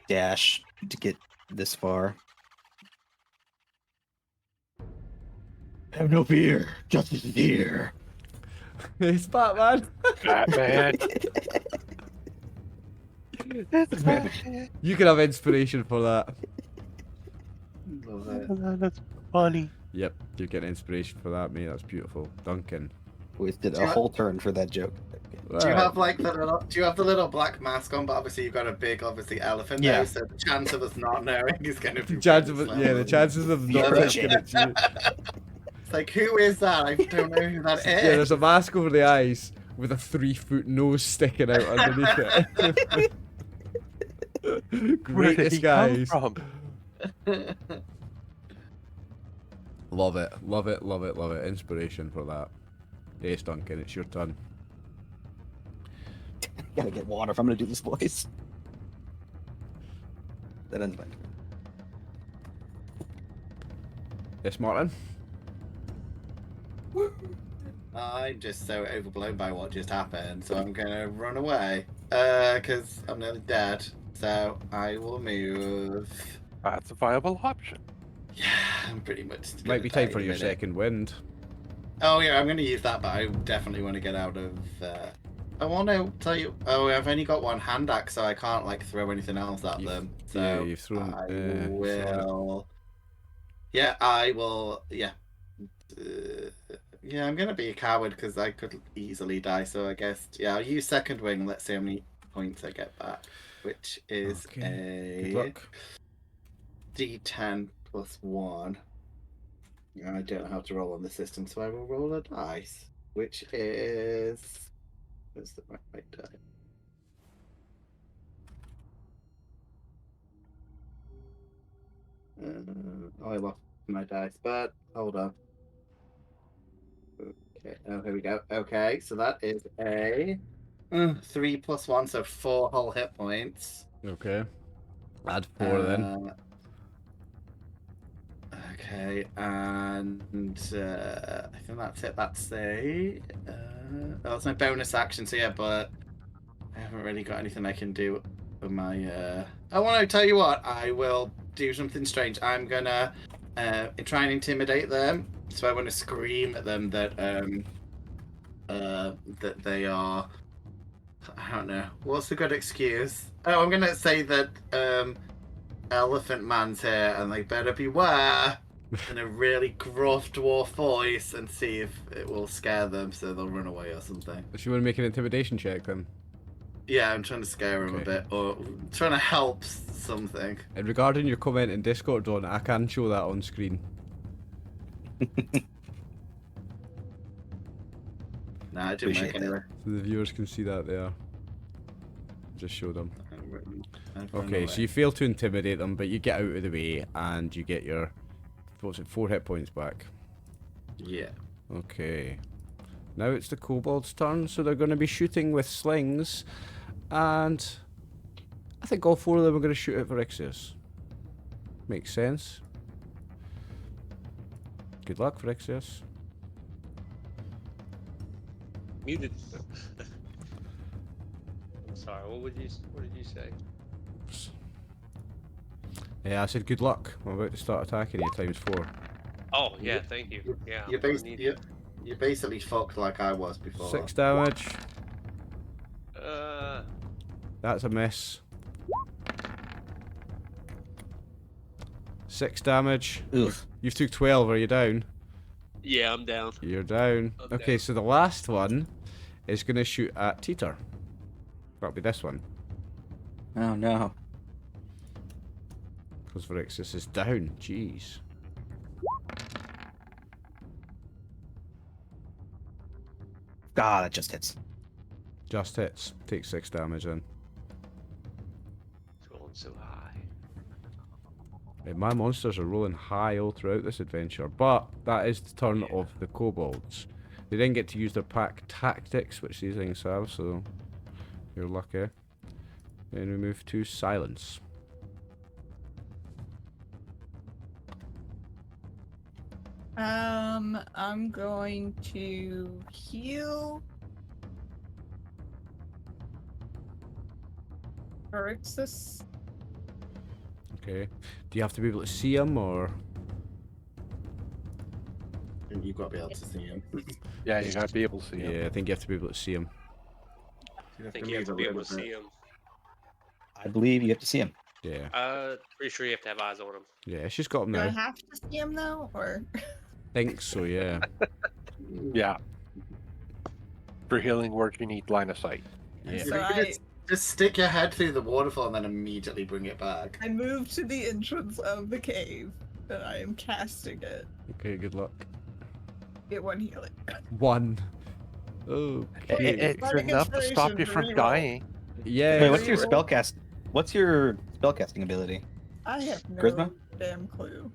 dash to get this far. Have no fear. Justice is here. It's Batman. Batman. It's Batman. You can have inspiration for that. Love it. That's funny. Yep, you're getting inspiration for that, mate. That's beautiful. Duncan. Wasted Do a you- whole turn for that joke. Do you have like the little? Do you have the little black mask on? But obviously you've got a big, obviously elephant Yeah. there. So the chance of us not knowing is going to be. The chance of really it, slim. yeah, the chances of not Yeah. looking at you. It's like, who is that? I don't know who that is. Yeah, there's a mask over the eyes with a 3-foot nose sticking out underneath it. Where Great did he come disguise. from? Love it, love it, love it, love it. Inspiration for that. Ace Duncan, it's your turn. Gotta get water if I'm gonna do this voice. That ends my turn. Yes, Martin? I'm just so overblown by what just happened, so I'm gonna run away. Because I'm nearly dead. So I will move. That's a viable option. Yeah, I'm pretty much. Might gonna be time die for in a your minute. second wind. Oh yeah, I'm gonna use that, but I definitely want to get out of. I want to tell you. Oh, I've only got one hand axe, so I can't like throw anything else at You've- them. So yeah, you've thrown- I you've thrown it. will. Yeah, I will. Yeah. Yeah, I'm gonna be a coward because I could easily die. So I guess I'll use second wing. Let's see how many points I get back, which is Okay. Good a luck. D10 plus 1. I don't know how to roll on the system, so I will roll a dice, which is. Where's the right die? I lost my dice, but hold on. Okay, oh, here we go. Okay, so that is a 3 plus 1, so 4 whole hit points. Okay. Add 4 then. Okay, and I think that's it. That's that's my bonus action. So yeah, but I haven't really got anything I can do with my. I want to tell you what. I will do something strange. I'm gonna try and intimidate them. So I want to scream at them that that they are. I don't know. What's a good excuse? Oh, I'm gonna say that Elephant Man's here, and they better beware. In a really gruff dwarf voice, and see if it will scare them, so they'll run away or something. If you want to make an intimidation check then. Yeah, I'm trying to scare them a Okay. bit, or trying to help something. And regarding your comment in Discord, Don, I can show that on screen. Nah, it didn't Appreciate work anyway. So the viewers can see that there. Just show them. I've run Okay, away. so you fail to intimidate them, but you get out of the way and you get your, what's it, 4 hit points back. Yeah. Okay. Now it's the kobolds' turn, so they're going to be shooting with slings, and I think all 4 of them are going to shoot at Virixius. Makes sense. Good luck, Virixius. Muted. I'm sorry. What did you say? Yeah, I said good luck. I'm about to start attacking you times 4. Oh yeah, thank you. Yeah. You're, I'm gonna need- you're basically fucked like I was before. 6 damage. Uh, That's a miss. 6 damage. Oof. You've took 12. Are you down? Yeah, I'm down. You're down. I'm Okay, down. so the last one is going to shoot at Teeter. That'll be this one. Oh no. Because Vixra is down. Jeez. God, that just hits. Just hits. Takes 6 damage in. It's rolling so high. My monsters are rolling high all throughout this adventure, but that is the turn of the kobolds. They didn't get to use their pack tactics, which these things have, so you're lucky. Then we move to silence. I'm going to heal Rixus. Okay. Do you have to be able to see him, or? And you've got to be able to see him. Yeah, you gotta be able to see him. Yeah, I think you have to be able to see him. I think you have to be able to see him. I believe you have to see him. Yeah. Pretty sure you have to have eyes on him. Yeah, she's got him Do I now. have to see him though, or? Think so, yeah. Yeah. For healing words, you need line of sight. Yeah. So You can just stick your head through the waterfall and then immediately bring it back. I move to the entrance of the cave, and I am casting it. Okay, good luck. Get 1 healing. 1. Oh. It's Bardic enough to stop you inspiration, from reroll. dying. Yeah. Wait, what's your Reroll. What's your spellcasting ability? I have no Charisma? damn clue.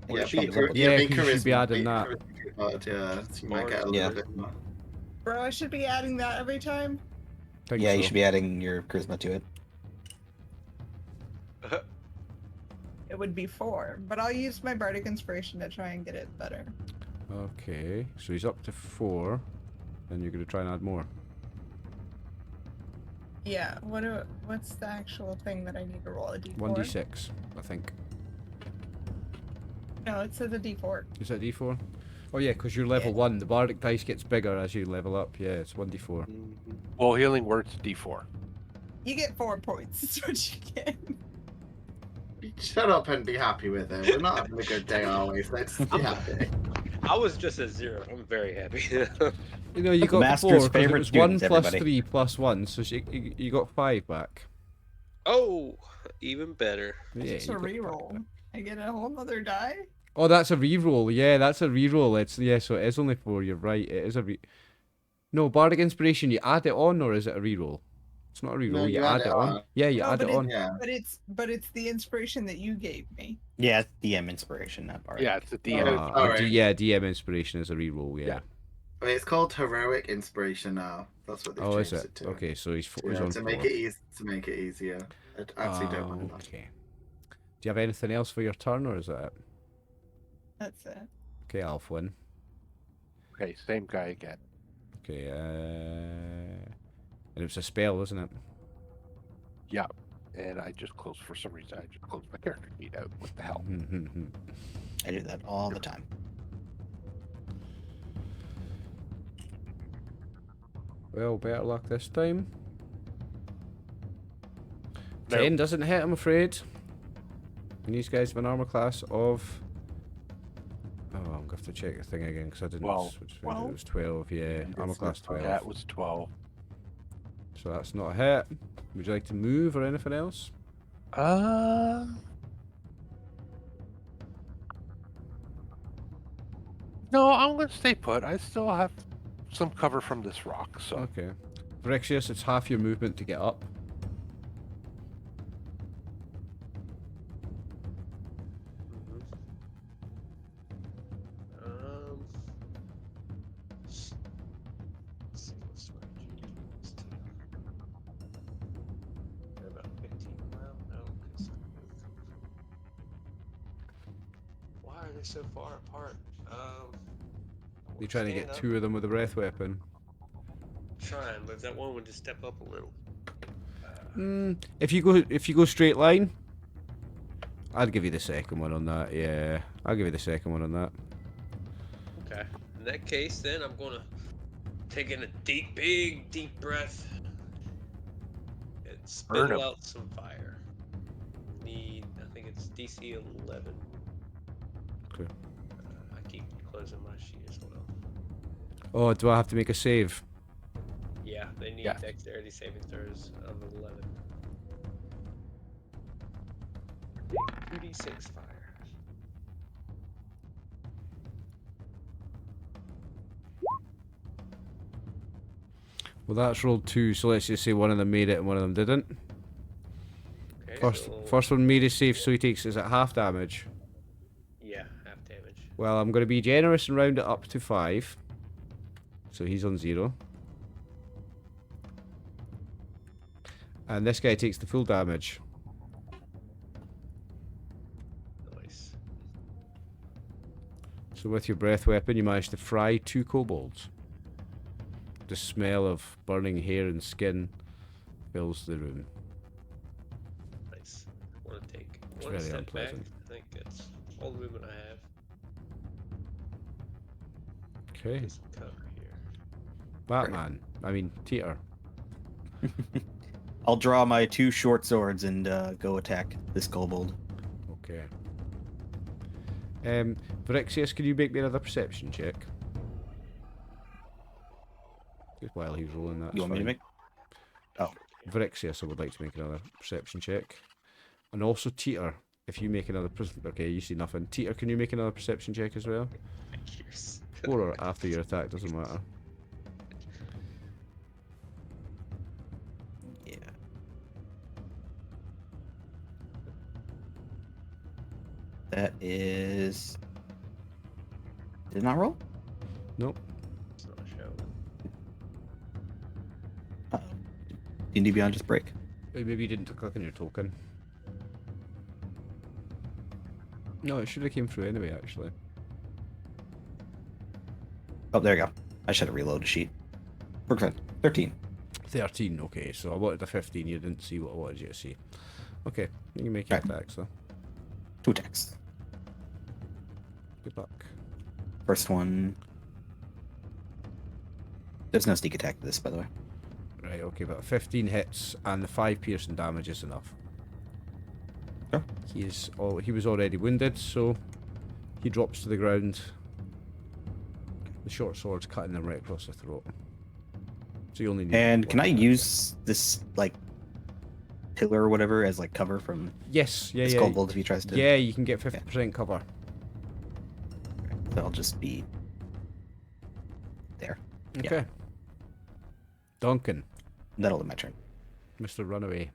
Or Yeah, just be, level- Yeah, be 'cause you should be charisma, adding that. charisma part, yeah, so you might get a Yeah. little bit more. Bro, I should be adding that every time. Think Yeah, so. you should be adding your charisma to it. It would be 4, but I'll use my bardic inspiration to try and get it better. Okay, so he's up to 4, and you're going to try and add more. Yeah. What's the actual thing that I need to roll? A D4? 1d6, I think. No, it says a D4. Is that d4? Oh yeah, because you're level Yeah. 1. The bardic dice gets bigger as you level up. Yeah, it's 1d4. Well, healing words, D4. You get 4 points. That's what you get. Shut up and be happy with it. We're not having a good day always. Let's be happy. I was just at 0. I'm very happy. You know, you got Master's 4 because it favorite was 1 students, plus everybody. 3 plus 1, so you got 5 back. Oh, even better. Yeah, It's you a got 5 reroll. back. I get a whole nother die? Oh, that's a reroll. Yeah, that's a reroll. It's so it is only 4. You're right. It is a No, bardic inspiration. You add it on, or is it a reroll? It's not a reroll. No, you add it on. Yeah, you No, add but it on. Yeah. But it's the inspiration that you gave me. Yeah, it's DM inspiration, not bardic. Yeah, it's a Yeah. DM. Alright. Yeah, DM inspiration is a reroll. Yeah. Yeah. But it's called heroic inspiration now. That's what they've Oh, is changed it? it to. Okay, so he's Yeah, on to 4. make it easier. I actually don't mind that. Okay. Do you have anything else for your turn, or is that it? That's it. Okay, Alfwin. Okay, same guy again. Okay, and it was a spell, wasn't it? Yeah. And I just closed, for some reason, I just closed my character sheet out. What the hell? I do that all the time. Well, better luck this time. No. 10 doesn't hit, I'm afraid. And these guys have an armor class of... Oh, I'm going to have to check the thing again, because I didn't 12. switch things. It was 12, yeah. Armor class 12. That was 12. So that's not a hit. Would you like to move or anything else? No, I'm gonna stay put. I still have some cover from this rock, so Okay. Vixra, it's half your movement to get up. Let's see what's my GG to. They're about 15 well, no, 'cause why are they so far apart? You're trying to get stand 2 of them with a breath weapon. Trying, but if that one would just step up a little. If you go straight line, I'd give you the second one on that. Yeah, I'll give you the second one on that. Okay. In that case, then I'm gonna take in a big deep breath and Burn spit 'em. out some fire. I think it's DC 11. Okay. I keep closing my sheet as well. Oh, do I have to make a save? Yeah, they need Yeah. dexterity saving throws of 11. 2d6 fire. Well, that's rolled 2, so let's just say one of them made it and one of them didn't. Okay, First, so first one made a save, so he takes, is it half damage? yeah, half damage. Well, I'm going to be generous and round it up to 5. So he's on 0. And this guy takes the full damage. Nice. So with your breath weapon, you manage to fry 2 kobolds. The smell of burning hair and skin fills the room. Nice. I want to take It's one very step unpleasant. back. I think it's all the movement I have. Okay. Get some cover here. Batman. I mean, Teeter. I'll draw my 2 short swords and go attack this kobold. Okay. Virixius, can you make me another perception check? Just while he's rolling that. You want me to make? Oh, Virixius, I would like to make another perception check. And also Teeter, if you make another... Okay, you see nothing. Teeter, can you make another perception check as well? Yes. Or after your attack, doesn't matter. yeah. That is. Did it not roll? Nope. It's not showing. Uh-oh. D&D Beyond just break. Maybe you didn't click on your token. No, it should have came through anyway, actually. Oh, there you go. I should have reloaded a sheet. We're good. 13. 13, okay, so I wanted a 15, you didn't see what I wanted you to see. Okay, you can make your Right. attacks, though. 2 attacks. Good luck. First one. There's no sneak attack to this, by the way. Right, okay, but 15 hits and the 5 piercing damage is enough. Sure. He was already wounded, so he drops to the ground. The short sword's cutting him right across the throat. So you only need And one can I attack. use this, like, pillar or whatever as, like, cover from Yes, yeah, this yeah. kobold if he tries to? Yeah, you can get 50% cover. So I'll just be there. Okay. Duncan, That'll do my turn. Mr. Runaway.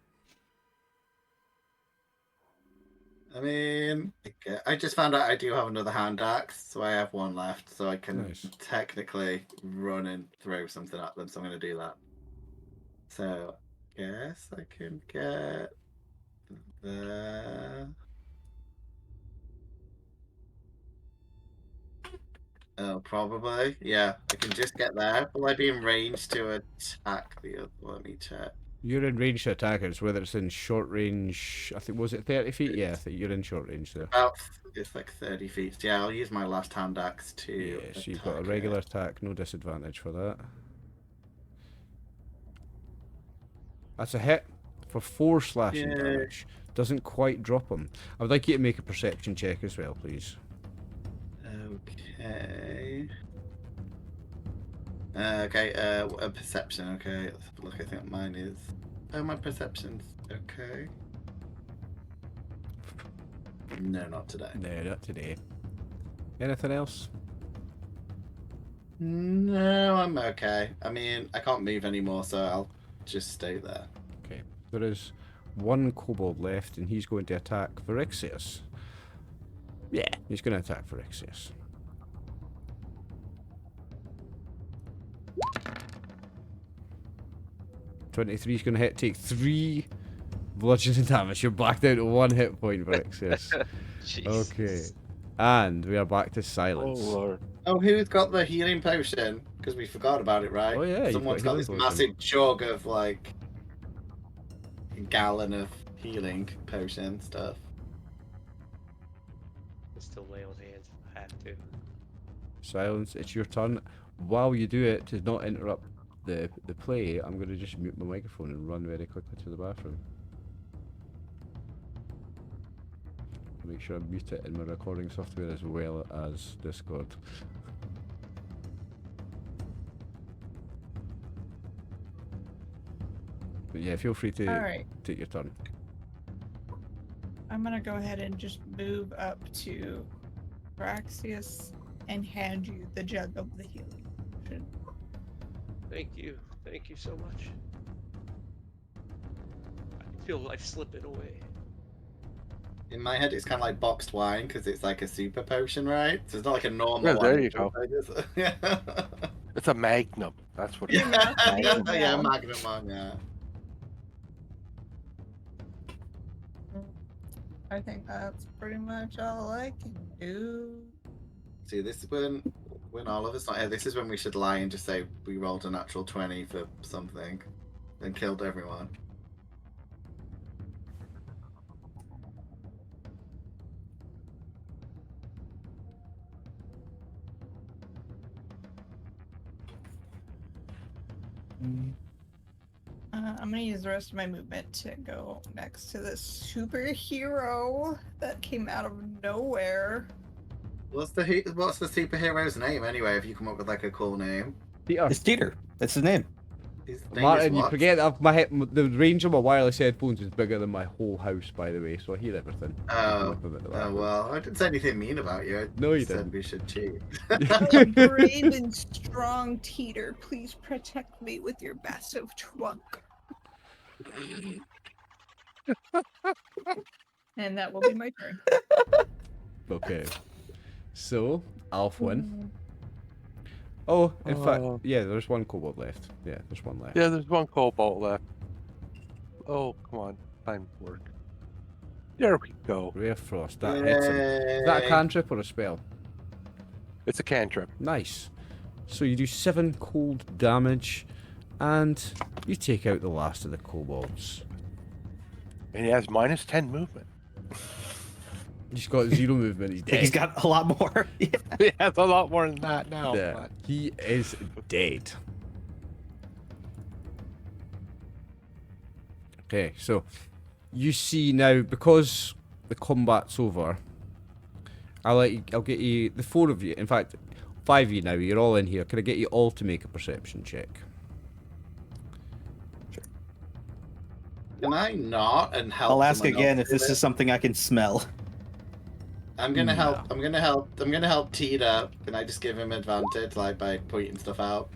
I mean, okay, I just found out I do have another hand axe, so I have one left, so I can Nice. technically run and throw something at them, so I'm going to do that. So, guess I can get the... Oh, probably. Yeah, I can just get there. Will I be in range to attack the other? Let me check. You're in range to attackers, whether it's in short range. I think, was it 30 feet? Yeah, I think you're in short range there. It's like 30 feet. Yeah, I'll use my last hand axe to. Yeah, so you've got a attack regular it. attack, no disadvantage for that. That's a hit for 4 slashing Yay. damage. Doesn't quite drop him. I would like you to make a perception check as well, please. Okay. A perception. Okay, let's have a look. I think mine is. Oh, my perception's okay. No, not today. No, not today. Anything else? No, I'm okay. I mean, I can't move anymore, so I'll just stay there. Okay. There is one kobold left, and he's going to attack Virixius. Yeah, he's going to attack Virixius. .23 is going to hit. Take 3 bludgeoning damage. You're back down to 1 hit point, Virixius. Jesus. Okay. And we are back to Oh silence. lord. Oh, who's got the healing potion? Because we forgot about it, right? Oh, yeah, you've Someone's got got healing this potion. massive jug of like a gallon of healing potion stuff. I still lay on hands if I have to. Silence, it's your turn. While you do it, to not interrupt the play, I'm going to just mute my microphone and run very quickly to the bathroom. Make sure I mute it in my recording software as well as Discord. But yeah, feel free to Alright. take your turn. I'm gonna go ahead and just move up to Praxius and hand you the jug of the healing potion. Thank you. Thank you so much. I feel life slipping away. In my head, it's kind of like boxed wine because it's like a super potion, right? So it's not like a normal Yeah, one. there you go. Yeah, It's a magnum. That's what it is. yeah, Magnum one, yeah. I think that's pretty much all I can do. See, this is when Oliver's not here. This is when we should lie and just say we rolled a natural 20 for something, and killed everyone. I'm gonna use the rest of my movement to go next to this superhero that came out of nowhere. What's the superhero's name anyway? If you come up with like a cool name, Peter. It's Teeter. That's his name. his name Martin, is you what? forget the range of my wireless headphones is bigger than my whole house, by the way, so I hear everything. Oh, well, I didn't say anything mean about you. I No, you said didn't. we should cheat. Oh, brave and strong Teeter, please protect me with your massive trunk. And that will be my turn. Okay. So, Alf win. Oh, in fact, yeah, there's one kobold left. Yeah, there's one left. Yeah, there's one cobalt left. Oh, come on. Time to work. There we go. Rare Frost, that hits him. Is that a Yay. cantrip or a spell? It's a cantrip. Nice. So you do 7 cold damage, and you take out the last of the kobolds. And he has -10 movement. He's got 0 movement, he's I think dead. he's got a lot more. Yeah. He has a lot more than that now. Yeah, but- he is dead. Okay, so you see now, because the combat's over, I'll get you, the 4 of you, in fact 5 of you now, you're all in here. Can I get you all to make a perception check? Can I not and help? I'll ask someone again else if this do is something I can smell. I'm gonna No. help. I'm gonna help Tita. Can I just give him advantage, like by pointing stuff out?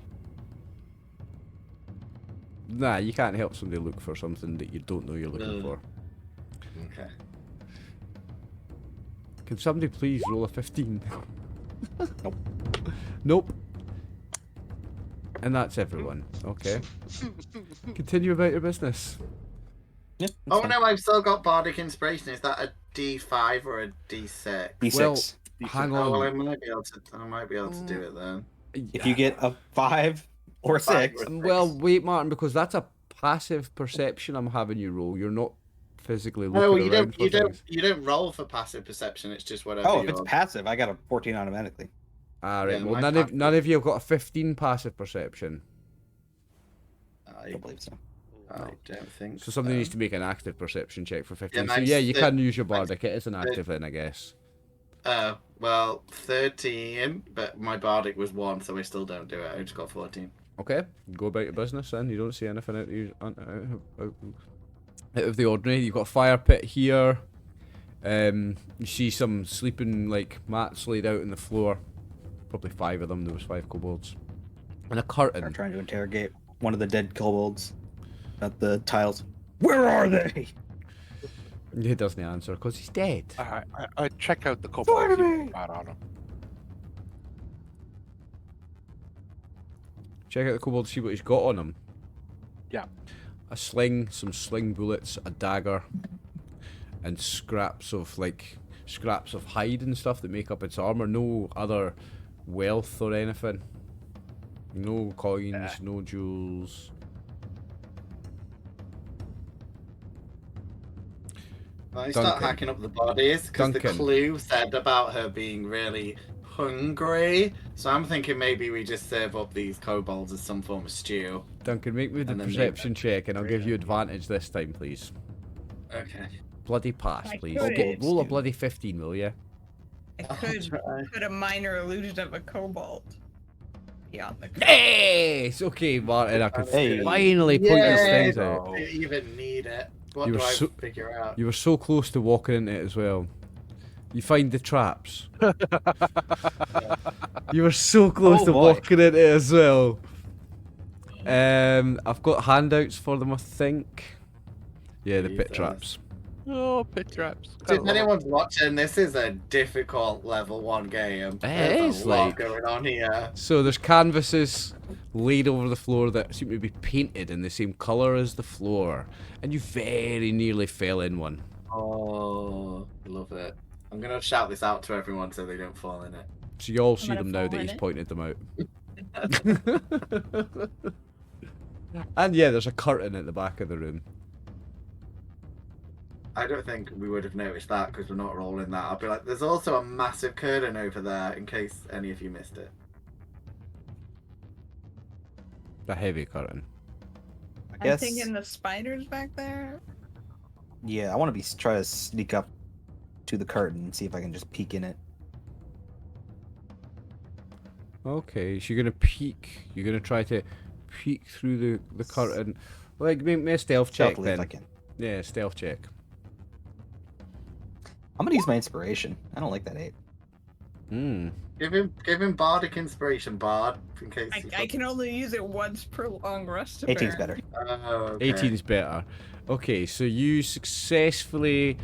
Nah, you can't help somebody look for something that you don't know you're looking No. for. Okay. Can somebody please roll a 15? Nope. Nope. And that's everyone. Okay. Continue about your business. Yeah, Oh no, I've still got bardic inspiration. Is that a D5 or a D6? D6. Well, hang Oh well, I on. might be able to do it then. If you get a 5 or 6, Well, wait, Martin, because that's a passive perception I'm having you roll. You're not physically looking No, you around don't. for things. You don't roll for passive perception. It's just whatever. oh, if it's you're- passive, I got a 14 automatically. Ah, right. Yeah, Well, my none of you have got a 15 passive perception. I don't believe so. I don't think So somebody needs to make an active perception check for 15. So mine's yeah, you thir- can use your mine's bardic. It is an active then, I guess. Well, 13, but my bardic was 1, so I still don't do it. I just got 14. Okay, go about your business then. You don't see anything out of the ordinary. You've got a fire pit here. You see some sleeping like mats laid out on the floor. Probably 5 of them. There was 5 kobolds. And a I'm curtain. trying to interrogate one of the dead kobolds at the tiles. Where are they? He doesn't answer because he's dead. I check out the cobalt. Fire see me! what's got on him. Check out the kobold, see what he's got on him. Yeah. A sling, some sling bullets, a dagger, and scraps of hide and stuff that make up its armor. No other wealth or anything. No coins, no jewels. I start Duncan. hacking up the bodies because the Duncan. clue said about her being really hungry. So I'm thinking maybe we just serve up these kobolds as some form of stew. Duncan, make me the And then perception check and I'll give you advantage this time, please. Okay. bloody pass, I please. could. Okay, roll a bloody 15, will you? I I'll could try. put a minor illusion of a cobalt beyond the cobalt. Yes! Okay, Martin, I can Hey. finally point these things I out. didn't even need it. What You do were I so- figure out? You were so close to walking into it as well. You find the traps. You were so close Oh, to boy. walking into it as well. I've got handouts for them, I think. Yeah, the pit Jesus. traps. Oh, pit traps. So if anyone's watching, this is a difficult level 1 game. There's is, a lot like- going on here. So there's canvases laid over the floor that seem to be painted in the same colour as the floor. And you very nearly fell in one. Oh, love it. I'm going to shout this out to everyone so they don't fall in it. So you all see gonna them now fall that in he's it. pointed them out. And yeah, there's a curtain at the back of the room. I don't think we would have noticed that because we're not rolling that. I'll be like, there's also a massive curtain over there in case any of you missed it. A heavy curtain. I I'm guess. thinking the spiders back there. Yeah, I want to try to sneak up to the curtain and see if I can just peek in it. Okay, so you're gonna peek. You're gonna try to peek through the curtain. Like, make me a stealth check Stealthily if I then. can. Yeah, stealth check. I'm gonna use my inspiration. I don't like that 8. Hmm. Give him bardic inspiration, Bard, in case. I can only use it once per long rest. 18's apparently. better. Oh, okay. 18's better. Okay, so you successfully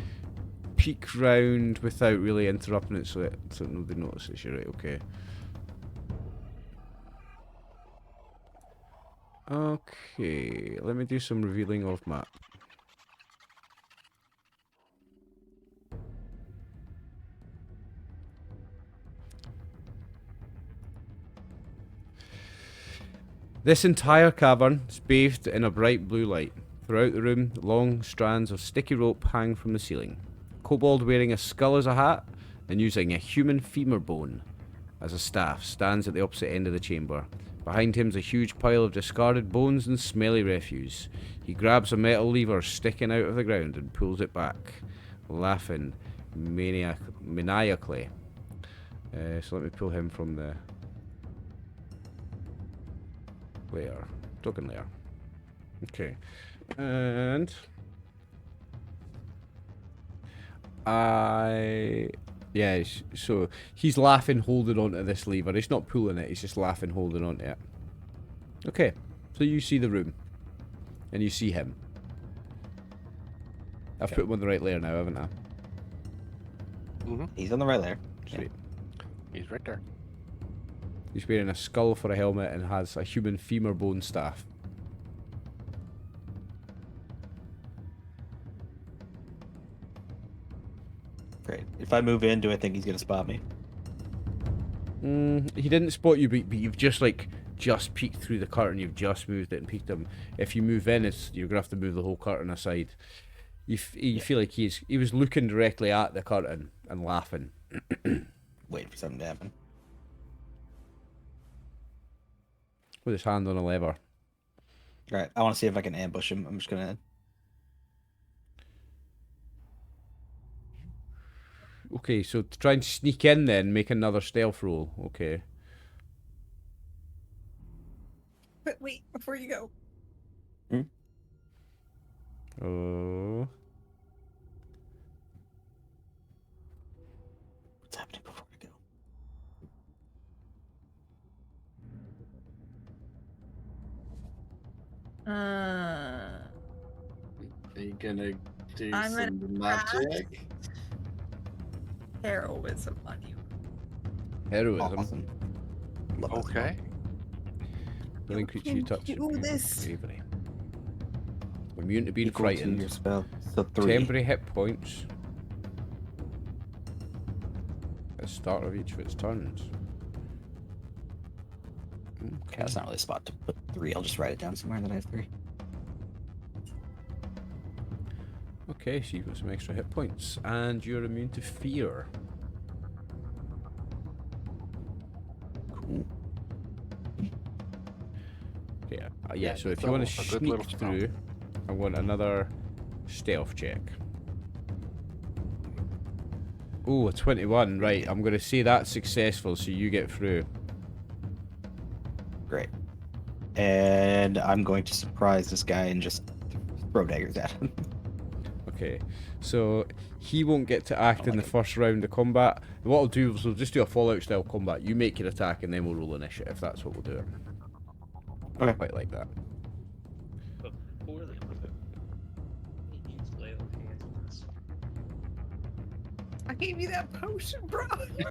peek round without really interrupting it, so nobody notices you. Right? Okay. Okay, let me do some revealing of map. This entire cavern is bathed in a bright blue light. Throughout the room, long strands of sticky rope hang from the ceiling. Kobold wearing a skull as a hat and using a human femur bone as a staff stands at the opposite end of the chamber. Behind him is a huge pile of discarded bones and smelly refuse. He grabs a metal lever sticking out of the ground and pulls it back, laughing maniacally. So let me pull him from the Lair. Token Lair. Okay. And so he's laughing, holding on to this lever. He's not pulling it, he's just laughing, holding on to it. Okay, so you see the room. And you see him. I've put him on the right layer now, haven't I? He's on the right there. Sweet. He's right there. He's wearing a skull for a helmet and has a human femur bone staff. Great. If I move in, do I think he's gonna spot me? He didn't spot you, but you've just peeked through the curtain. You've just moved it and peeked him. If you move in, you're gonna have to move the whole curtain aside. You feel like he was looking directly at the curtain and laughing. Wait for something to happen. With his hand on a lever. Alright, I want to see if I can ambush him. I'm just gonna. Okay, so to try and sneak in then, make another stealth roll. Okay. But wait, before you go, Oh. What's happening before I go? Are you gonna do I'm gonna some magic? heroism on you. Heroism. Awesome. Love that. Okay. Living creature you can touch. do this. Bravery. Immune to being Equal to frightened. your spell. So 3. Temporary hit points. At the start of each of its turns. Okay, that's not really a spot to put 3. I'll just write it down somewhere that I have 3. Okay, so you've got some extra hit points. And you're immune to fear. Cool. Yeah, so if it's you want a to good little sneak spell. through, I want another stealth check. Oh, a 21. Right, I'm going to say that's successful, so you get through. Great. And I'm going to surprise this guy and just throw daggers at him. Okay, so he won't get to act in the first round of combat. What I'll do is we'll just do a Fallout style combat. You make your attack and then we'll roll initiative. That's what we'll do. Okay. Quite like that. But before they move it, he needs lay on hands. I gave you that potion, bro.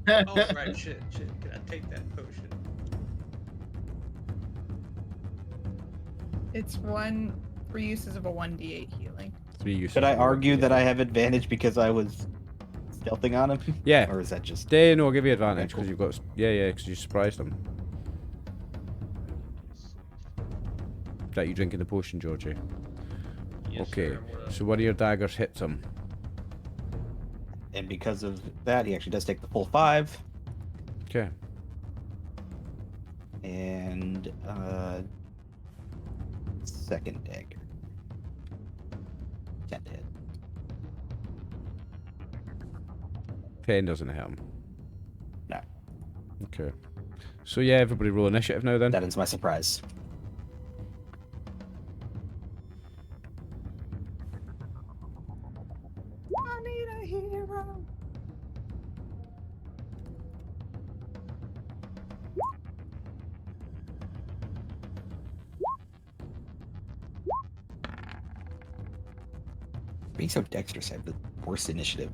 Oh, right, shit. Can I take that potion? It's 3 uses of a 1d8 healing. 3 uses. Should I of argue one. that I have advantage because I was stealthing on him? Yeah. Or is that just... Yeah, no, I'll give you advantage Okay, cool. because you've got. Yeah, because you surprised him. That you drinking the potion, Georgie? Yes, Okay, sir, I'm gonna- so one of your daggers hits him. And because of that, he actually does take the full 5. Okay. And, second dagger. 10 to hit. 10 doesn't hit him. No. Okay. So yeah, everybody roll initiative now then. That ends my surprise. I need a hero. Being so dexterous, I have the worst initiative.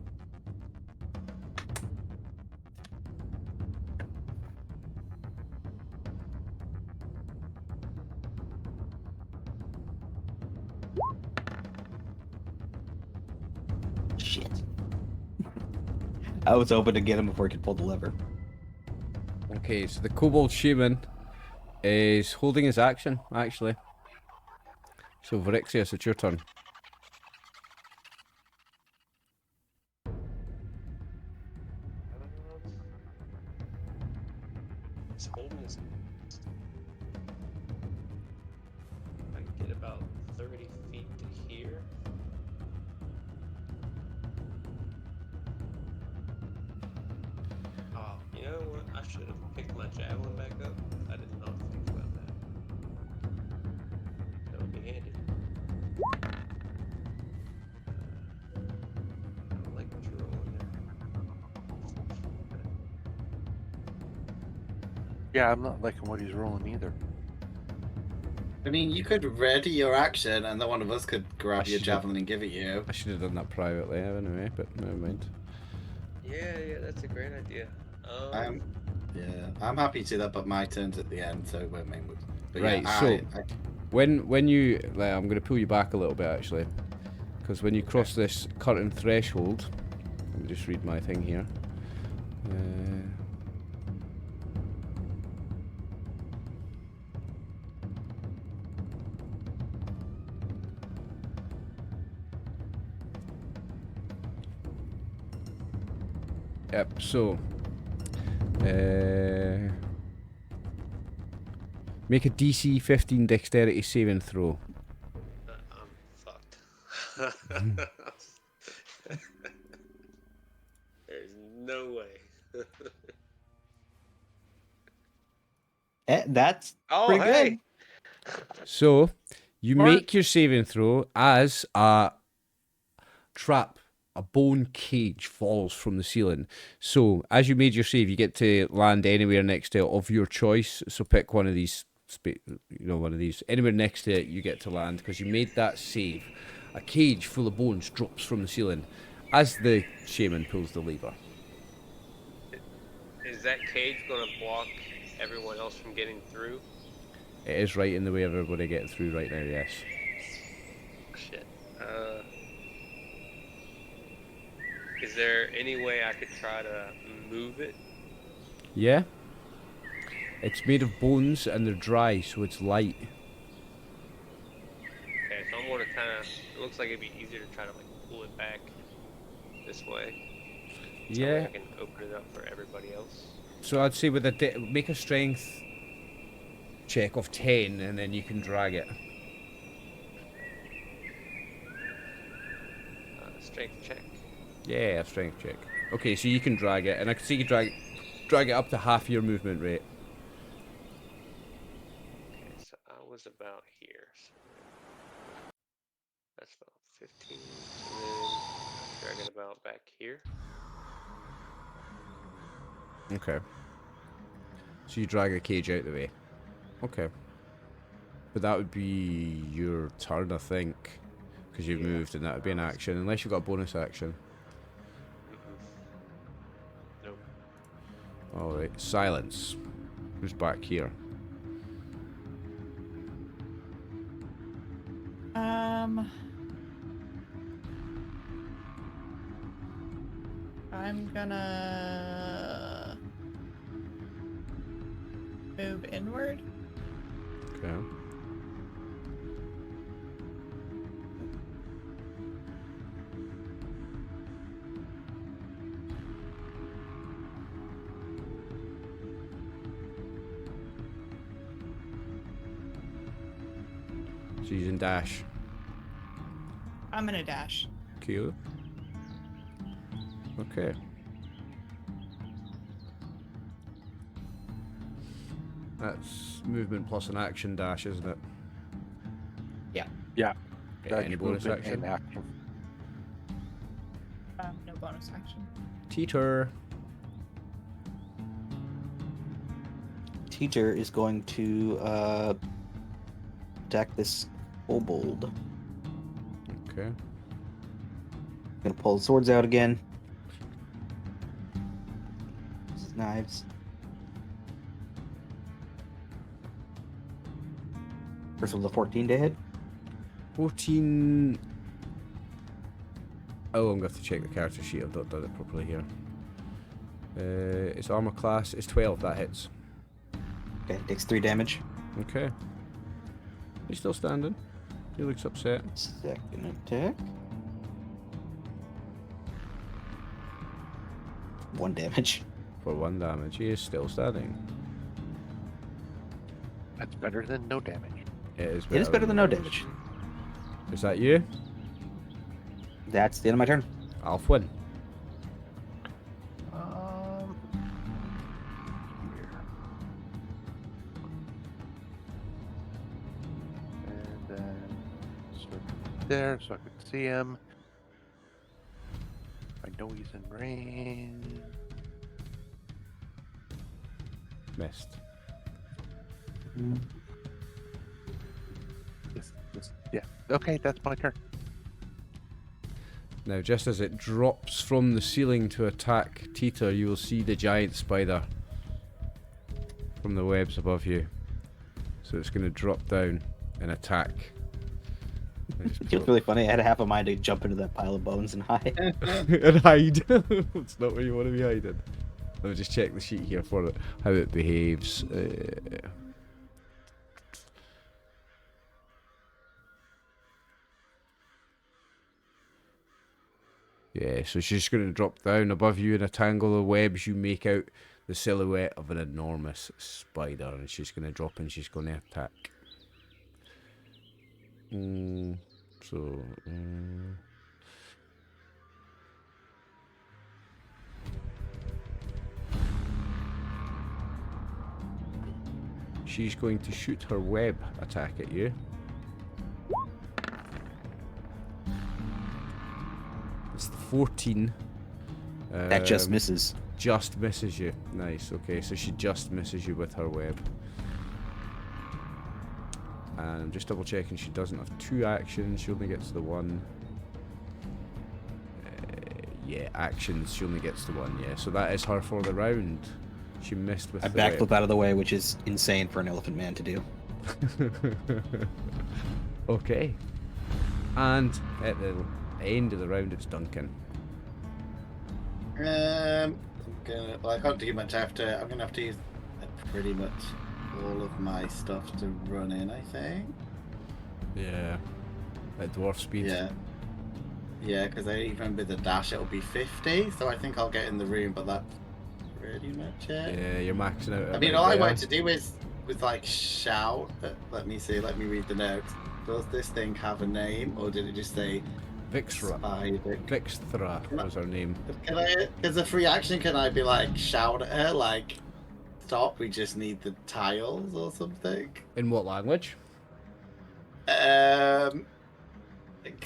Shit. I was hoping to get him before he could pull the lever. Okay, so the Cobalt Shaman is holding his action, actually. So Virixius, it's your turn. He's holding his. I can get about 30 feet to here. Oh, you know what? I should have picked my javelin back up. I did not think about that. That would be handy. I don't like what you're rolling there. Yeah, I'm not liking what he's rolling either. I mean, you could ready your action, and then one of us could grab I your should've- javelin and give it you. I should have done that privately anyway, but never mind. Yeah, that's a great idea. I'm happy to do that, but my turn's at the end, so it won't make much. But Right, yeah, so- I When you, like, I'm going to pull you back a little bit actually, because when you cross this curtain threshold, let me just read my thing here. Yep. So, make a DC 15 Dexterity saving throw. I'm fucked. There's no way. That's Oh, pretty hey! good. So, you Smart. make your saving throw as a trap, a bone cage falls from the ceiling. So, as you made your save, you get to land anywhere next to it of your choice. So, pick one of these, one of these. Anywhere next to it, you get to land because you made that save. A cage full of bones drops from the ceiling as the shaman pulls the lever. Is that cage gonna block everyone else from getting through? It is right in the way of everybody getting through right now, yes. Shit. Is there any way I could try to move it? Yeah? It's made of bones and they're dry, so it's light. Okay, so I'm gonna kinda... It looks like it'd be easier to try to, like, pull it back this way. So Yeah. I can open it up for everybody else. So I'd say with a make a strength check of 10 and then you can drag it. Strength check. Yeah, strength check. Okay, so you can drag it, and I can see you drag it up to half your movement rate. Okay, so I was about here. So that's about 15. And then drag it about back here. Okay. So you drag a cage out the way. Okay. But that would be your turn, I think. Because you've moved, and that would be an action. Unless you've got a bonus action. Nope. Alright, silence. Who's back here? I'm gonna move inward. Okay. So you're using dash. I'm gonna dash. Cool. Okay. That's movement plus an action dash, isn't it? Yeah. Any bonus movement action? and action. No bonus action. Teeter. Teacher is going to attack this kobold. Okay. Gonna pull the swords out again. Knives. First one's a 14 to hit. 14. Oh, I'm going to have to check the character sheet. I've not done it properly here. Its armor class is 12. That hits. Okay, takes 3 damage. Okay. He's still standing. He looks upset. Second attack. 1 damage. For 1 damage. He is still standing. That's better than no damage. It is Better than no damage. Is that you? That's the end of my turn. Alfwin. Here. And then sort of there, so I can see him. I know he's in range. Missed. Yeah. Okay, that's my turn. Now, just as it drops from the ceiling to attack Teeter, you will see the giant spider from the webs above you. So it's going to drop down and attack. It was really funny. I had half a mind to jump into that pile of bones and hide. And hide. It's not where you want to be hiding. Let me just check the sheet here for it, how it behaves. Yeah, so she's going to drop down above you in a tangle of webs. You make out the silhouette of an enormous spider, and she's going to drop and she's going to attack. She's going to shoot her web attack at you. It's the 14. That just misses. Just misses you. Nice, okay, so she just misses you with her web. And I'm just double checking she doesn't have 2 actions, she only gets the 1. Yeah, actions, she only gets the 1, yeah. So that is her for the round. She missed with I the backflip web. out of the way, which is insane for an elephant man to do. Okay. And at the end of the round, it's Duncan. I'm gonna. Well, I can't do much after. I'm gonna have to use pretty much all of my stuff to run in, I think. Yeah. At dwarf speed. Yeah. Yeah, because I even with the dash it'll be 50, so I think I'll get in the room, but that's pretty much it. Yeah, you're maxing out. I mean, all I wanted to do is like shout. Let me see. Let me read the notes. Does this thing have a name, or did it just say Vixra. Spider. Vixra was her name. Can I, as a free action, can I be like, shout at her, like, stop, we just need the tiles or something? In what language?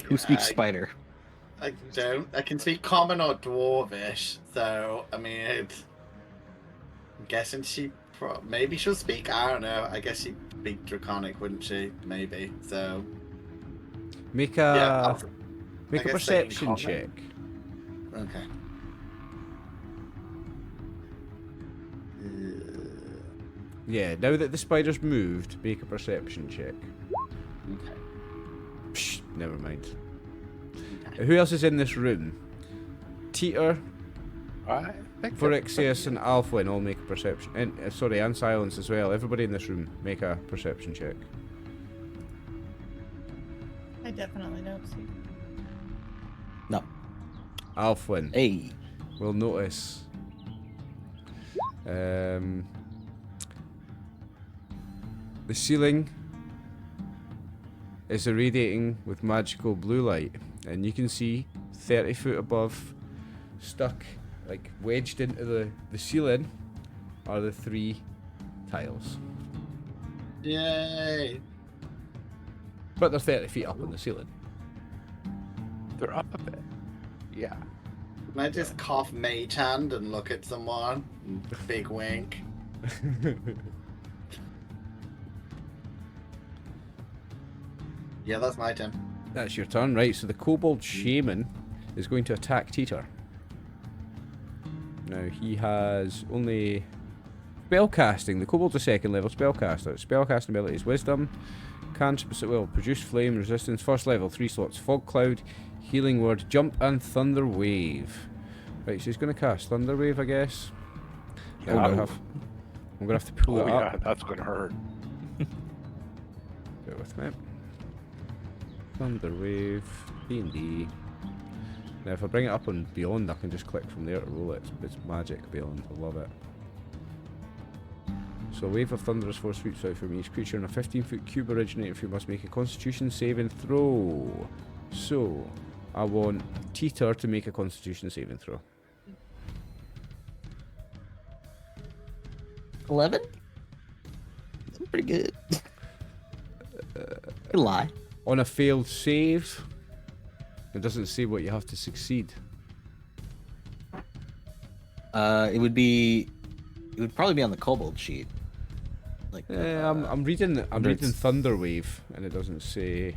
Who speaks spider? I don't. I can speak common or dwarvish, so, I mean, I'm guessing maybe she'll speak, I don't know. I guess she'd speak Draconic, wouldn't she? Maybe, so. Make Yeah, a make a guess saying perception common. check. Okay. Yeah, now that the spider's moved, make a perception check. Okay. Psh, never mind. Who else is in this room? Teeter, I think Phyrexius, and Alfwin all make a perception. And and Silence as well. Everybody in this room make a perception check. I definitely don't see. No. Alfwin Hey. will notice. The ceiling is irradiating with magical blue light, and you can see 30 foot above, stuck, like wedged into the ceiling, are the 3 tiles. Yay! But they're 30 feet up on the ceiling. they're up a bit. Yeah. Can I just cough mage hand and look at someone? Big wink. Yeah, that's my turn. That's your turn, right? So the Kobold Shaman is going to attack Teeter. Now he has only spellcasting. The Kobold's a 2nd level spellcaster. Spellcasting ability is Wisdom. Cantrips at will. Produce flame resistance. 1st level, 3 slots. Fog Cloud, Healing Word, Jump, and Thunder Wave. Right, so he's going to cast Thunder Wave, I guess. Now I'm gonna have to pull Oh it yeah, up. that's gonna hurt. Bear with me. Thunder Wave, D&D. Now if I bring it up on Beyond, I can just click from there to roll it. It's magic Beyond, I love it. So a wave of thunderous force sweeps out from each creature in a 15-foot cube originating from you must make a Constitution saving throw. So, I want Teeter to make a Constitution saving throw. 11? That's pretty good. Good lie. On a failed save, it doesn't say what you have to succeed. It would probably be on the Cobalt sheet. Like I'm reading it's- Thunder Wave, and it doesn't say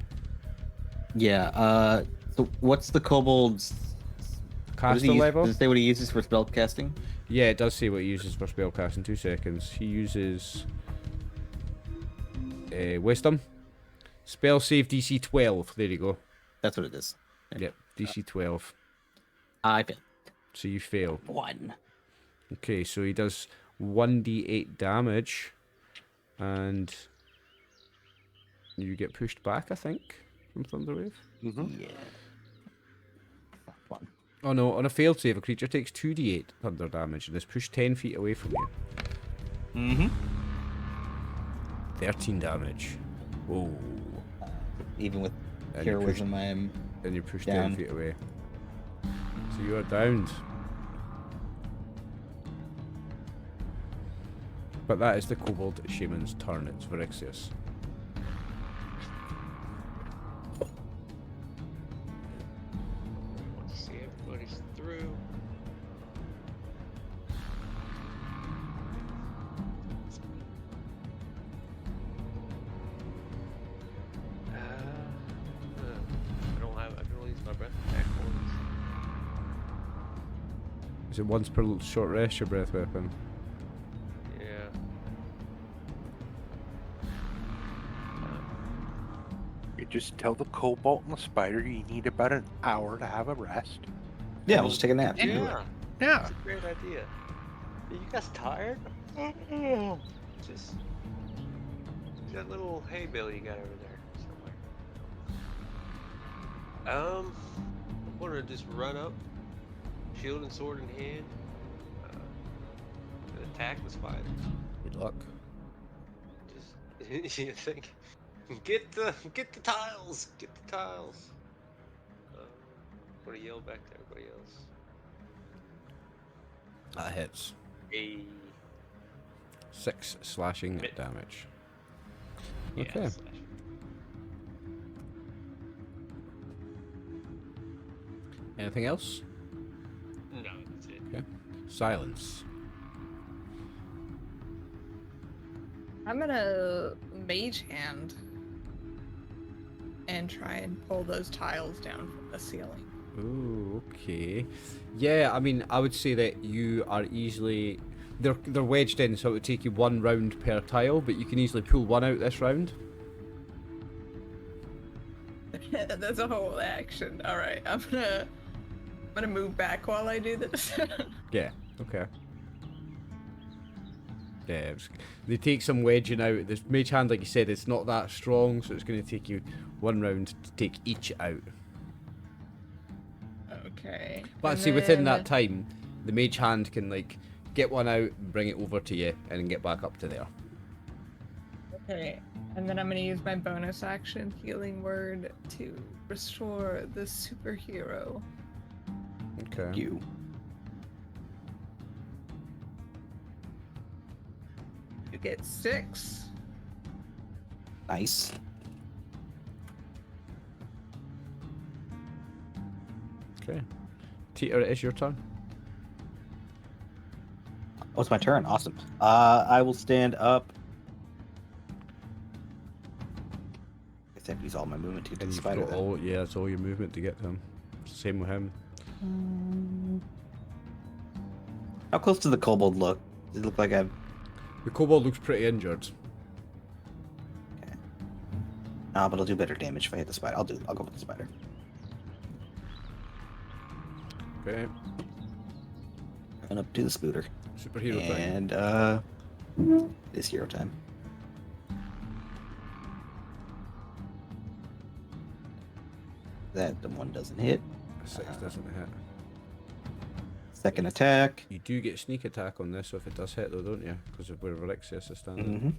yeah. So what's the Kobold's what does caster he use- level. Does it say what he uses for spell casting? Yeah, it does say what he uses for spellcast in 2 seconds. He uses Wisdom. Spell save DC 12. There you go. That's what it is. Yep, DC 12. I failed. So you fail. 1. Okay, so he does 1d8 damage, and you get pushed back, I think, from Thunderwave. Yeah. 1. Oh no, on a failed save, a creature takes 2d8 thunder damage and is pushed 10 feet away from you. Mm-hmm. 13 damage. Whoa. Even with And you're pushed, heroism, I am. and you're pushed down. 10 feet away. So you are downed. But that is the Kobold Shaman's turn. It's Phyrexius. Want to see everybody's through. I can only use my breath attack once. Is it once per short rest, your breath weapon? Yeah. You just tell the Cobalt and the Spider you need about an hour to have a rest. Yeah, we'll just take a nap. Yeah. Yeah. That's a great idea. Are you guys tired? Just that little hay bale you got over there somewhere. I'm gonna just run up, shield and sword in hand, and attack the spider. Good luck. Just you think, get the tiles, get the tiles. Put a yell back to everybody else. That hits. A 6 slashing Hit. damage. yeah, Okay. slash. Anything else? No, that's it. Okay. Silence. I'm gonna mage hand and try and pull those tiles down from the ceiling. Ooh, okay. Yeah, I mean, I would say that you are easily... They're wedged in, so it would take you 1 round per tile, but you can easily pull one out this round. That's a whole action. All right, I'm gonna move back while I do this. Yeah, okay. Yeah, they take some wedging out. This mage hand, like you said, it's not that strong, so it's going to take you 1 round to take each out. Okay. But and see, within then- that time, the mage hand can like get one out, bring it over to you, and then get back up to there. Okay, and then I'm gonna use my bonus action healing word to restore the superhero. Okay. You. You get 6. Nice. Okay. Teeter, it is your turn. Oh, it's my turn. Awesome. I will stand up. I guess I have to use all my movement to get to And the you've spider. got then. all, yeah, it's all your movement to get to him. Same with him. How close does the kobold look? Does it look like I'm... The kobold looks pretty injured. but I'll do better damage if I hit the spider. I'll go with the spider. Okay. And up to the scooter. Superhero time. And it is hero time. That the one doesn't hit. 6 doesn't hit. Second attack. You do get sneak attack on this, so if it does hit though, don't you? Because of where Rixia is standing. Mm-hmm.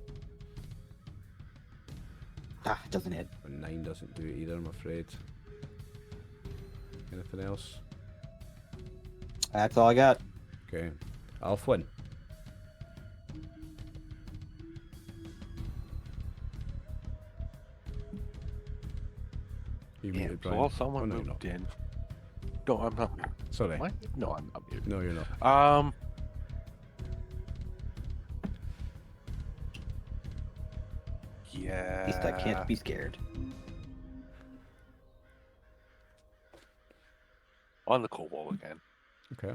It doesn't hit. And 9 doesn't do it either, I'm afraid. Anything else? That's all I got. Okay. Alfwin. You Yeah, muted, so Brian. while someone Oh, no, you're moved not. in. No, I'm not muted. Sorry. What? No, I'm not muted. No, you're not. Yeah. At least I can't be scared. On the kobold again. Okay.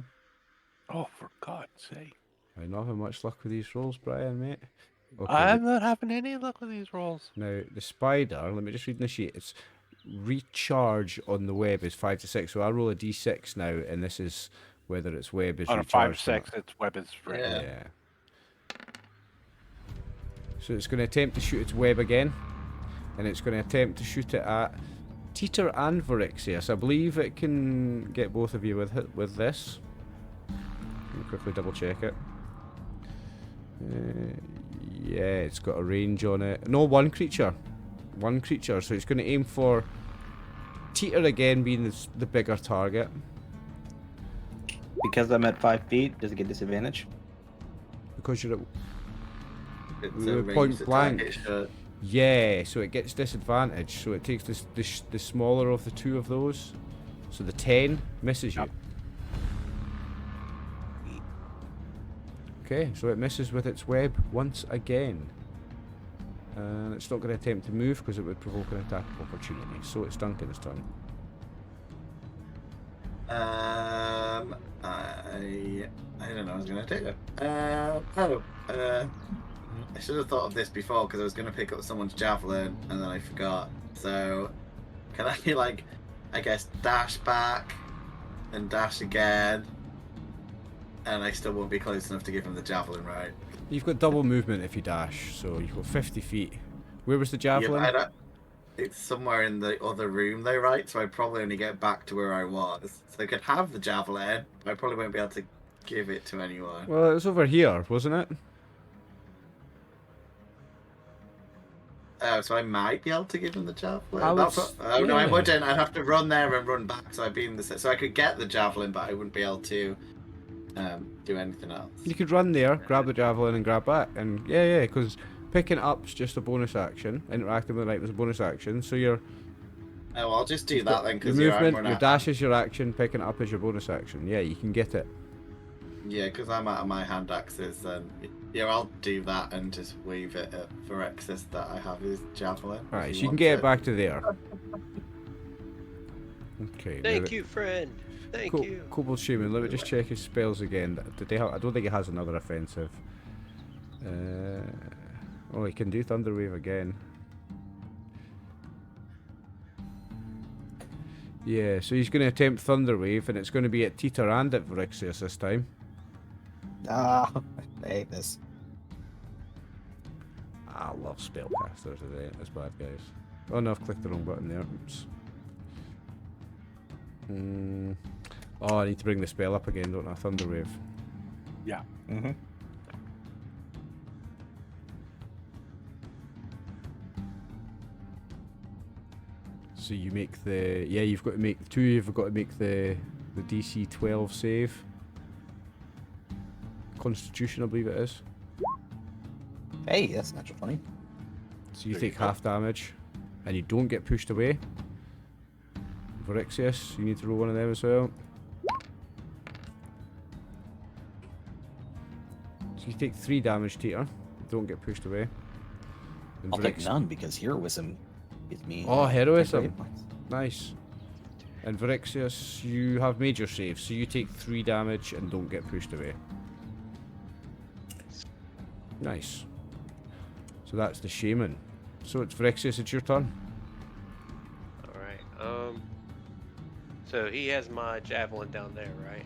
Oh, for God's sake. I not having much luck with these rolls, Brian, mate. Okay. I'm not having any luck with these rolls. Now, the spider, let me just read the sheet. It's recharge on the web is 5 to 6. So I roll a d6 now, and this is whether its web is On a recharged. 5-6, its weapon's free. Yeah. Yeah. So it's going to attempt to shoot its web again, and it's going to attempt to shoot it at Teeter and Vixra. So I believe it can get both of you with this. Let me quickly double check it. Yeah, it's got a range on it. No, one creature. One creature. So it's going to aim for Teeter again, being the bigger target. Because I'm at 5 feet, does it get disadvantage? Because you're at... It's We a were ranged point attack, blank. it should. Yeah, so it gets disadvantage. So it takes the smaller of the two of those. So the 10 misses you. Yep. Okay, so it misses with its web once again. And it's not going to attempt to move because it would provoke an attack of opportunity. So it's Duncan's turn. I don't know. I was gonna take it. I should have thought of this before because I was gonna pick up someone's javelin and then I forgot. So, can I like, I guess, dash back and dash again, and I still won't be close enough to give him the javelin, right? You've got double movement if you dash, so you've got 50 feet. Where was the javelin? Yeah, but I don't, it's somewhere in the other room though, right? So I probably only get back to where I was. So I could have the javelin, but I probably won't be able to give it to anyone. Well, it was over here, wasn't it? So I might be able to give him the javelin. I would No, I yeah. wouldn't. I'd have to run there and run back. So I'd be in the so I could get the javelin, but I wouldn't be able to do anything else. You could run there, grab the javelin, and grab that, and yeah, because picking it up's just a bonus action. Interacting with the knight was a bonus action. So your Oh, I'll just do that then your because movement, your dash is your action. Picking it up is your bonus action. Yeah, you can get it. Yeah, because I'm out of my hand axes, and yeah, I'll do that and just wave it at Phyrexis that I have his javelin. Alright, so you can get it back to there. Okay. Thank you, friend. Thank you. Cobalt Shaman, let me just check his spells again. Did they have, I don't think he has another offensive. Oh, he can do Thunderwave again. Yeah, so he's going to attempt Thunderwave, and it's going to be at Teeter and at Virixius this time. Ah, I hate this. I love spellcasters today. That's bad, guys. Oh no, I've clicked the wrong button there. Oops. Oh, I need to bring the spell up again, don't I? Thunderwave. Yeah. Mm-hmm. So you make the you've got to make you've got to make the DC 12 save. Constitution, I believe it is. Hey, that's natural 20. So you There take you go. half damage, and you don't get pushed away. Virixius, you need to roll one of them as well. So you take 3 damage, Teeter. Don't get pushed away. And I'll take none because heroism gives me. Oh, heroism. 10 points. Nice. And Virixius, you have major saves, so you take 3 damage and don't get pushed away. Nice. So that's the Shaman. So it's Virixius, it's your turn. Alright, so he has my javelin down there, right?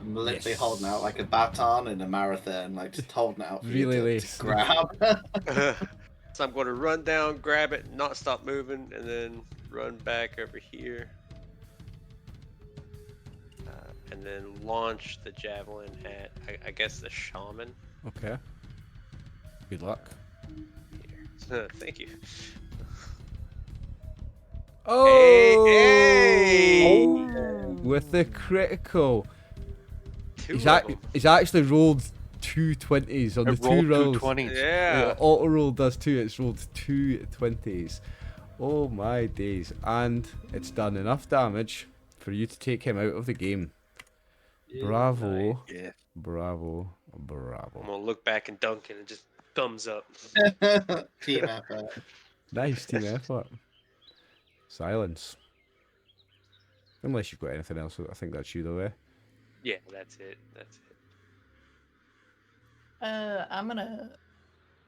I'm literally Yes. holding out like a baton in a marathon, like just holding it out for Really you to lace. grab. So I'm going to run down, grab it, not stop moving, and then run back over here. And then launch the javelin at, I guess, the shaman. Okay. Good luck. Here. Thank you. Oh! Hey! With the critical. Two He's, of them. he's actually rolled 2 20s on It the rolled 2 rolls. 220s. Yeah. Auto roll does too. It's rolled 2 20s. Oh my days. And it's done enough damage for you to take him out of the game. Bravo. Yeah. Bravo. I'm Bravo. gonna look back and Duncan and just thumbs up. Team effort. Nice team effort. Silence. Unless you've got anything else, I think that's you though, eh? Yeah, that's it. That's it. I'm gonna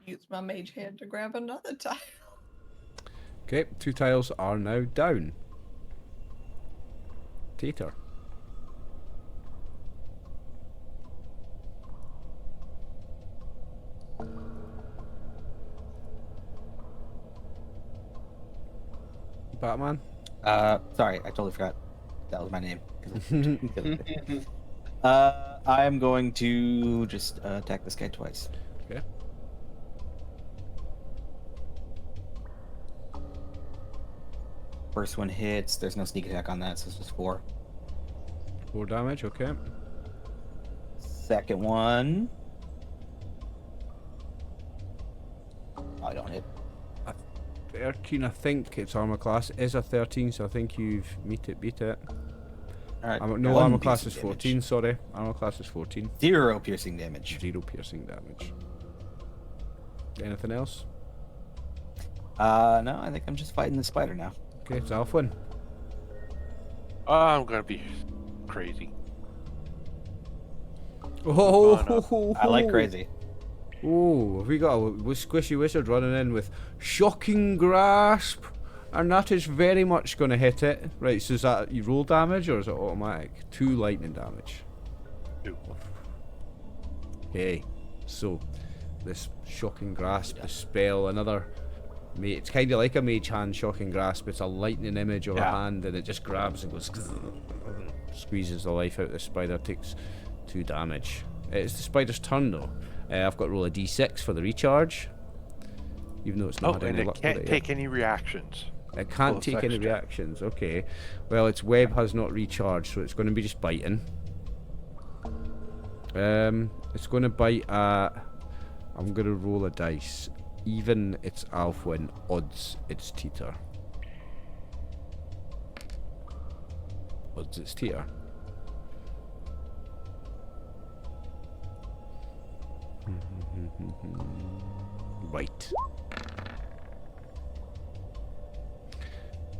use my mage hand to grab another tile. Okay, 2 tiles are now down. Tater. Batman? Sorry, I totally forgot. That was my name. I'm going to just attack this guy twice. Okay. First one hits. There's no sneak attack on that, so it's just 4. 4 damage, okay. Second one. Oh, I don't hit. 13, I think its armor class is a 13, so I think you've beat it. All right. No, one armor piece class of is damage. 14, sorry. Armor class is 14. 0 piercing damage. 0 piercing damage. Anything else? No, I think I'm just fighting the spider now. Okay, it's Alfwin. I'm gonna be crazy. Oh, I like crazy. Oh, have we got a squishy wizard running in with shocking grasp, and that is very much going to hit it. Right, so is that you roll damage or is it automatic? 2 lightning damage. 2. Okay, so this shocking grasp, the spell, another. It's kind of like a mage hand shocking grasp. It's a lightning image of a hand, and it just grabs and goes, squeezes the life out of the spider. Takes 2 damage. It's the spider's turn though. I've got to roll a d6 for the recharge. even though it's Oh, not had and any it luck with can't it take yet. any reactions. It can't Plus take any extra. reactions. Okay. Well, its web has not recharged, so it's going to be just biting. It's going to bite at... I'm going to roll a dice. Even its Alfwin, odds its Teeter. Odds its Teeter. Right.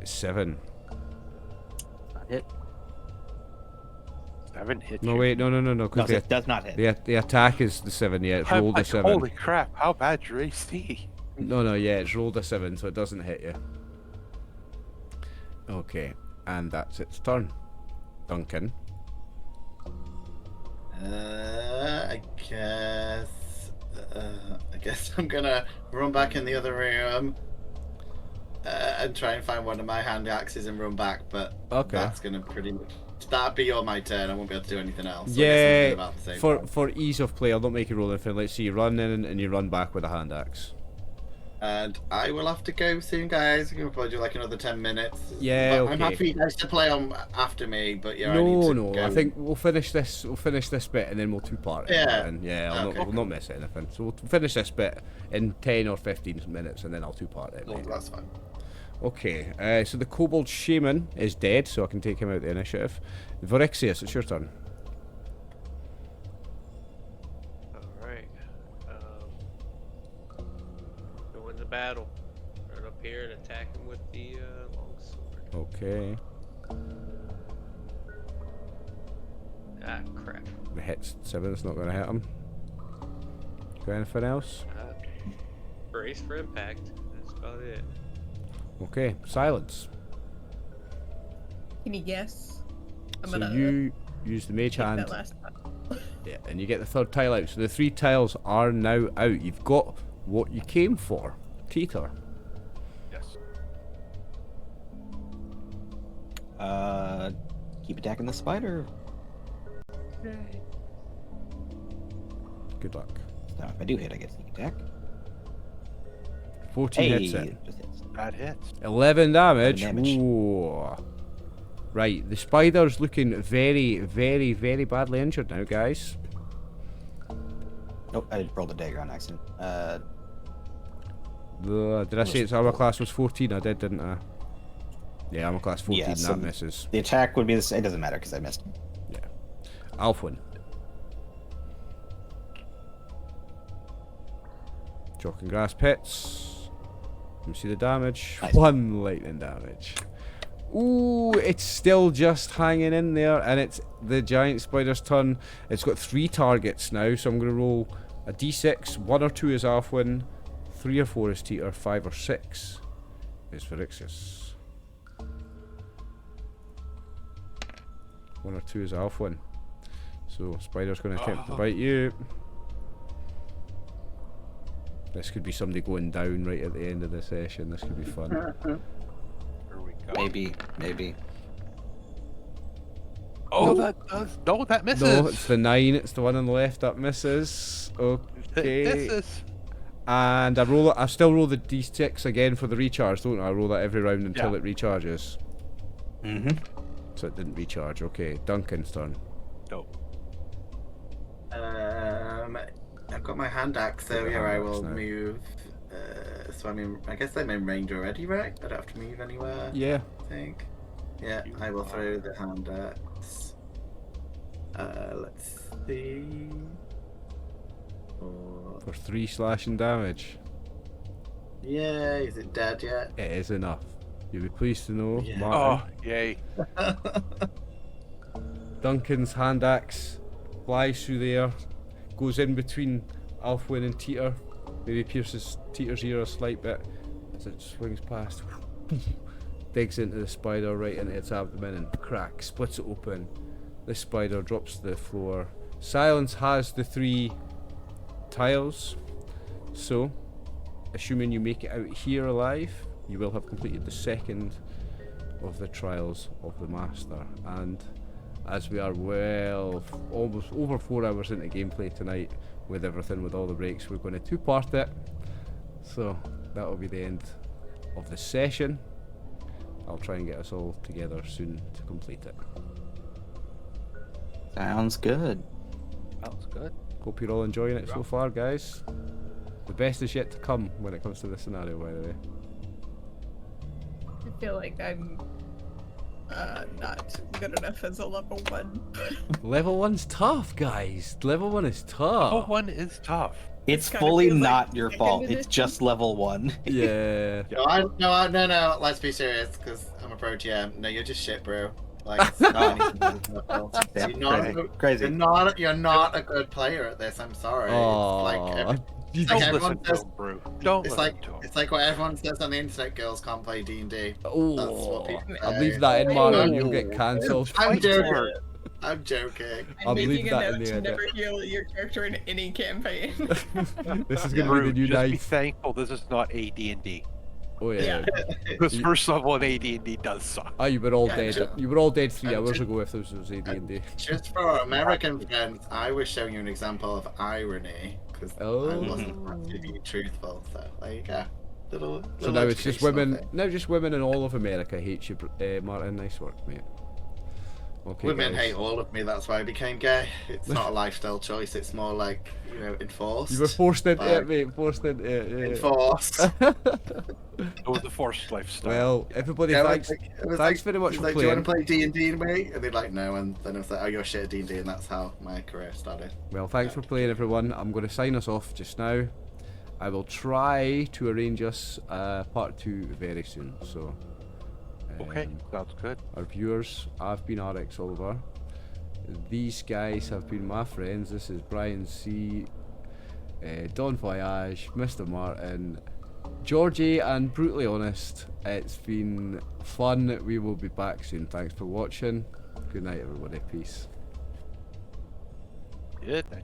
7. Not hit. 7 hit No, you. wait, no, No, because it does not hit. the attack is the 7, yeah, it's I'm rolled a like, 7. holy crap, how bad's your AC? No, yeah, it's rolled a 7, so it doesn't hit you. Okay, and that's its turn. Duncan. I guess I'm gonna run back in the other room and try and find one of my hand axes and run back. But Okay. that's gonna pretty much that'd be all my turn. I won't be able to do anything else. So I guess I'm Yeah, doing about the same time. for ease of play, I'll not make you roll anything. Let's see, you run in and you run back with a hand axe. And I will have to go soon, guys. We're gonna probably do like another 10 minutes. Yeah, But okay. I'm happy for you guys to play on after me, but yeah, I need No, to no, go. I think we'll finish this bit and then we'll two-part it. Yeah. And yeah, Okay. we'll not miss anything. So we'll finish this bit in 10 or 15 minutes and then I'll two-part it. Oh, mate. that's fine. Okay, so the Kobold Shaman is dead, so I can take him out the initiative. Vorixius, it's your turn. Alright. Go into battle. Run up here and attack him with the longsword. Okay. Ah, crap. The hit's 7, it's not going to hit him. Got anything else? Brace for impact. That's about it. Okay, silence. Can you guess? I'm So gonna you use the mage take hand. that last time. Yeah, and you get the third tile out. So the 3 tiles are now out. You've got what you came for. Teeter. Yes. Keep attacking the spider. Good luck. Now, if I do hit, I get sneak attack. 14 Hey, hits it. just hits. Bad hits. 11 damage. 11 damage. Ooh. Right, the spider's looking very, very, very badly injured now, guys. Nope, I rolled a dagger on accident. Did I say its armor class was 14? I did, didn't I? Yeah, armor class 14, Yeah, so that misses. the attack would be the same. It doesn't matter because I missed. Yeah. Alfwin. Chalk and grass pits. Let me see the damage. Nice. 1 lightning damage. Ooh, it's still just hanging in there, and it's the giant spider's turn. It's got 3 targets now, so I'm going to roll a d6. 1 or 2 is Alfwin, 3 or 4 is Teeter, 5 or 6 is Vorixius. 1 or 2 is Alfwin. So spider's going to attempt to bite you. This could be somebody going down right at the end of the session. This could be fun. Here we go. Maybe. Oh, that does. No, that misses. No, it's the 9. It's the one on the left that misses. Okay. Misses. And I still roll the d6 again for the recharge, don't I? I roll that every round until Yeah. it recharges. Mm-hmm. So it didn't recharge. Okay, Duncan's turn. No. I've got my hand axe, so Got your yeah, I hand axe will now. move. So I guess I'm in range already, right? I don't have to move anywhere. Yeah. I think. Yeah, You I will are. throw the hand axe. Let's see. For 3 slashing damage. Yeah, is it dead yet? It is enough. You'll be pleased to know, Yeah. Martin. Oh, yay. Duncan's hand axe flies through the air, goes in between Alfwin and Teeter, maybe pierces Teeter's ear a slight bit as it swings past, digs into the spider right into its abdomen and crack, splits it open. This spider drops to the floor. Silence has the 3 tiles, so assuming you make it out here alive, you will have completed the second of the trials of the master. And as we are almost over 4 hours into gameplay tonight, with everything, with all the breaks, we're going to two-part it. So that will be the end of the session. I'll try and get us all together soon to complete it. Sounds good. Sounds good. Hope you're all enjoying it so far, guys. The best is yet to come when it comes to this scenario, by the way. I feel like I'm not good enough as a level 1. Level 1's tough, guys. Level 1 is tough. Oh, one is tough. It's kinda fully feels like not your second fault. It's edition. just level 1. Yeah. No. Let's be serious, because I'm a pro GM. No, you're just shit, bro. Like, it's not anything to do with the Yeah, You're not crazy. You're not a good player at this. I'm sorry. Oh, It's Don't like listen everyone to says. him, Brew. Don't It's listen like to him. it's like what everyone says on the internet. Girls can't play D&D. That's what people say. I'll leave that in, Martin. You'll get cancelled. I'm Fight joking. for it. I'm joking. I'll I'm leave making a that in note the to edit. never heal your character in any campaign. This is going to Brew, be the new just be knife. thankful this is not AD&D. Oh, yeah. Because first level in AD&D does suck. Oh, you were all Yeah, dead. sure. You were all dead 3 I'm hours just- ago if this was AD&D. Just for our American friends, I was showing you an example of irony because Oh. I wasn't actually being truthful. So there you go. So now it's just educational women. thing. Now just women in all of America hate you, Martin. Nice work, mate. Okay, Women guys. hate all of me. That's why I became gay. It's not a lifestyle choice. It's more like enforced. You were forced into it, Like, mate. Forced into it. Yeah. Enforced. It was a forced lifestyle. Well, everybody, Yeah, thanks. it was Thanks very much it for was like, do you playing. want to play D&D, mate? And they're like, no. And then I was like, oh, you're shit at D&D, and that's how my career started. Well, thanks for playing, everyone. I'm going to sign us off just now. I will try to arrange us part 2 very soon. So, Okay, sounds good. our viewers, I've been RxOliver. These guys have been my friends. This is Brian C, Don Voyage, Mr. Martin, Georgie, and Brutally Honest. It's been fun. We will be back soon. Thanks for watching. Good night, everybody. Peace. Good night.